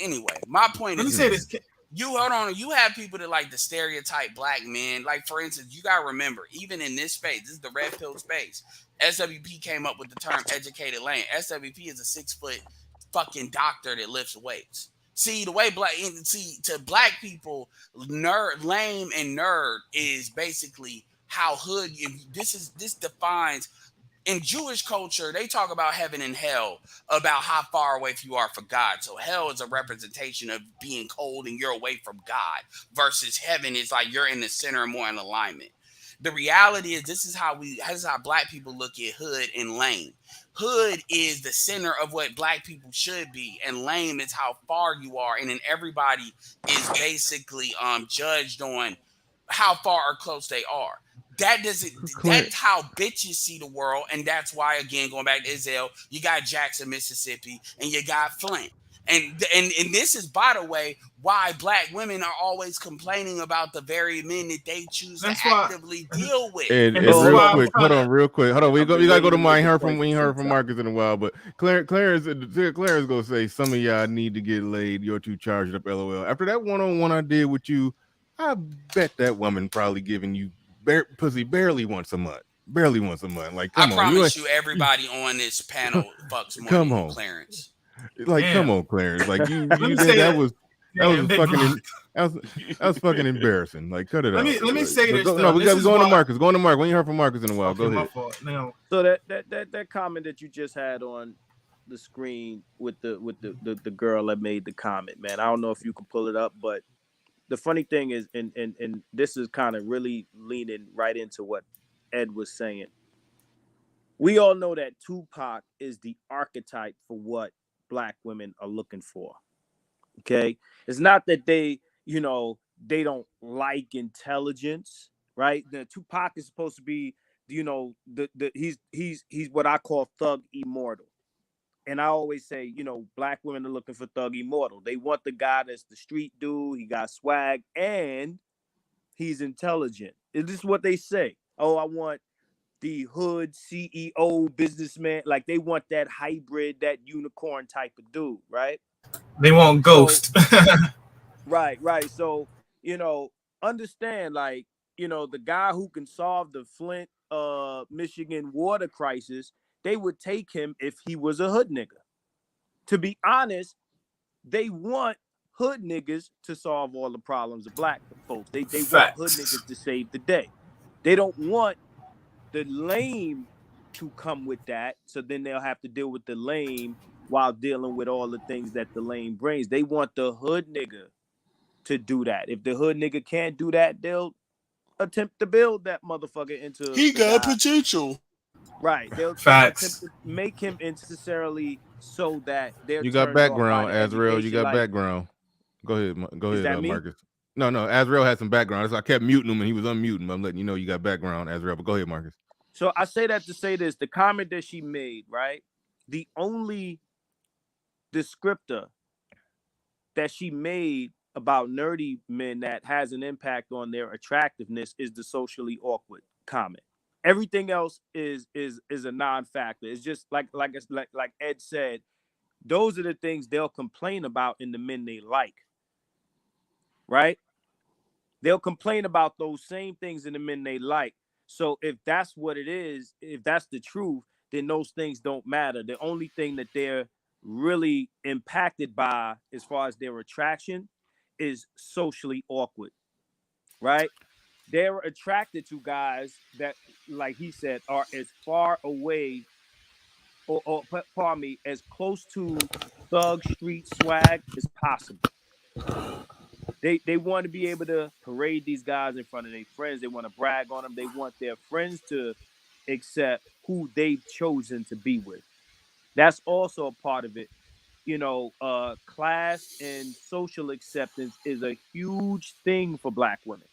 Speaker 14: anyway, my point is,
Speaker 10: let me say this.
Speaker 14: Hold on. You have people that like the stereotype black men. Like, for instance, you got to remember, even in this space, this is the red pill space. SWP came up with the term educated lame. SWP is a 6 foot fucking doctor that lifts weights. See, the way to black people, nerd, lame, and nerd is basically how hood. This defines. In Jewish culture, they talk about heaven and hell, about how far away you are from God. So hell is a representation of being cold and you're away from God, versus heaven is like you're in the center and more in alignment. The reality is this is how black people look at hood and lame. Hood is the center of what black people should be, and lame is how far you are. And then everybody is basically judged on how far or close they are. That doesn't. That's how bitches see the world, and that's why, again, going back to Izell, you got Jackson, Mississippi, and you got Flint, and this is, by the way, why black women are always complaining about the very men that they choose to actively deal with.
Speaker 1: And real quick, hold on. We gotta go to mine. We ain't heard from Marcus in a while, but Claire's gonna say some of y'all need to get laid. You're too charged up. LOL. After that one-on-one I did with you, I bet that woman probably giving you pussy barely once a month. Like, come on.
Speaker 14: I promise you, everybody on this panel fucks more than you, Clarence.
Speaker 1: Like, come on, Clarence. Like, that was fucking embarrassing. Like, cut it out.
Speaker 10: Let me say this.
Speaker 1: No, we got to go to Marcus. Going to Marcus. We ain't heard from Marcus in a while. Go ahead.
Speaker 10: My fault. No.
Speaker 13: So that comment that you just had on the screen with the girl that made the comment, man. I don't know if you can pull it up, but the funny thing is, and this is kind of really leaning right into what Ed was saying. We all know that Tupac is the archetype for what black women are looking for. Okay, it's not that they don't like intelligence, right? The Tupac is supposed to be, he's what I call thug immortal. And I always say, black women are looking for thug immortal. They want the guy that's the street dude. He got swag and he's intelligent. Is this what they say? Oh, I want the hood CEO businessman. Like, they want that hybrid, that unicorn type of dude, right?
Speaker 10: They want Ghost.
Speaker 13: Right. So, understand, like, the guy who can solve the Flint, Michigan water crisis, they would take him if he was a hood nigga. To be honest, they want hood niggas to solve all the problems of black folks. They want hood niggas to save the day. They don't want the lame to come with that, so then they'll have to deal with the lame while dealing with all the things that the lame brings. They want the hood nigga to do that. If the hood nigga can't do that, they'll attempt to build that motherfucker into.
Speaker 14: He got potential.
Speaker 13: Right. They'll attempt to make him necessarily so that they're.
Speaker 1: You got background, Azrael. You got background. Go ahead, Marcus. No, Azrael had some background. So I kept muting him and he was unmuting. I'm letting you know you got background, Azrael. But go ahead, Marcus.
Speaker 13: So I say that to say this: the comment that she made, right? The only descriptor that she made about nerdy men that has an impact on their attractiveness is the socially awkward comment. Everything else is a non-factor. It's just like Ed said, those are the things they'll complain about in the men they like. Right? They'll complain about those same things in the men they like. So if that's what it is, if that's the truth, then those things don't matter. The only thing that they're really impacted by as far as their attraction is socially awkward, right? They're attracted to guys that, like he said, are as far away or pardon me, as close to thug street swag as possible. They want to be able to parade these guys in front of their friends. They want to brag on them. They want their friends to accept who they've chosen to be with. That's also a part of it. Class and social acceptance is a huge thing for black women.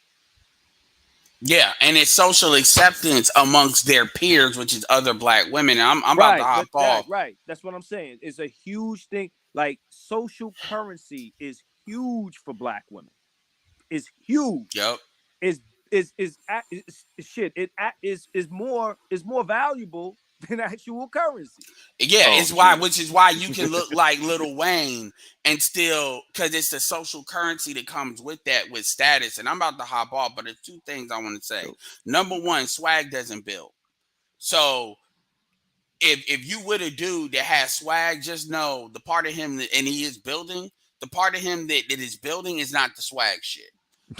Speaker 14: Yeah, and it's social acceptance amongst their peers, which is other black women. I'm about to hop off.
Speaker 13: Right, that's what I'm saying. It's a huge thing. Like, social currency is huge for black women. It's huge.
Speaker 14: Yep.
Speaker 13: Is shit. It is more valuable than actual currency.
Speaker 14: Yeah, which is why you can look like Lil Wayne and still, because it's the social currency that comes with that, with status. And I'm about to hop off, but there's two things I want to say. Number one, swag doesn't build. So if you with a dude that has swag, just know the part of him that, and he is building, the part of him that is building is not the swag shit.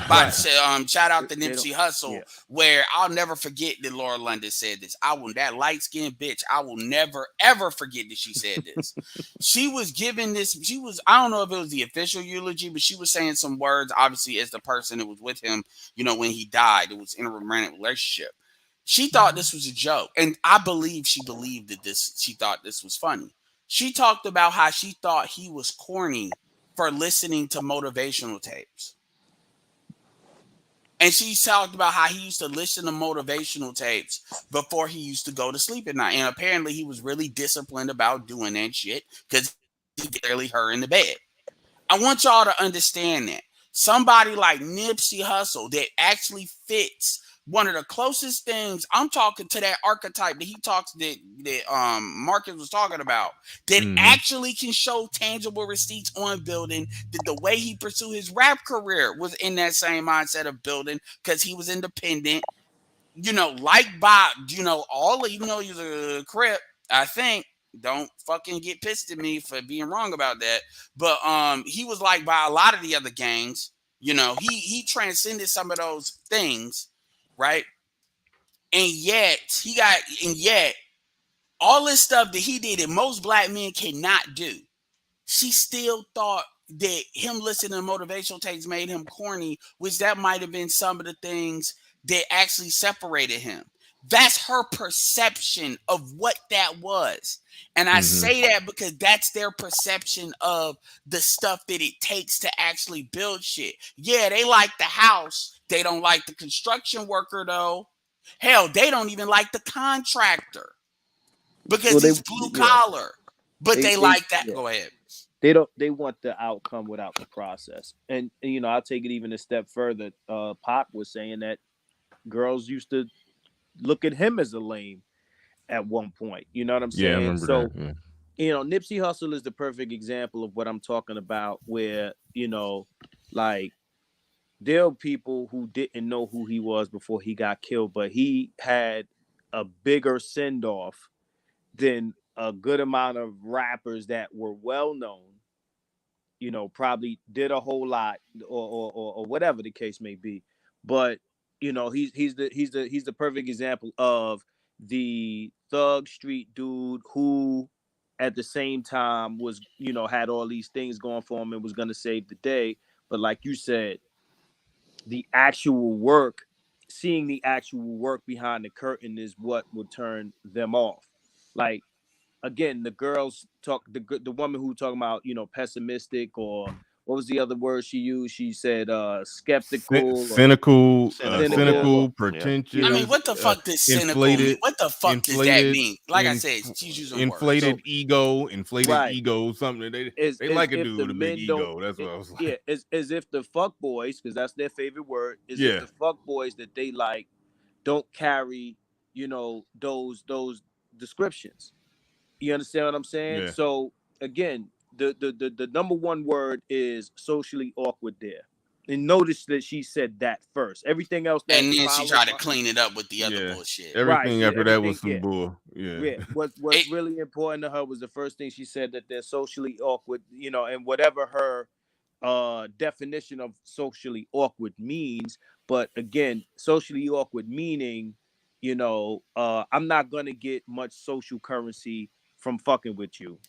Speaker 14: But shout out to Nipsey Hussle, where I'll never forget that Laura London said this. That light-skinned bitch, I will never, ever forget that she said this. She was giving this, I don't know if it was the official eulogy, but she was saying some words, obviously, as the person that was with him, when he died. It was in a romantic relationship. She thought this was a joke. And I believe she believed that she thought this was funny. She talked about how she thought he was corny for listening to motivational tapes. And she talked about how he used to listen to motivational tapes before he used to go to sleep at night. And apparently he was really disciplined about doing that shit because he barely her in the bed. I want y'all to understand that. Somebody like Nipsey Hussle that actually fits one of the closest things. I'm talking to that archetype that he talks that Marcus was talking about, that actually can show tangible receipts on building. That the way he pursued his rap career was in that same mindset of building because he was independent. Like Bob, all of he's a Crip, I think. Don't fucking get pissed at me for being wrong about that. But he was liked by a lot of the other gangs. He transcended some of those things, right? And yet all this stuff that he did that most black men cannot do. She still thought that him listening to motivational tapes made him corny, which that might have been some of the things that actually separated him. That's her perception of what that was. And I say that because that's their perception of the stuff that it takes to actually build shit. Yeah, they like the house. They don't like the construction worker, though. Hell, they don't even like the contractor because it's blue collar. But they like that.
Speaker 13: Yeah.
Speaker 14: Go ahead.
Speaker 13: They want the outcome without the process. And I'll take it even a step further. Pop was saying that girls used to look at him as a lame at one point. You know what I'm saying?
Speaker 1: Yeah, I remember
Speaker 13: so
Speaker 1: that. Yeah.
Speaker 13: Nipsey Hussle is the perfect example of what I'm talking about, where like there are people who didn't know who he was before he got killed, but he had a bigger send off than a good amount of rappers that were well known, probably did a whole lot or whatever the case may be. But he's the perfect example of the thug street dude who at the same time was had all these things going for him and was going to save the day. But like you said, the actual work, seeing the actual work behind the curtain is what would turn them off. Like, again, the girls talk, the woman who talking about pessimistic, or what was the other word she used? She said skeptical,
Speaker 1: cynical,
Speaker 13: cynical,
Speaker 1: pretentious.
Speaker 14: I mean, what the fuck does cynical mean? What the fuck does that mean? Like I said, she's using
Speaker 1: inflated
Speaker 14: words.
Speaker 1: ego, something. They like a dude with a big ego. That's what I was like.
Speaker 13: Yeah, as if the fuck boys, because that's their favorite word, is if the fuck boys that they like don't carry, those descriptions. You understand what I'm saying?
Speaker 1: Yeah.
Speaker 13: So again, the number one word is socially awkward there. And notice that she said that first. Everything else that
Speaker 14: and then she tried to clean it up with the other bullshit.
Speaker 1: Everything after that was some bull.
Speaker 13: Yeah. What's really important to her was the first thing she said, that they're socially awkward, and whatever her definition of socially awkward means. But again, socially awkward meaning, I'm not gonna get much social currency from fucking with you.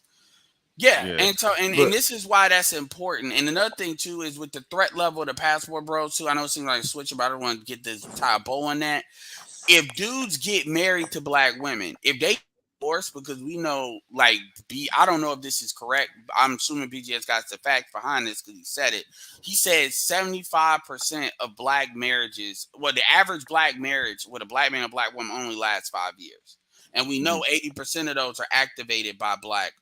Speaker 14: Yeah. And this is why that's important. And another thing too is with the threat level of the passport bros too. I know it seems like a switch, but I don't want to get this tie a bow on that. If dudes get married to black women, if they divorce, because we know, like, I don't know if this is correct. I'm assuming BGS got the fact behind this because he said it. He said 75% of black marriages, the average black marriage with a black man and a black woman only lasts 5 years. And we know 80% of those are activated by black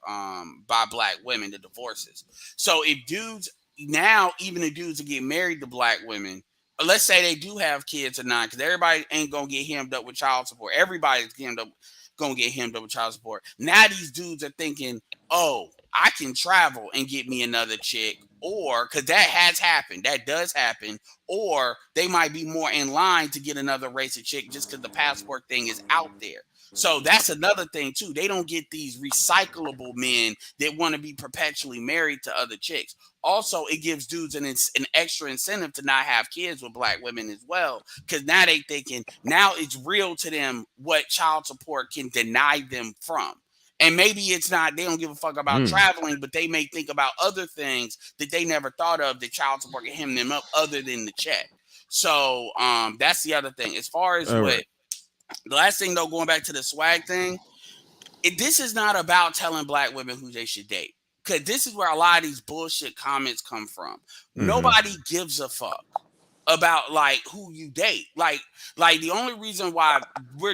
Speaker 14: women, the divorces. So if dudes now, even the dudes that get married to black women, let's say they do have kids or not, because everybody ain't gonna get hemmed up with child support. Everybody's gonna get hemmed up with child support. Now these dudes are thinking, oh, I can travel and get me another chick, or because that has happened, that does happen, or they might be more in line to get another race of chick just because the passport thing is out there. So that's another thing too. They don't get these recyclable men that want to be perpetually married to other chicks. Also, it gives dudes an extra incentive to not have kids with black women as well, because now they thinking now it's real to them what child support can deny them from. And maybe it's not, they don't give a fuck about traveling, but they may think about other things that they never thought of that child support can hem them up other than the check. So that's the other thing. As far as the last thing though, going back to the swag thing, this is not about telling black women who they should date. Because this is where a lot of these bullshit comments come from. Nobody gives a fuck. about like who you date. Like the only reason why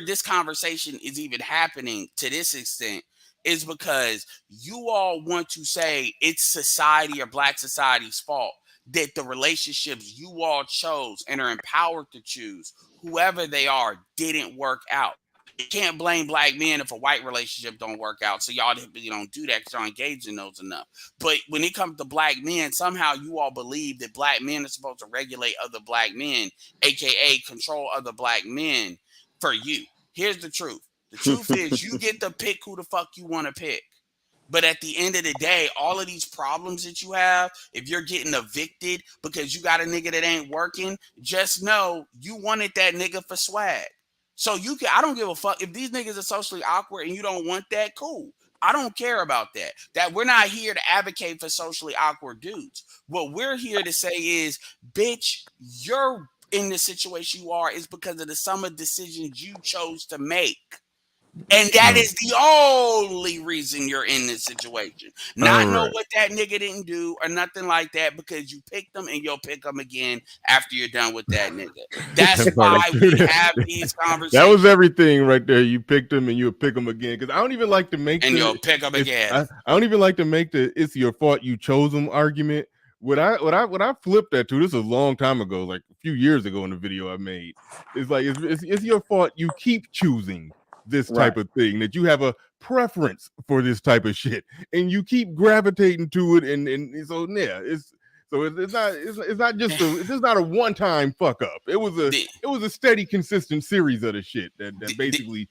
Speaker 14: this conversation is even happening to this extent is because you all want to say it's society or Black society's fault that the relationships you all chose and are empowered to choose, whoever they are, didn't work out. You can't blame Black men if a white relationship don't work out. So y'all really don't do that because y'all engage in those enough. But when it comes to Black men, somehow you all believe that Black men are supposed to regulate other Black men, aka control other Black men for you. Here's the truth. The truth is you get to pick who the fuck you want to pick. But at the end of the day, all of these problems that you have, if you're getting evicted because you got a nigga that ain't working, just know you wanted that nigga for swag. So I don't give a fuck if these niggas are socially awkward and you don't want that, cool. I don't care about that. That we're not here to advocate for socially awkward dudes. What we're here to say is, bitch, you're in the situation you are is because of the sum of decisions you chose to make. And that is the only reason you're in this situation. Not know what that nigga didn't do or nothing like that, because you picked them and you'll pick them again after you're done with that nigga. That's why we have these conversations.
Speaker 1: That was everything right there. You picked them and you'll pick them again. Because I don't even like to make
Speaker 14: you'll pick them again.
Speaker 1: I don't even like to make the "it's your fault you chose them" argument. What I flipped that to, this was a long time ago, like a few years ago in the video I made. It's like it's your fault you keep choosing this type of thing, that you have a preference for this type of shit and you keep gravitating to it, and so yeah, it's not just a one-time fuck up. It was a steady, consistent series of the shit that basically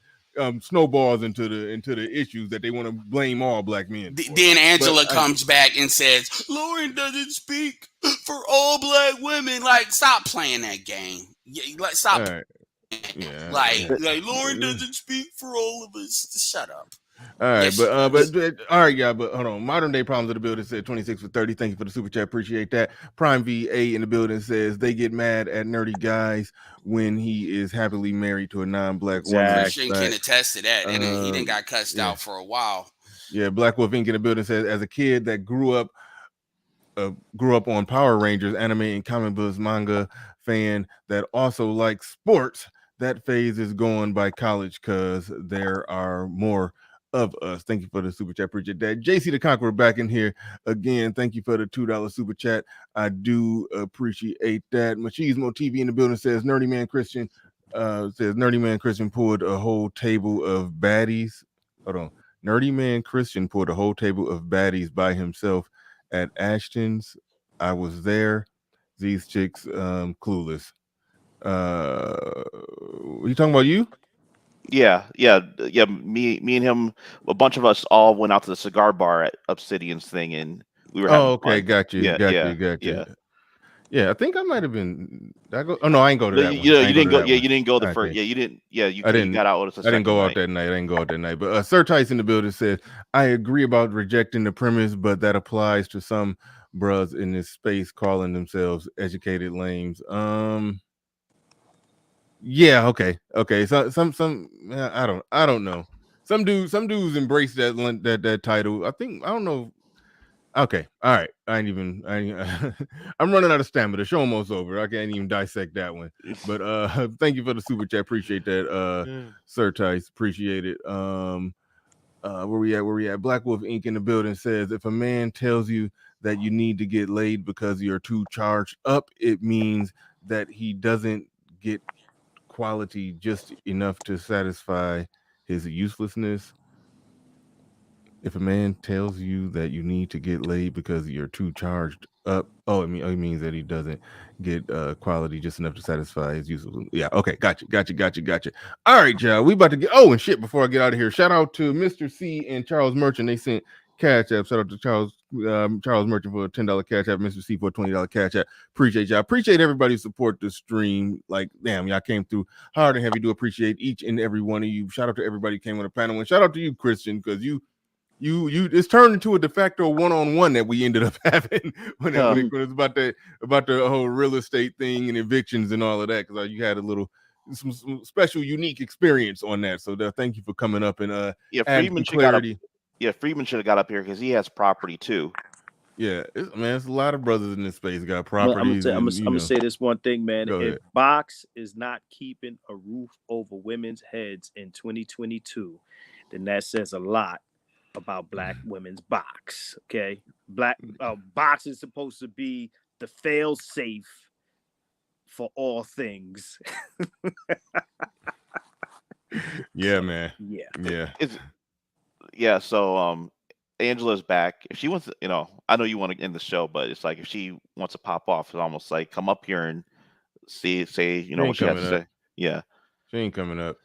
Speaker 1: snowballs into the issues that they want to blame all Black men for.
Speaker 14: Then Angela comes back and says Lauren doesn't speak for all Black women. Like, stop playing that game. Like, stop.
Speaker 1: All right. Yeah,
Speaker 14: like Lauren doesn't speak for all of us. Shut up.
Speaker 1: All right, but all right, yeah, but hold on. Modern Day Problems of the building said 26 for 30. Thank you for the super chat. Appreciate that. Prime VA in the building says they get mad at nerdy guys when he is happily married to a non-Black woman.
Speaker 14: Christian can attest to that. And he didn't got cussed out for a while.
Speaker 1: Yeah, Black Wolf Inc. in the building says, as a kid that grew up on Power Rangers, anime and comic books, manga fan that also likes sports, that phase is going by college because there are more of us. Thank you for the super chat. Appreciate that. JC the Conqueror back in here again. Thank you for the $2 super chat. I do appreciate that. Machismo TV in the building says Nerdy Man Christian pulled a whole table of baddies. Hold on. Nerdy Man Christian pulled a whole table of baddies by himself at Ashton's. I was there. These chicks clueless. You talking about you?
Speaker 7: Yeah. Me and him, a bunch of us all went out to the cigar bar at Obsidian's thing, and we were having fun.
Speaker 1: Got you. Yeah, I think I might have been. I ain't go to that one.
Speaker 7: You didn't go. Yeah, you didn't go the first. Yeah, you didn't. Yeah, you got out with us.
Speaker 1: I didn't go out that night. I didn't go out that night. But Sir Tice in the building said, I agree about rejecting the premise, but that applies to some bros in this space calling themselves educated lames. Yeah, okay. So some I don't know. Some dudes embrace that title. I don't know. Okay, all right. I'm running out of stamina. The show almost over. I can't even dissect that one. But thank you for the super chat. Appreciate that, Sir Tice. Appreciate it. Where we at? Black Wolf Inc. in the building says, if a man tells you that you need to get laid because you're too charged up, it means that he doesn't get quality just enough to satisfy his uselessness. If a man tells you that you need to get laid because you're too charged up, it means that he doesn't get quality just enough to satisfy his uselessness. Yeah, okay, gotcha. All right, y'all, we about to get. Oh, and shit, before I get out of here, shout out to Mr. C and Charles Merchant. They sent Cash App. Shout out to Charles Merchant for a $10 Cash App, Mr. C for a $20 Cash App. Appreciate y'all. Appreciate everybody who support the stream. Like, damn, y'all came through hard and heavy. Do appreciate each and every one of you. Shout out to everybody who came on the panel, and shout out to you, Christian, because you it's turned into a de facto one-on-one that we ended up having when it was about the whole real estate thing and evictions and all of that, because you had some special unique experience on that. So thank you for coming up and
Speaker 7: Freeman should clarity. Freeman should have got up here because he has property too.
Speaker 1: Yeah, man, it's a lot of brothers in this space got
Speaker 13: I'm
Speaker 1: properties.
Speaker 13: gonna say this one thing, man.
Speaker 1: Go
Speaker 13: If
Speaker 1: ahead.
Speaker 13: Box is not keeping a roof over women's heads in 2022, then that says a lot about Black women's box. Okay, Box is supposed to be the fail safe for all things.
Speaker 1: Yeah, man.
Speaker 13: Yeah.
Speaker 7: So Angela's back. If she wants to, I know you want to end the show, but it's like if she wants to pop off, it's almost like come up here and say
Speaker 1: She
Speaker 7: what
Speaker 1: ain't
Speaker 7: she has
Speaker 1: coming
Speaker 7: to
Speaker 1: up.
Speaker 7: say. Yeah.
Speaker 1: She ain't coming up.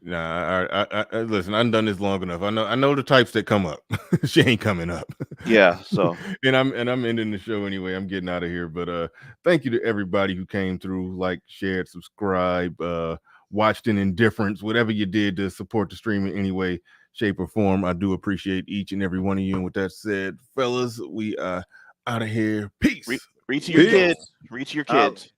Speaker 1: Nah, I listen. I've done this long enough. I know the types that come up. She ain't coming up.
Speaker 7: Yeah. So
Speaker 1: and I'm ending the show anyway. I'm getting out of here. But thank you to everybody who came through, like, shared, subscribe, watched in indifference, whatever you did to support the stream in any way, shape, or form. I do appreciate each and every one of you. And with that said, fellas, we are out of here. Peace.
Speaker 7: read to your kids. Read to your kids.